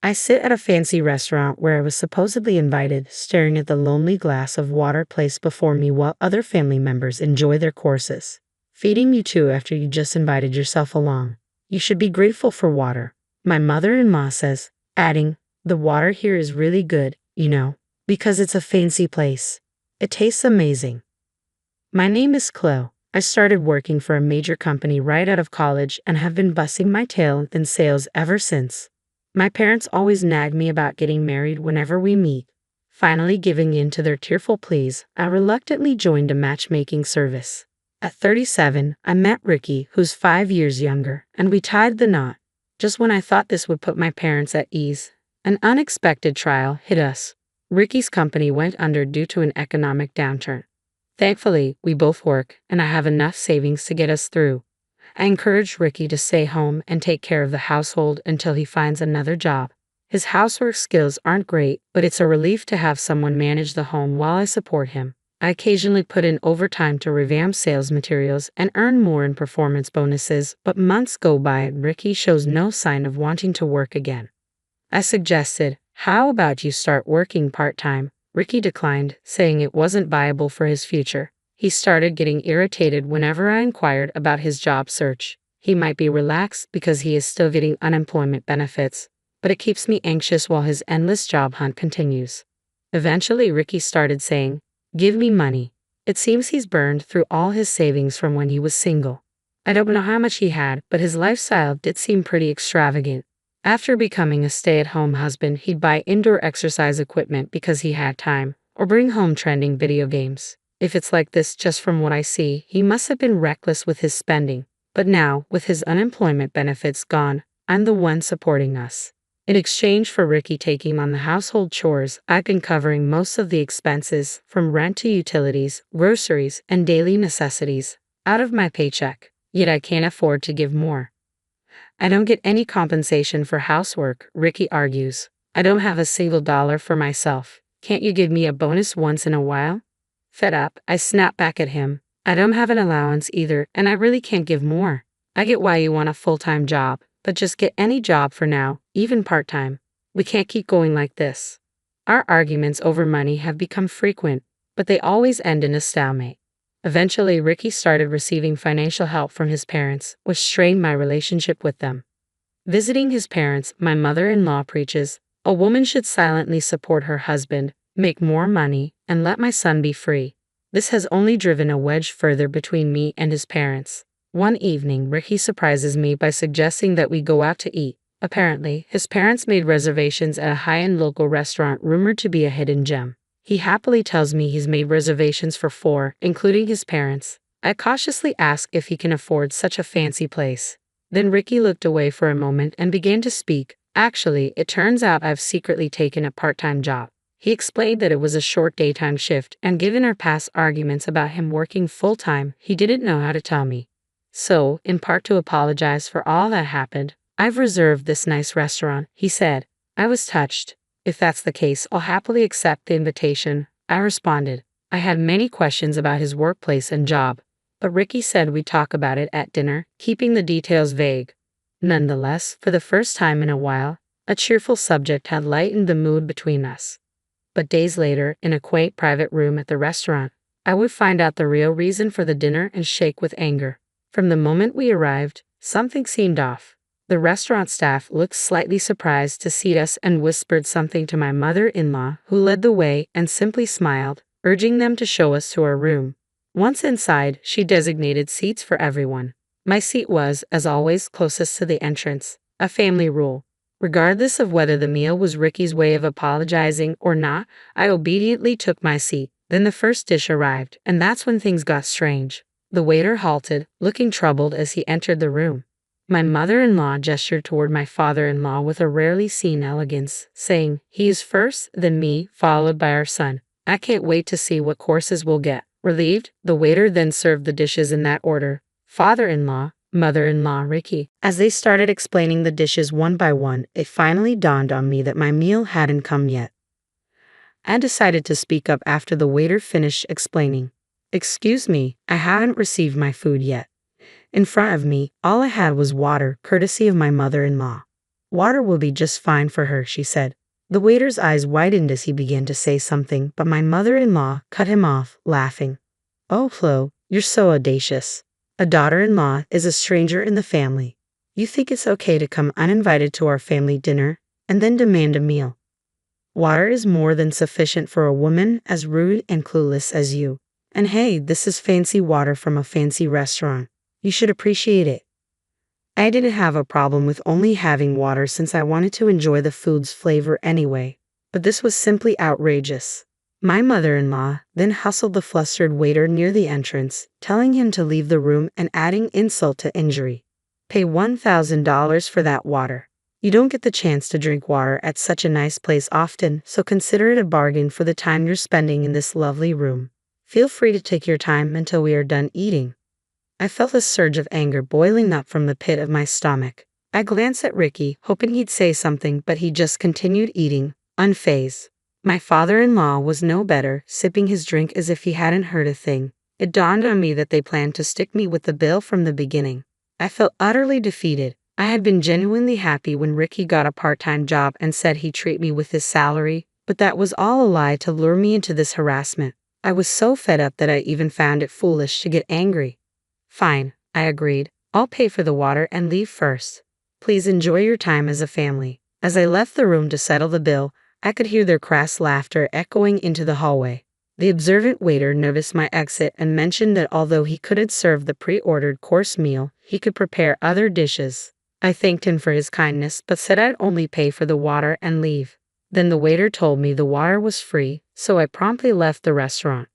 I sit at a fancy restaurant where I was supposedly invited, staring at the lonely glass of water placed before me while other family members enjoy their courses. Feeding you too after you just invited yourself along. You should be grateful for water, my mother-in-law says, adding, the water here is really good, you know, because it's a fancy place. It tastes amazing. My name is Chloe. I started working for a major company right out of college and have been busting my tail in sales ever since. My parents always nagged me about getting married whenever we meet. Finally giving in to their tearful pleas, I reluctantly joined a matchmaking service. At 37, I met Ricky, who's 5 years younger, and we tied the knot. Just when I thought this would put my parents at ease, an unexpected trial hit us. Ricky's company went under due to an economic downturn. Thankfully, we both work, and I have enough savings to get us through. I encouraged Ricky to stay home and take care of the household until he finds another job. His housework skills aren't great, but it's a relief to have someone manage the home while I support him. I occasionally put in overtime to revamp sales materials and earn more in performance bonuses, but months go by and Ricky shows no sign of wanting to work again. I suggested, how about you start working part-time? Ricky declined, saying it wasn't viable for his future. He started getting irritated whenever I inquired about his job search. He might be relaxed because he is still getting unemployment benefits, but it keeps me anxious while his endless job hunt continues. Eventually, Ricky started saying, "Give me money." It seems he's burned through all his savings from when he was single. I don't know how much he had, but his lifestyle did seem pretty extravagant. After becoming a stay-at-home husband, he'd buy indoor exercise equipment because he had time, or bring home trending video games. If it's like this just from what I see, he must have been reckless with his spending. But now, with his unemployment benefits gone, I'm the one supporting us. In exchange for Ricky taking on the household chores, I've been covering most of the expenses, from rent to utilities, groceries, and daily necessities, out of my paycheck. Yet I can't afford to give more. I don't get any compensation for housework, Ricky argues. I don't have a single dollar for myself. Can't you give me a bonus once in a while? Fed up, I snap back at him. I don't have an allowance either, and I really can't give more. I get why you want a full-time job, but just get any job for now, even part-time. We can't keep going like this. Our arguments over money have become frequent, but they always end in a stalemate. Eventually, Ricky started receiving financial help from his parents, which strained my relationship with them. Visiting his parents, my mother-in-law preaches, a woman should silently support her husband, make more money, and let my son be free. This has only driven a wedge further between me and his parents. One evening, Ricky surprises me by suggesting that we go out to eat. Apparently, his parents made reservations at a high-end local restaurant rumored to be a hidden gem. He happily tells me he's made reservations for 4, including his parents. I cautiously ask if he can afford such a fancy place. Then Ricky looked away for a moment and began to speak. Actually, it turns out I've secretly taken a part-time job. He explained that it was a short daytime shift, and given our past arguments about him working full-time, he didn't know how to tell me. So, in part to apologize for all that happened, I've reserved this nice restaurant, he said. I was touched. If that's the case, I'll happily accept the invitation, I responded. I had many questions about his workplace and job, but Ricky said we'd talk about it at dinner, keeping the details vague. Nonetheless, for the first time in a while, a cheerful subject had lightened the mood between us. But days later, in a quaint private room at the restaurant, I would find out the real reason for the dinner and shake with anger. From the moment we arrived, something seemed off. The restaurant staff looked slightly surprised to see us and whispered something to my mother-in-law, who led the way and simply smiled, urging them to show us to our room. Once inside, she designated seats for everyone. My seat was, as always, closest to the entrance, a family rule. Regardless of whether the meal was Ricky's way of apologizing or not, I obediently took my seat. Then the first dish arrived, and that's when things got strange. The waiter halted, looking troubled as he entered the room. My mother-in-law gestured toward my father-in-law with a rarely seen elegance, saying, "He is first, then me, followed by our son. I can't wait to see what courses we'll get." Relieved, the waiter then served the dishes in that order. Father-in-law, mother-in-law, Ricky. As they started explaining the dishes one by one, it finally dawned on me that my meal hadn't come yet. I decided to speak up after the waiter finished explaining. "Excuse me, I haven't received my food yet." In front of me, all I had was water, courtesy of my mother-in-law. "Water will be just fine for her," she said. The waiter's eyes widened as he began to say something, but my mother-in-law cut him off, laughing. "Oh, Flo, you're so audacious. A daughter-in-law is a stranger in the family. You think it's okay to come uninvited to our family dinner and then demand a meal? Water is more than sufficient for a woman as rude and clueless as you. And hey, this is fancy water from a fancy restaurant. You should appreciate it." I didn't have a problem with only having water since I wanted to enjoy the food's flavor anyway, but this was simply outrageous. My mother-in-law then hustled the flustered waiter near the entrance, telling him to leave the room and adding insult to injury. "Pay $1,000 for that water. You don't get the chance to drink water at such a nice place often, so consider it a bargain for the time you're spending in this lovely room. Feel free to take your time until we are done eating." I felt a surge of anger boiling up from the pit of my stomach. I glanced at Ricky, hoping he'd say something, but he just continued eating, unfazed. My father-in-law was no better, sipping his drink as if he hadn't heard a thing. It dawned on me that they planned to stick me with the bill from the beginning. I felt utterly defeated. I had been genuinely happy when Ricky got a part-time job and said he'd treat me with his salary, but that was all a lie to lure me into this harassment. I was so fed up that I even found it foolish to get angry. Fine, I agreed. I'll pay for the water and leave first. Please enjoy your time as a family. As I left the room to settle the bill, I could hear their crass laughter echoing into the hallway. The observant waiter noticed my exit and mentioned that although he couldn't serve the pre-ordered course meal, he could prepare other dishes. I thanked him for his kindness, but said I'd only pay for the water and leave. Then the waiter told me the water was free, so I promptly left the restaurant.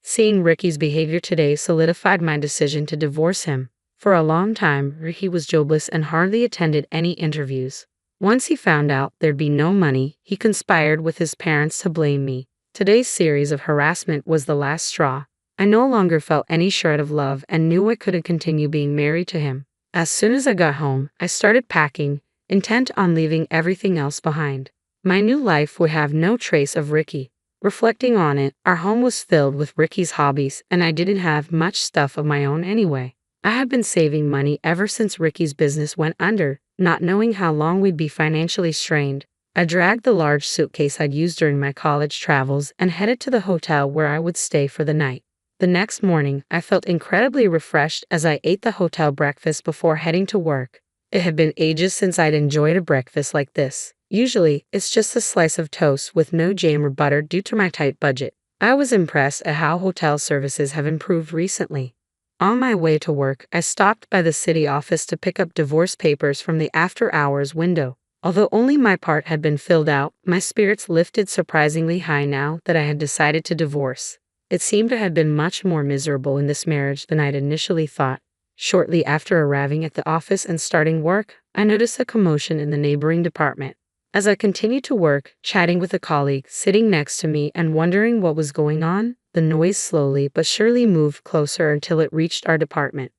Seeing Ricky's behavior today solidified my decision to divorce him. For a long time, Ricky was jobless and hardly attended any interviews. Once he found out there'd be no money, he conspired with his parents to blame me. Today's series of harassment was the last straw. I no longer felt any shred of love and knew I couldn't continue being married to him. As soon as I got home, I started packing, intent on leaving everything else behind. My new life would have no trace of Ricky. Reflecting on it, our home was filled with Ricky's hobbies, and I didn't have much stuff of my own anyway. I had been saving money ever since Ricky's business went under, not knowing how long we'd be financially strained. I dragged the large suitcase I'd used during my college travels and headed to the hotel where I would stay for the night. The next morning, I felt incredibly refreshed as I ate the hotel breakfast before heading to work. It had been ages since I'd enjoyed a breakfast like this. Usually, it's just a slice of toast with no jam or butter due to my tight budget. I was impressed at how hotel services have improved recently. On my way to work, I stopped by the city office to pick up divorce papers from the after-hours window. Although only my part had been filled out, my spirits lifted surprisingly high now that I had decided to divorce. It seemed to have been much more miserable in this marriage than I'd initially thought. Shortly after arriving at the office and starting work, I noticed a commotion in the neighboring department. As I continued to work, chatting with a colleague sitting next to me and wondering what was going on, the noise slowly but surely moved closer until it reached our department.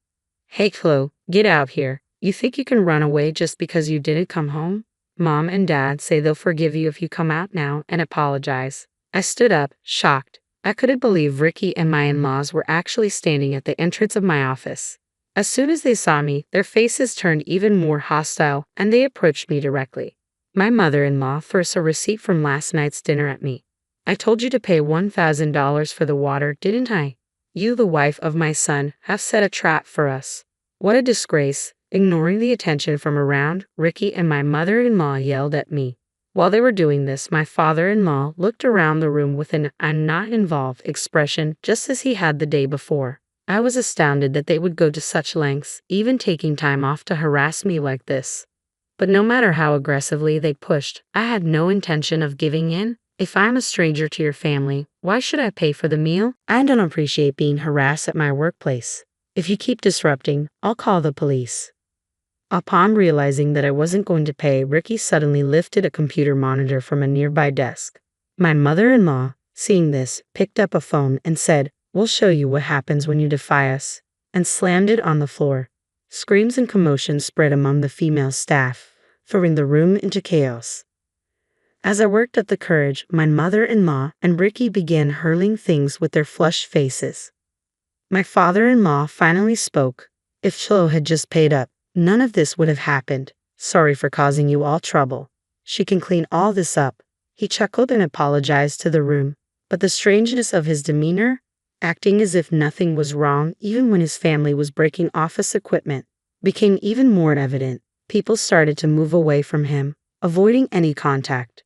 "Hey Chloe, get out here. You think you can run away just because you didn't come home? Mom and Dad say they'll forgive you if you come out now and apologize." I stood up, shocked. I couldn't believe Ricky and my in-laws were actually standing at the entrance of my office. As soon as they saw me, their faces turned even more hostile, and they approached me directly. My mother-in-law threw a receipt from last night's dinner at me. "I told you to pay $1,000 for the water, didn't I? You, the wife of my son, have set a trap for us." What a disgrace. Ignoring the attention from around, Ricky and my mother-in-law yelled at me. While they were doing this, my father-in-law looked around the room with an "I'm not involved" expression, just as he had the day before. I was astounded that they would go to such lengths, even taking time off to harass me like this. But no matter how aggressively they pushed, I had no intention of giving in. If I'm a stranger to your family, why should I pay for the meal? I don't appreciate being harassed at my workplace. If you keep disrupting, I'll call the police. Upon realizing that I wasn't going to pay, Ricky suddenly lifted a computer monitor from a nearby desk. My mother-in-law, seeing this, picked up a phone and said, "We'll show you what happens when you defy us," and slammed it on the floor. Screams and commotion spread among the female staff, throwing the room into chaos. As I worked up the courage, my mother-in-law and Ricky began hurling things with their flushed faces. My father-in-law finally spoke. "If Chloe had just paid up, none of this would have happened. Sorry for causing you all trouble. She can clean all this up." He chuckled and apologized to the room, but the strangeness of his demeanor, acting as if nothing was wrong even when his family was breaking office equipment, became even more evident. People started to move away from him, avoiding any contact.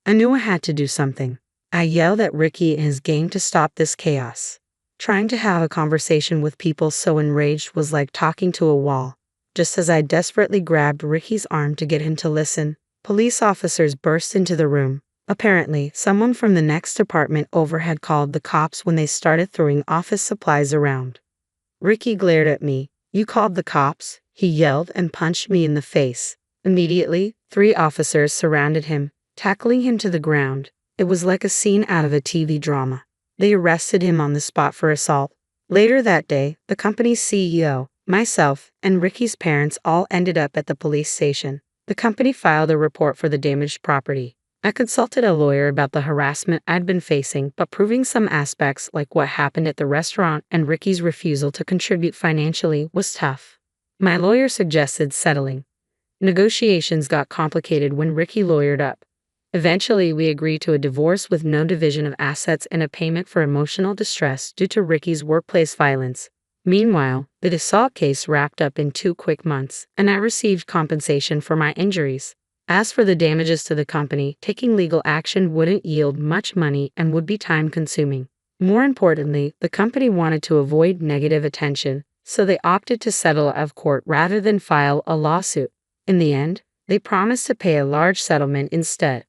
I knew I had to do something. I yelled at Ricky and his gang to stop this chaos. Trying to have a conversation with people so enraged was like talking to a wall. Just as I desperately grabbed Ricky's arm to get him to listen, police officers burst into the room. Apparently, someone from the next department over had called the cops when they started throwing office supplies around. Ricky glared at me. "You called the cops?" he yelled and punched me in the face. Immediately, 3 officers surrounded him, tackling him to the ground. It was like a scene out of a TV drama. They arrested him on the spot for assault. Later that day, the company's CEO, myself, and Ricky's parents all ended up at the police station. The company filed a report for the damaged property. I consulted a lawyer about the harassment I'd been facing, but proving some aspects like what happened at the restaurant and Ricky's refusal to contribute financially was tough. My lawyer suggested settling. Negotiations got complicated when Ricky lawyered up. Eventually, we agreed to a divorce with no division of assets and a payment for emotional distress due to Ricky's workplace violence. Meanwhile, the assault case wrapped up in 2 quick months, and I received compensation for my injuries. As for the damages to the company, taking legal action wouldn't yield much money and would be time-consuming. More importantly, the company wanted to avoid negative attention, so they opted to settle out of court rather than file a lawsuit. In the end, they promised to pay a large settlement instead.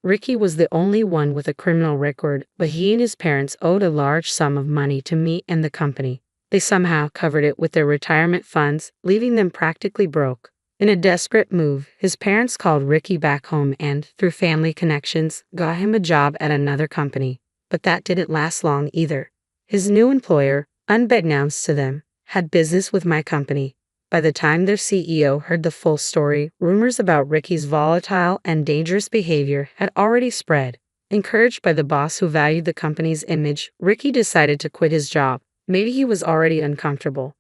Ricky was the only one with a criminal record, but he and his parents owed a large sum of money to me and the company. They somehow covered it with their retirement funds, leaving them practically broke. In a desperate move, his parents called Ricky back home and, through family connections, got him a job at another company. But that didn't last long either. His new employer, unbeknownst to them, had business with my company. By the time their CEO heard the full story, rumors about Ricky's volatile and dangerous behavior had already spread. Encouraged by the boss who valued the company's image, Ricky decided to quit his job. Maybe he was already uncomfortable.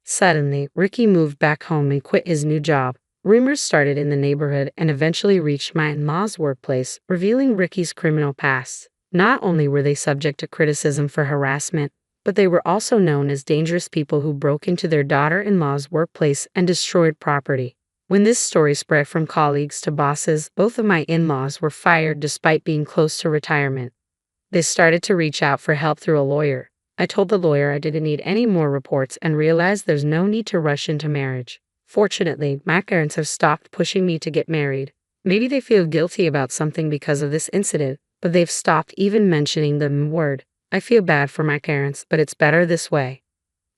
Suddenly, Ricky moved back home and quit his new job. Rumors started in the neighborhood and eventually reached my in-laws' workplace, revealing Ricky's criminal past. Not only were they subject to criticism for harassment, but they were also known as dangerous people who broke into their daughter-in-law's workplace and destroyed property. When this story spread from colleagues to bosses, both of my in-laws were fired despite being close to retirement. They started to reach out for help through a lawyer. I told the lawyer I didn't need any more reports and realized there's no need to rush into marriage. Fortunately, my parents have stopped pushing me to get married. Maybe they feel guilty about something because of this incident, but they've stopped even mentioning the word. I feel bad for my parents, but it's better this way.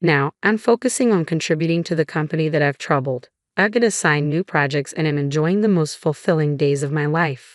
Now, I'm focusing on contributing to the company that I've troubled. I've been assigned new projects and am enjoying the most fulfilling days of my life.